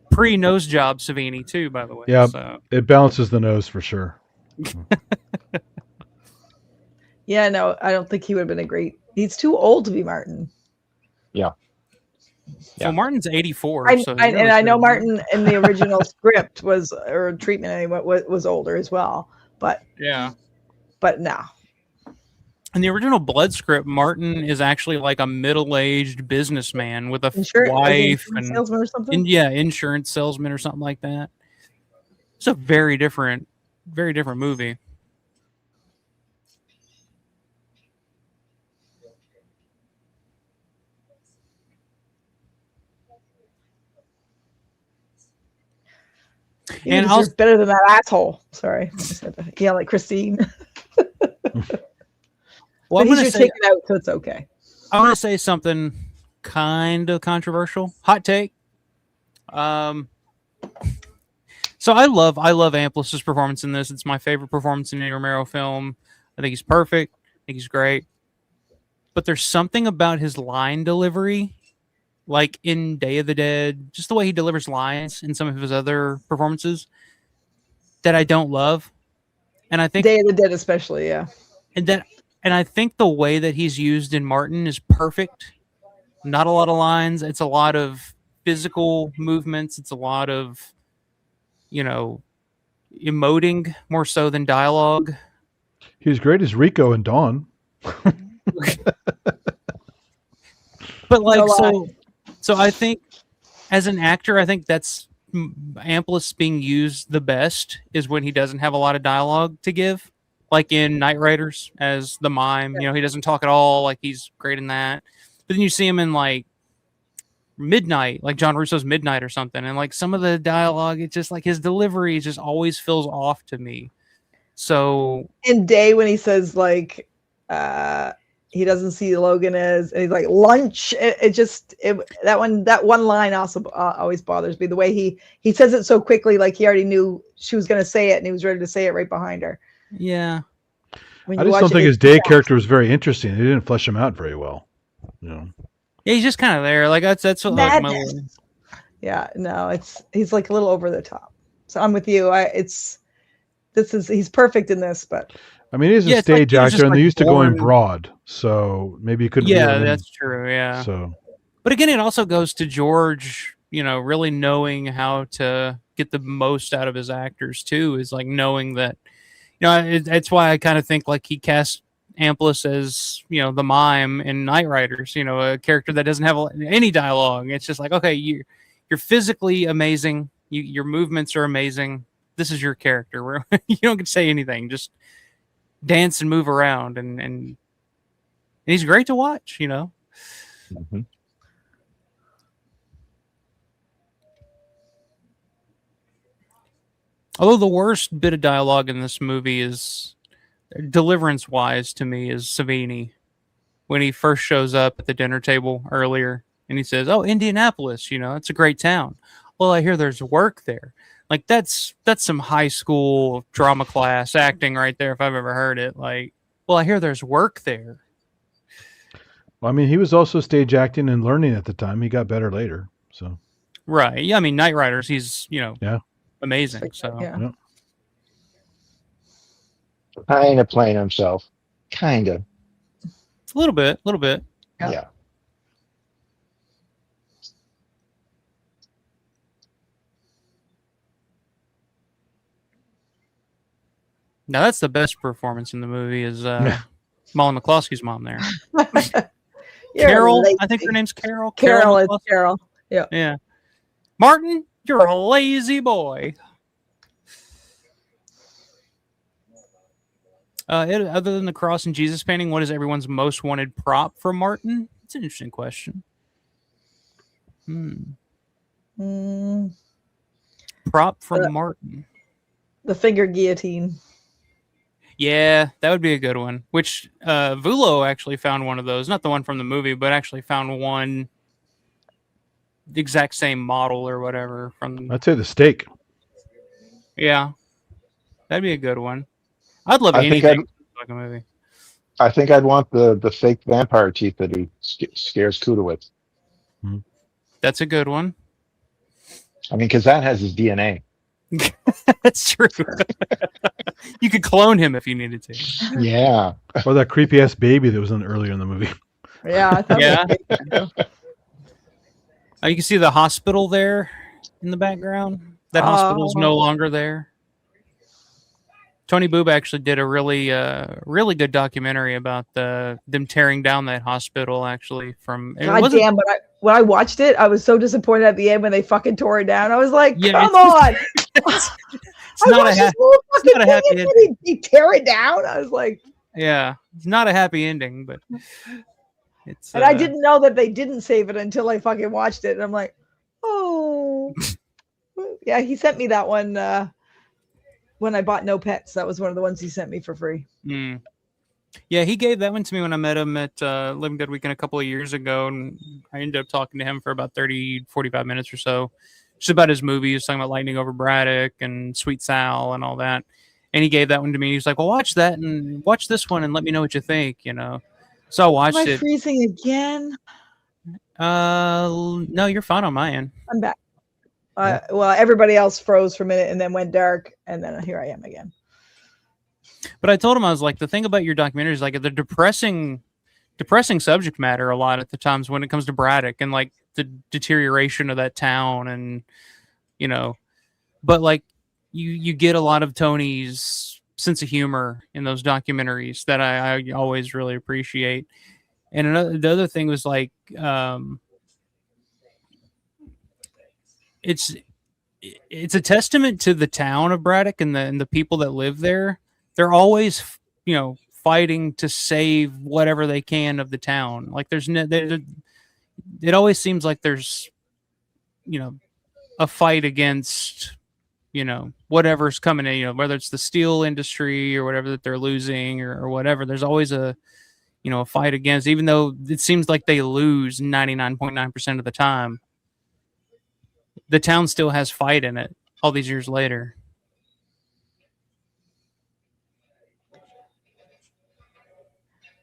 pre-nose job Savini too, by the way. Yeah, so it balances the nose for sure. Yeah, no, I don't think he would have been a great. He's too old to be Martin. Yeah. Well, Martin's 84. I know Martin in the original script or treatment anyway, was older as well. But no. In the original Blood script, Martin is actually like a middle-aged businessman with a wife and salesman or something. Insurance salesman or something like that. It's a very different movie. And I was better than that asshole. Sorry, yeah, like Christine. Well, but I'm he's going your to say ticket out, so it's okay. I want to say something kind of controversial. Hot take. So I love Amplis's performance in this. It's my favorite performance in any Romero film. I think he's perfect. I think he's great. But there's something about his line delivery, like in Day of the Dead, just the way he delivers lines in some of his other performances, that I don't love. And I think Day of the Dead, especially, yeah. and I think the way that he's used in Martin is perfect. Not a lot of lines. It's a lot of physical movements. It's a lot of, emoting more so than dialogue. He was great as Rico and Dawn. But like, No so I think as an actor, I think that's Amplis being used the best is when he doesn't have a lot of dialogue to give. Like in Knight Riders as the mime, he doesn't talk at all. Like he's great in that. But then you see him in like Midnight, like John Russo's Midnight or something, and like some of the dialogue, it's just like his delivery just always feels off to me. So in Day, when he says like he doesn't see Logan as, and he's like lunch, that one line also always bothers me. The way he says it so quickly, like he already knew she was going to say it, and he was ready to say it right behind her. Yeah, I just don't think his Day character was very interesting. They didn't flesh him out very well. Yeah, he's just kind of there. Like that's what like my. Yeah, no, he's like a little over the top. So I'm with you. He's perfect in this, but I mean, he's a stage actor, and they used to go in broad, so maybe you couldn't. Yeah, that's true. Yeah. So, but again, it also goes to George, really knowing how to get the most out of his actors too. Is like knowing that, it's why I kind of think like he cast Amplis as the mime in Knight Riders. A character that doesn't have any dialogue. It's just like, okay, you're physically amazing. Your movements are amazing. This is your character where you don't get to say anything, just dance and move around, and he's great to watch, Mm-hmm. Although the worst bit of dialogue in this movie is deliverance wise to me is Savini when he first shows up at the dinner table earlier and he says, "Oh, Indianapolis, it's a great town. Well, I hear there's work there." Like that's some high school drama class acting right there if I've ever heard it. Like, well, I hear there's work there. Well, I mean, he was also stage acting and learning at the time. He got better later. So right. Yeah, I mean Knight Riders, he's, amazing. So yeah. Kind of playing himself. Kind of. A little bit. Yeah. Now that's the best performance in the movie is Molly McCloskey's mom there. Carol, I think her name's Carol. Carol, it's Carol. Yeah. Yeah. Martin, you're a lazy boy. Other than the cross and Jesus painting, what is everyone's most wanted prop for Martin? It's an interesting question. Prop from Martin. The finger guillotine. Yeah, that would be a good one. Which Vulo actually found one of those. Not the one from the movie, but actually found one the exact same model or whatever. I'd say the steak. Yeah. That'd be a good one. I'd love anything like a movie. I think I'd want the fake vampire teeth that he scares Kuda with. That's a good one. I mean, because that has his DNA. That's true. You could clone him if you needed to. Yeah. Or that creepy ass baby that was earlier in the movie. Yeah. Yeah. You can see the hospital there in the background. That hospital is no longer there. Tony Boob actually did a really good documentary about them tearing down that hospital. Actually, from God damn! When I watched it, I was so disappointed at the end when they fucking tore it down. I was like, "Come on!" It's not a happy ending. They tear it down. I was like, "Yeah, it's not a happy ending, but it's." And I didn't know that they didn't save it until I fucking watched it, and I'm like, "Oh, yeah." He sent me that one when I bought No Pets. That was one of the ones he sent me for free. Yeah, he gave that one to me when I met him at Living Dead Weekend a couple of years ago, and I ended up talking to him for about 30, 45 minutes or so, just about his movie. He was talking about Lightning Over Braddock and Sweet Sal and all that. And he gave that one to me. He's like, well, watch that and watch this one and let me know what you think, you know. So I watched Am I it. freezing again? No, you're fine on my end. I'm back. Well, everybody else froze for a minute and then went dark, and then here I am again. But I told him, I was like, the thing about your documentaries, like the depressing subject matter a lot at the times when it comes to Braddock and like the deterioration of that town, and you know, but like you get a lot of Tony's sense of humor in those documentaries that I always really appreciate. And the other thing was like, it's a testament to the town of Braddock and the people that live there. They're always, you know, fighting to save whatever they can of the town. Like it always seems like there's, you know, a fight against, you know, whatever's coming in, you know, whether it's the steel industry or whatever that they're losing or whatever. There's always a fight against, even though it seems like they lose 99.9% of the time. The town still has fight in it all these years later.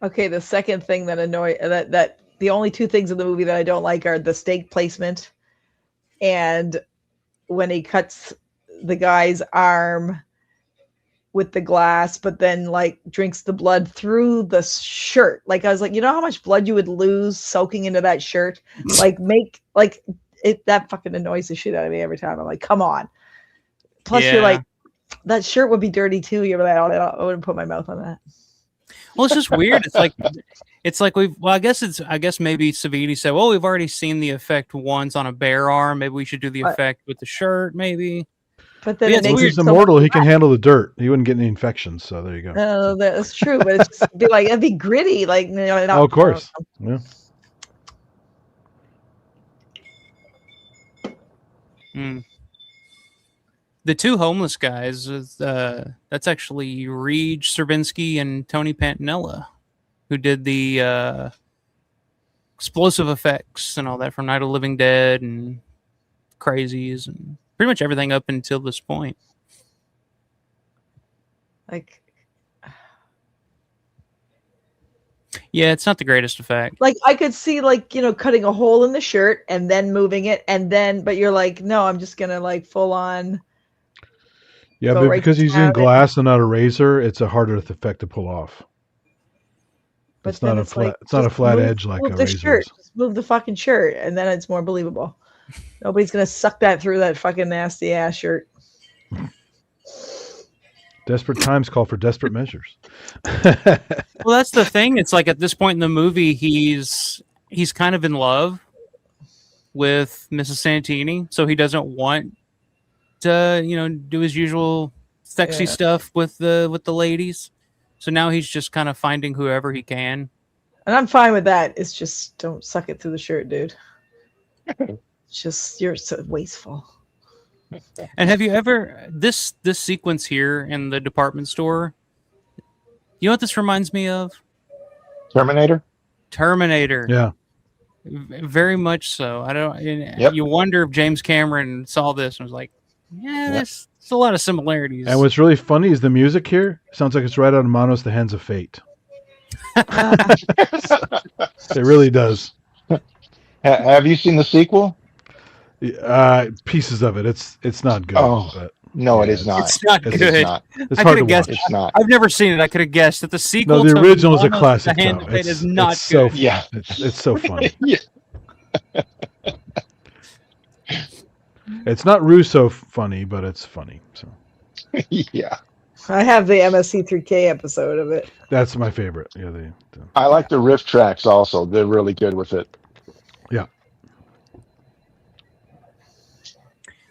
Okay, the second thing that that the only two things in the movie that I don't like are the stake placement and when he cuts the guy's arm with the glass, but then like drinks the blood through the shirt. Like I was like, you know how much blood you would lose soaking into that shirt? That fucking annoys the shit out of me every time. I'm like, come on. Plus you're like, that shirt would be dirty too. You're like, I wouldn't put my mouth on that. Well, it's just weird. It's like I guess maybe Savini said, well, we've already seen the effect once on a bare arm. Maybe we should do the effect with the shirt, maybe. But then he's immortal. He can handle the dirt. He wouldn't get any infections. So there you go. No, that's true. But it's just be like, it'd be gritty. Like, you know, oh, of course. Yeah. The two homeless guys, that's actually Reed Serbinsky and Tony Pantanella, who did the explosive effects and all that from Night of the Living Dead and Crazies and pretty much everything up until this point. Like, yeah, it's not the greatest effect. Like I could see, like, you know, cutting a hole in the shirt and then moving it, and then, but you're like, no, I'm just gonna like full on. Yeah, but because he's using glass and not a razor, it's a harder effect to pull off. But it's not a flat. It's not a flat edge like a razor. Just move the fucking shirt, and then it's more believable. Nobody's gonna suck that through that fucking nasty ass shirt. Desperate times call for desperate measures. Well, that's the thing. It's like at this point in the movie, he's kind of in love with Mrs. Santini, so he doesn't want to, you know, do his usual sexy stuff with the ladies. So now he's just kind of finding whoever he can. And I'm fine with that. It's just don't suck it through the shirt, dude. It's just, you're so wasteful. And have you ever this sequence here in the department store? You know what this reminds me of? Terminator. Yeah. Very much so. I don't. You wonder if James Cameron saw this and was like, "Yeah, there's a lot of similarities." And what's really funny is the music here sounds like it's right out of Manos: The Hands of Fate. It really does. Have you seen the sequel? Pieces of it. It's not good. Oh, but no, it is not. It's not good. It's not. It's hard to guessed, watch. It's not. I've never seen it. I could have guessed that the sequel. No, the original is a Manos: classic. The Hand of Fate is not so good. Yeah, it's so funny. Yeah. It's not Russo funny, but it's funny. So Yeah. I have the MSC3K episode of it. that's my favorite. Yeah, I like the riff tracks also. They're really good with it. Yeah.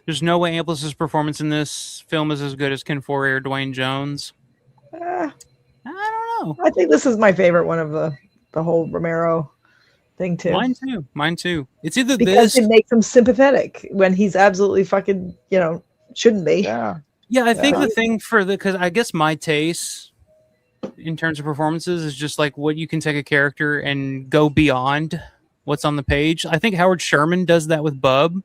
There's no way Amplis's performance in this film is as good as Ken Foree or Dwayne Jones. I don't know. I think this is my favorite one of the whole Romero thing too. Mine too. It's either because this. it makes him sympathetic when he's absolutely fucking, shouldn't be. Yeah. Yeah, I think the thing because I guess my taste in terms of performances is just like what you can take a character and go beyond what's on the page. I think Howard Sherman does that with Bub.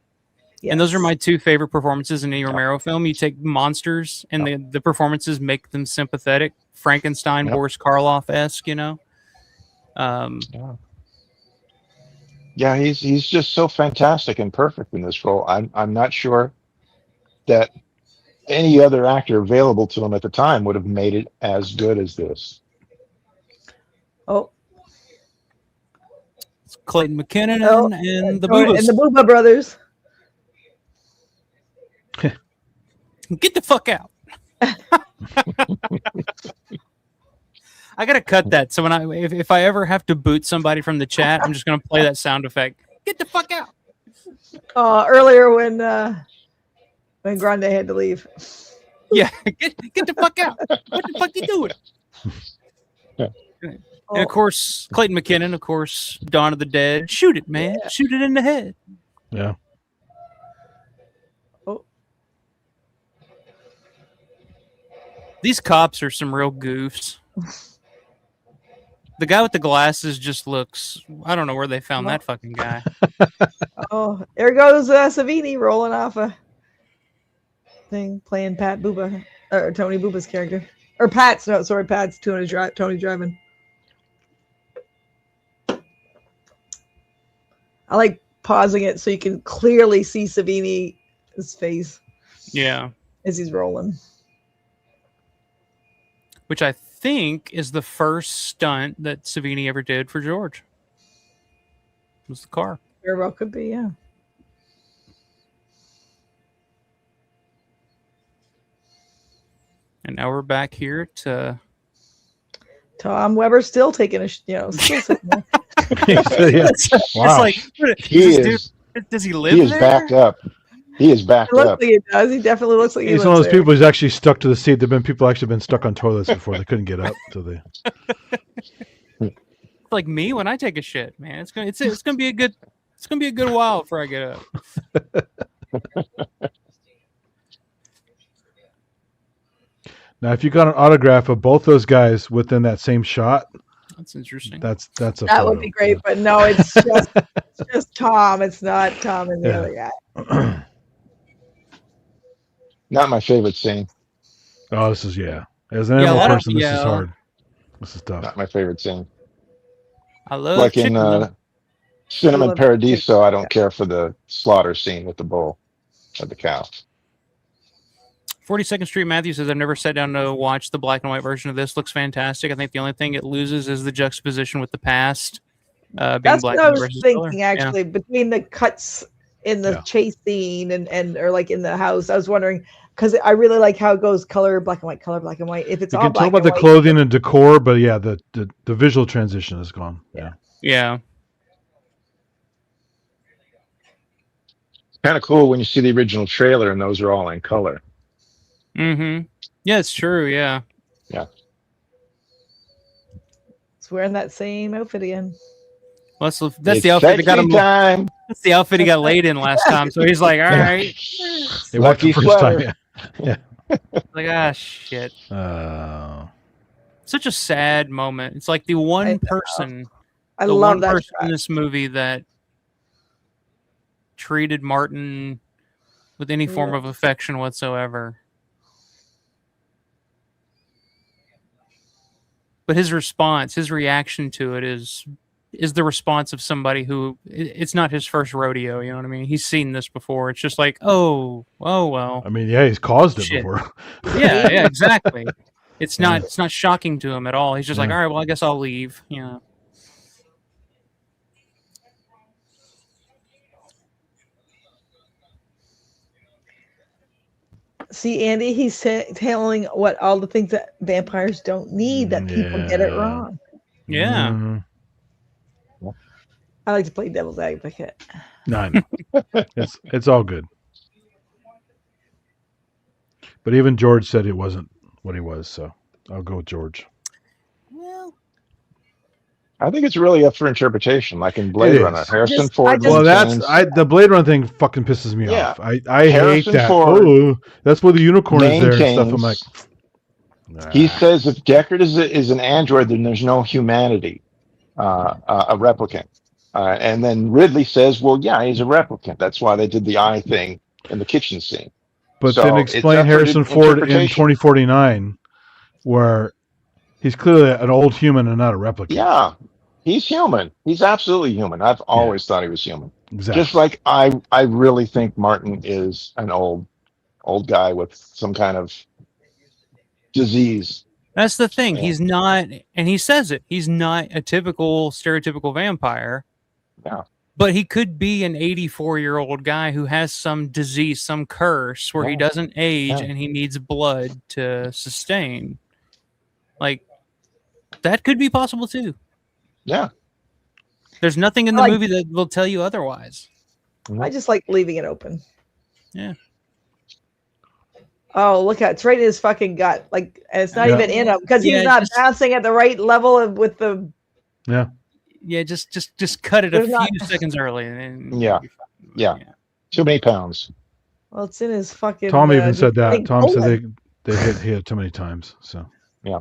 Yes. And those are my two favorite performances in any Romero film. You take monsters and the performances make them sympathetic. Frankenstein, Boris Karloff-esque, you know? Yeah, he's just so fantastic and perfect in this role. I'm not sure that any other actor available to him at the time would have made it as good as this. Oh, It's Clayton McKinnon and the and Boobas. the Booba brothers. Get the fuck out. I gotta cut that. So if I ever have to boot somebody from the chat, I'm just gonna play that sound effect. Get the fuck out. Earlier when Grande had to leave. Yeah, get the fuck out. What the fuck you doing? And of course, Clayton McKinnon, of course, Dawn of the Dead. Shoot it, man. Yeah. Shoot it in the head. Yeah. Oh. These cops are some real goofs. The guy with the glasses just looks... I don't know where they found that fucking guy. Oh, there goes Savini rolling off a thing, playing Pat Booba, or Tony Booba's character. Or Pat's, no, sorry, Pat's Tony driving. I like pausing it so you can clearly see Savini's face. Yeah. As he's rolling. Which I think is the first stunt that Savini ever did for George. It was the car. Very well could be, yeah. And now we're back here to... Tom Weber still taking a, still sitting there. It's like, does he live He is there? backed up. He is backed It looks up. like he does. He definitely looks like he He's lives one of those there. people who's actually stuck to the seat. There've been people actually been stuck on toilets before they couldn't get up. So they. Like me when I take a shit, man. It's gonna be a good while before I get up. Now, if you got an autograph of both those guys within that same shot, That's interesting. that's a That photo. would be great, but no, it's just Tom. It's not Tom and the other guy. Not my favorite scene. Oh, this is As an Yeah, a animal lot of- person, this yeah. is hard. This is tough. Not my favorite scene. I love Like chicken. in Cinnamon love Paradiso, I don't chicken. care for the slaughter scene with the bull of the cow. 42nd Street Matthew says, I've never sat down to watch the black and white version of this. Looks fantastic. I think the only thing it loses is the juxtaposition with the past. Being That's black what I and was versus thinking, color. actually, between the cuts in the chase scene and or like in the house. I was wondering, because I really like how it goes color, black and white, color, black and white. If it's You all can black tell about and the white, clothing and decor, but yeah, the visual transition is gone. Yeah. Yeah. It's kind of cool when you see the original trailer and those are all in color. Mm-hmm. Yeah, it's true. Yeah. Yeah. it's wearing that same outfit again. Well, that's the It's outfit that got sexy him. time. That's the outfit he got laid in last time. So he's like, all right. It worked the Lucky first time. sweater. Yeah. Like, ah, shit. Uh, Such a sad moment. It's like the one I know. person, I the love one that person shot. in this movie that treated Martin with any form of affection whatsoever. But his response, his reaction to it is the response of somebody who it's not his first rodeo. You know what I mean? He's seen this before. It's just like, oh well. I mean, yeah, he's caused it Shit. before. Yeah, exactly. It's not shocking to him at all. He's just like, Yeah. all right, well, I guess I'll leave. Yeah. See, Andy, he's telling what all the things that vampires don't need, that people get it Yeah. wrong. Yeah. Mhm. I like to play devil's advocate. No, I know. it's all good. But even George said it wasn't what he was, so I'll go with George. Well, I think it's really up for interpretation, like in Blade It Runner. is. Harrison I Ford. just- Well, maintains- the Blade Runner thing fucking pisses me Yeah. off. I hate Harrison that. Ford Oh, that's where the unicorn is there and stuff. I'm like, maintains- He says if Deckard is an android, then there's no humanity, a replicant. And then Ridley says, well, yeah, he's a replicant. That's why they did the eye thing in the kitchen scene. But So then it's explain up for Harrison Ford in interpretation. 2049, where he's clearly an old human and not a replicant. Yeah, he's human. He's absolutely human. I've always thought he was human. Exactly. Just like I really think Martin is an old guy with some kind of disease. That's the thing. Yeah. He's not, and he says it. He's not a typical, stereotypical vampire. Yeah. But he could be an 84-year-old guy who has some disease, some curse where he doesn't age and he needs blood to sustain. Like, that could be possible too. Yeah. There's nothing in the movie that will tell you otherwise. I just like leaving it open. Yeah. Oh, look at it's right in his fucking gut. Like, and it's not even in him because he's not bouncing at the right level with the. Yeah. Yeah, just cut it a few seconds early. And yeah. Too many pounds. Well, it's in his fucking. Tom even said that. Tom said they hit too many times. So yeah.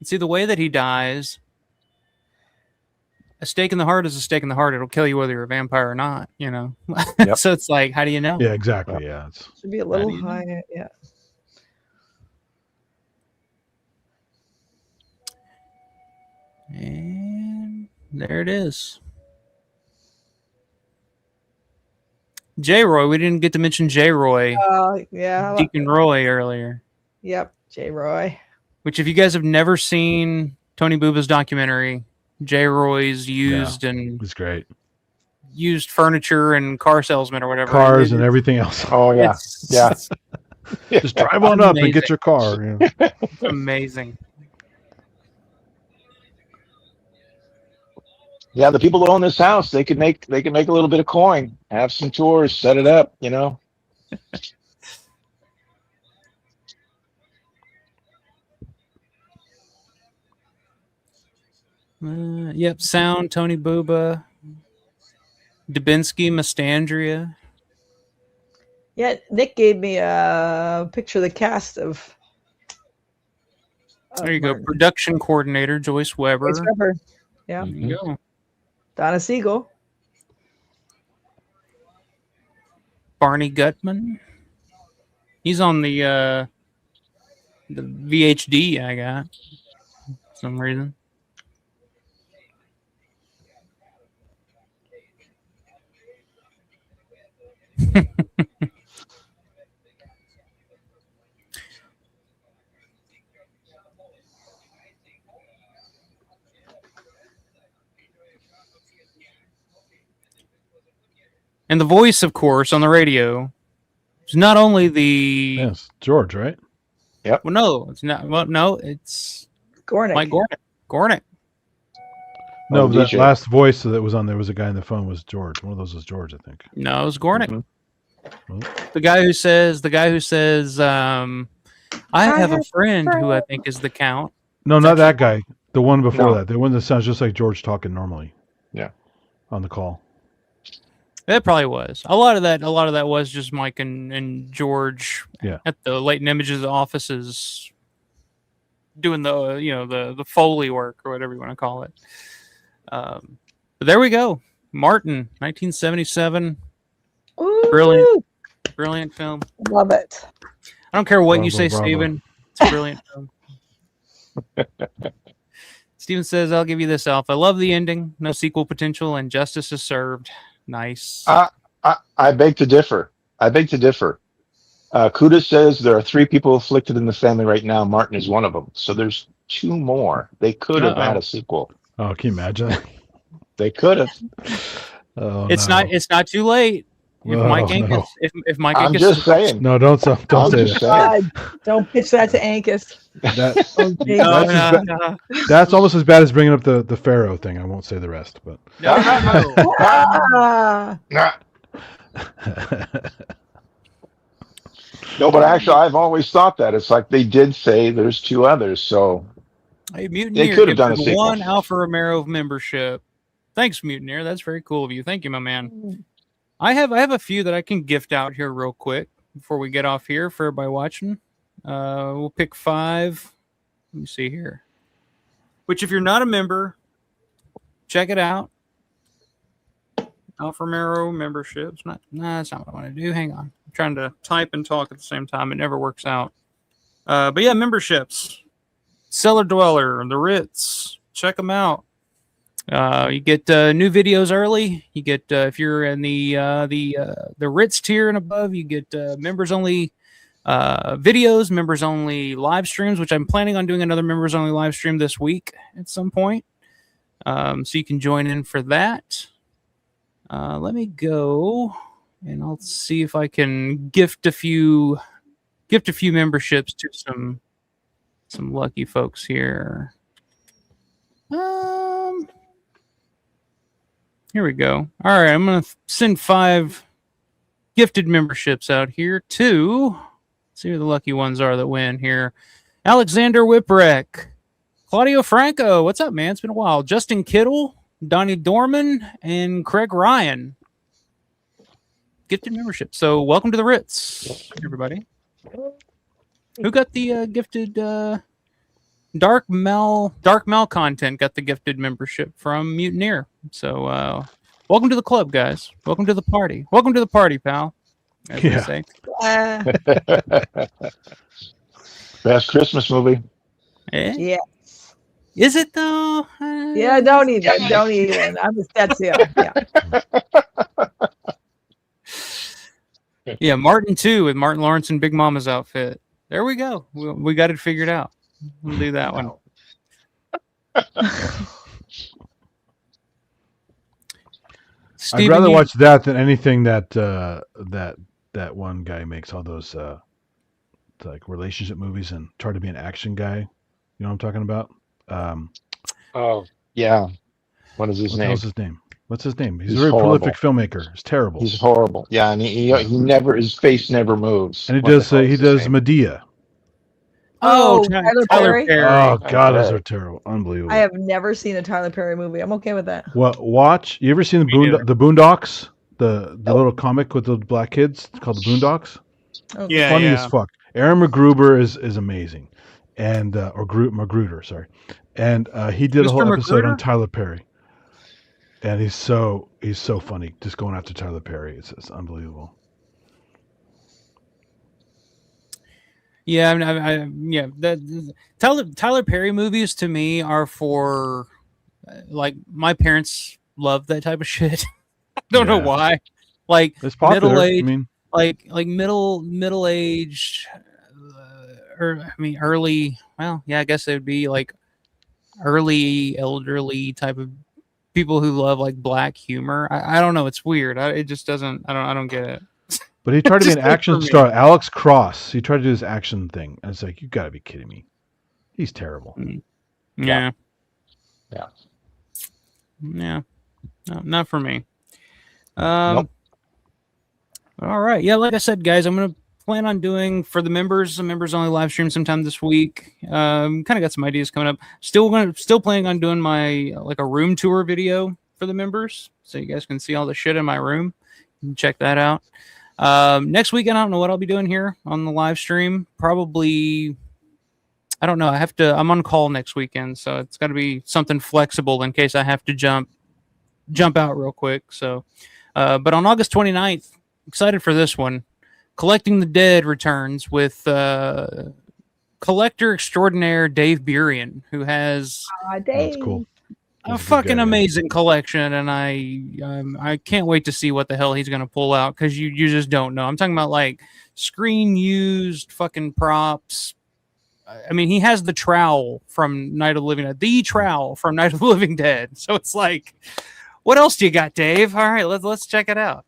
See, the way that he dies, a stake in the heart is a stake in the heart. It'll kill you whether you're a vampire or not. You know. Yep. So it's like, how do you know? Yeah, exactly. Yeah, it's should be a little higher. Yeah. And there it is. J. Roy. We didn't get to mention J. Roy. Yeah. Deacon Roy earlier. Yep. J. Roy. Which, if you guys have never seen Tony Bubba's documentary, J. Roy's used and it's great. Used furniture and car salesman or whatever. Cars and everything else. Oh yeah. Yeah. Just drive on up and get your car. Yeah. It's amazing. Yeah, the people who own this house, they could make a little bit of coin, have some tours, set it up, you know. Yep, sound Tony Bubba, Dubinsky, Mastandria. Yeah, Nick gave me a picture of the cast of. There you go. Production coordinator Joyce Weber. Joyce Weber. Yeah. There you go. Donna Siegel. Barney Gutman. He's on the VHD I got for some reason. And the voice, of course, on the radio is not only the George, right? Yep. Well, no, it's not. Well, no, it's Gornick. Mike Gornick. No, that last voice that was on there was a guy on the phone was George. One of those was George, I think. No, it was Gornick. Mm-hmm. The guy who says, I have a friend who I think is the Count. No, not that guy. The one before that. The one that sounds just like George talking normally. Yeah. On the call. That probably was. A lot of that was just Mike and George at the Latent Images offices doing the Foley work or whatever you want to call it. But there we go. Martin, 1977. Ooh. Brilliant film. Love it. I don't care what you say, Steven. It's a brilliant film. Steven says, I'll give you this, Alf. I love the ending. No sequel potential, and justice is served. Nice. I beg to differ. Kuda says there are 3 people afflicted in the family right now. Martin is one of them. So there's 2 more. They could have had a sequel. Oh, can you imagine? They could have. Oh, it's not too late. If Mike Angus, if Mike I'm Angus, just saying. No, don't say that. God, don't pitch that to Angus. That's almost as bad as bringing up the Pharaoh thing. I won't say the rest, but no. No, but actually, I've always thought that it's like they did say there's 2 others, so hey, Mutineer, they could have done a sequel. 1 Alpha Romero membership. Thanks, Mutineer. That's very cool of you. Thank you, my man. I have a few that I can gift out here real quick before we get off here for everybody watching. We'll pick 5. Let me see here. Which, if you're not a member, check it out. Alpha Romero memberships. That's not what I want to do. Hang on. I'm trying to type and talk at the same time. It never works out. But yeah, memberships. Cellar Dweller, The Ritz. Check them out. You get new videos early. You get if you're in the Ritz tier and above, you get members only videos, members only live streams, which I'm planning on doing another members only live stream this week at some point. So you can join in for that. Let me go and I'll see if I can gift a few memberships to some lucky folks here. Here we go. All right, I'm going to send 5 gifted memberships out here to see who the lucky ones are that win here. Alexander Whipwreck, Claudio Franco. What's up, man? It's been a while. Justin Kittle, Donnie Dorman, and Craig Ryan. Gifted membership. So welcome to the Ritz, everybody. Who got the gifted Dark Mel content? Got the gifted membership from Mutineer. So welcome to the club, guys. Welcome to the party. Welcome to the party, pal. As they say. Best Christmas movie. Eh? Yeah. Is it though? Yeah, don't even. That's yeah. Yeah, Martin 2 with Martin Lawrence and Big Mama's outfit. There we go. We got it figured out. We'll do that one. I'd rather watch that than anything that that one guy makes, all those like relationship movies and try to be an action guy. You know what I'm talking about? Oh yeah. What is his name? What's his name? He's a very prolific filmmaker. It's terrible. He's horrible. Yeah, and he never, his face never moves. And he does Medea. Oh, Tyler Perry. Oh God, those are terrible. Unbelievable. I have never seen a Tyler Perry movie. I'm okay with that. Well, watch. You ever seen the Boondocks? The little comic with the black kids. It's called the Boondocks. Okay. Yeah, funny as fuck. Aaron McGruber is amazing, and or Magruder, sorry, and he did a whole episode on Tyler Perry, and he's so funny. Just going after Tyler Perry, it's unbelievable. Yeah, Tyler Perry movies to me are for like my parents love that type of shit. I don't know why. Like it's popular. Middle age, I mean, like middle age, or I mean early. Well, yeah, I guess it would be like early elderly type of people who love like black humor. I don't know. It's weird. It just doesn't. I don't get it. But he tried to be an action star. Alex Cross. He tried to do this action thing, and it's like, you got to be kidding me. He's terrible. Yeah. Yeah. No, not for me. Nope. All right. Yeah, like I said, guys, I'm gonna plan on doing for the members only live stream sometime this week. Kind of got some ideas coming up. Still planning on doing my like a room tour video for the members, so you guys can see all the shit in my room. You can check that out. Next weekend, I don't know what I'll be doing here on the live stream. Probably, I don't know. I'm on call next weekend, so it's got to be something flexible in case I have to jump out real quick. So, but on August 29th, excited for this one. Collecting the Dead returns with collector extraordinaire Dave Burian, who has that's cool. A fucking amazing collection, and I can't wait to see what the hell he's gonna pull out, because you just don't know. I'm talking about like screen used fucking props. I mean, he has the trowel from Night of the Living Dead, So it's like, what else do you got, Dave? All right, let's check it out.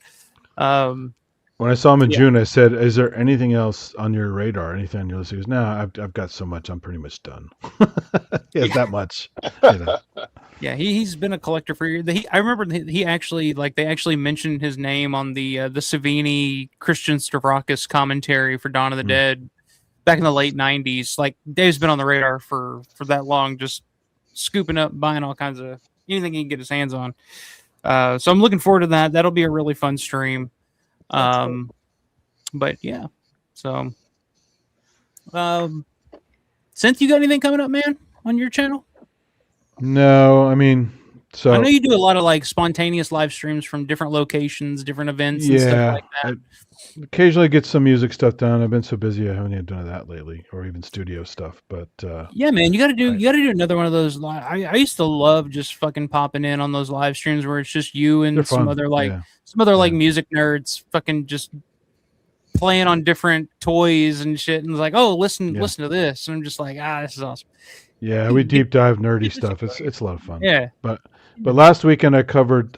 When I saw him in June, I said, "Is there anything else on your radar? Anything on your list?" He goes, "No, I've got so much. I'm pretty much done." He has that much. You know. Yeah, he's been a collector for years. I remember he actually they actually mentioned his name on the Savini Christian Stavrakis commentary for Dawn of the Dead back in the late '90s. Like, Dave's been on the radar for that long, just scooping up, buying all kinds of anything he can get his hands on. So I'm looking forward to that. That'll be a really fun stream. But yeah, so Synth, you got anything coming up, man, on your channel? No, I mean, so I know you do a lot of like spontaneous live streams from different locations, different events, and stuff like that. I occasionally get some music stuff done. I've been so busy I haven't even done that lately, or even studio stuff. But yeah, man, you got to do another one of those. I used to love just fucking popping in on those live streams where it's just you and some other like music nerds fucking just playing on different toys and shit, and it's like, oh, listen to this, and I'm just like, this is awesome. Yeah, we deep dive nerdy stuff. It's a lot of fun. Yeah, but last weekend I covered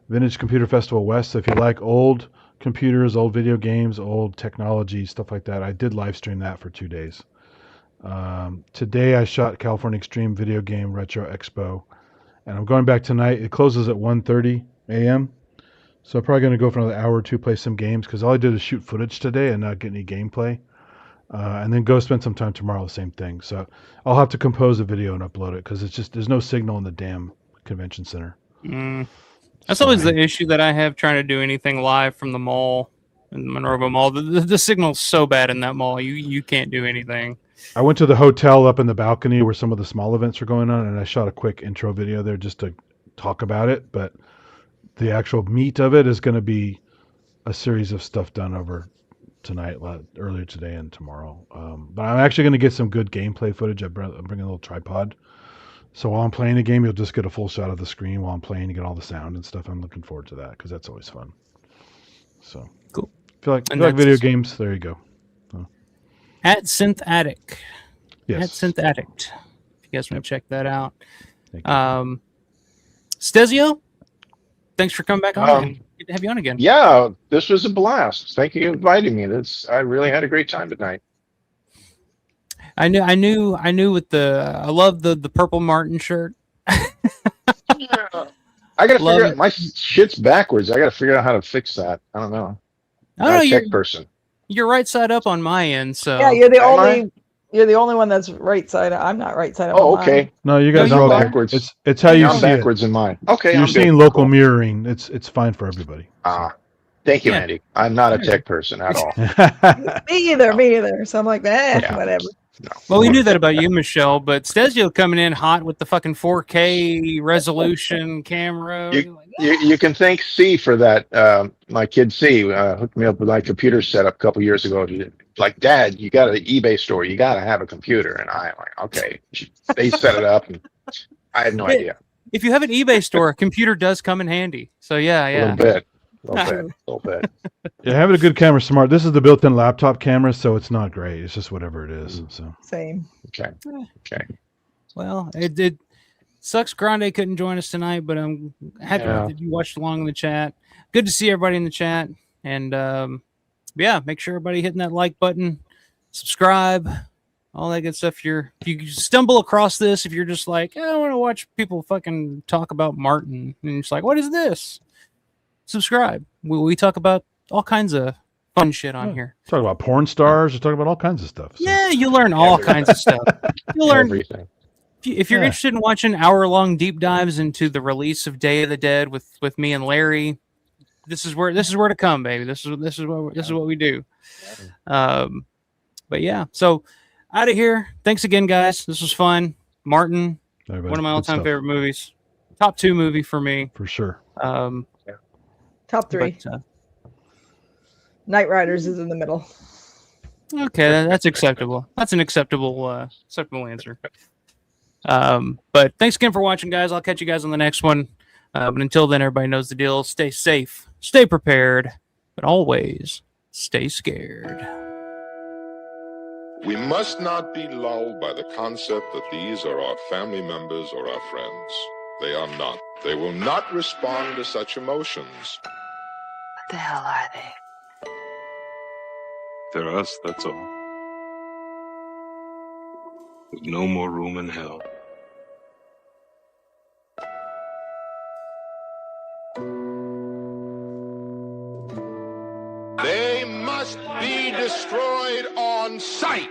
Vintage Computer Festival West. So if you like old computers, old video games, old technology, stuff like that, I did live stream that for 2 days. Today I shot California Extreme Video Game Retro Expo, and I'm going back tonight. It closes at 1:30 a.m. So I'm probably going to go for another hour or two, play some games, because all I did is shoot footage today and not get any gameplay. And then go spend some time tomorrow, the same thing. So I'll have to compose a video and upload it, because it's just there's no signal in the damn convention center. That's always the issue that I have trying to do anything live from the mall, in the Monroeville Mall. The signal's so bad in that mall, you can't do anything. I went to the hotel up in the balcony where some of the small events are going on, and I shot a quick intro video there just to talk about it. But the actual meat of it is going to be a series of stuff done over tonight, earlier today, and tomorrow. But I'm actually going to get some good gameplay footage. I'm bringing a little tripod, so while I'm playing the game, you'll just get a full shot of the screen while I'm playing. You get all the sound and stuff. I'm looking forward to that, because that's always fun. So cool. If you like video games, there you go. At Synth Addict. Yes. At Synth Addict. If you guys want to check that out. Thank you. Stezio, thanks for coming back on. Good to have you on again. Yeah, this was a blast. Thank you for inviting me. I really had a great time tonight. I knew with I love the purple Martin shirt. I gotta figure out, my shit's backwards. I gotta figure out how to fix that. I don't know. I'm a tech person. You're right side up on my end, so yeah, you're the only one that's right side up. I'm not right side up. Oh, okay. No, you guys are all backwards. It's how you see backwards in mine. Okay, you're seeing local mirroring. It's fine for everybody. Thank you, Andy. I'm not a tech person at all. Me either. So I'm like, whatever. No. Well, we knew that about you, Michelle, but Stezio coming in hot with the fucking 4K resolution camera. You can thank C for that. My kid C hooked me up with my computer setup a couple years ago. Like, Dad, you got an eBay store. You got to have a computer. And I'm like, okay. They set it up, and I had no idea. If you have an eBay store, a computer does come in handy. So, yeah. A little bit. Yeah, having a good camera is smart. This is the built-in laptop camera, so it's not great. It's just whatever it is. So same. Okay. Well, it sucks Grande couldn't join us tonight, but I'm happy that you watched along in the chat. Good to see everybody in the chat. And make sure everybody hitting that like button, subscribe, all that good stuff. If you stumble across this, if you're just like, I want to watch people fucking talk about Martin, and you're just like, what is this? Subscribe. We talk about all kinds of fun shit on here. Talk about porn stars. We talk about all kinds of stuff. So. Yeah, you learn all kinds of stuff. You learn everything. If you're interested in watching hour-long deep dives into the release of Day of the Dead with me and Larry, this is where to come, baby. This is what we do. But yeah, so out of here. Thanks again, guys. This was fun. Martin, one of my all-time favorite movies. Top 2 movie for me, for sure. Top 3. But, Knight Riders is in the middle. Okay, that's acceptable. That's an acceptable answer. But thanks again for watching, guys. I'll catch you guys on the next one. But until then, everybody knows the deal. Stay safe, stay prepared, but always stay scared. We must not be lulled by the concept that these are our family members or our friends. They are not. They will not respond to such emotions. What the hell are they? They're us, that's all. There's no more room in hell. They must be destroyed on sight.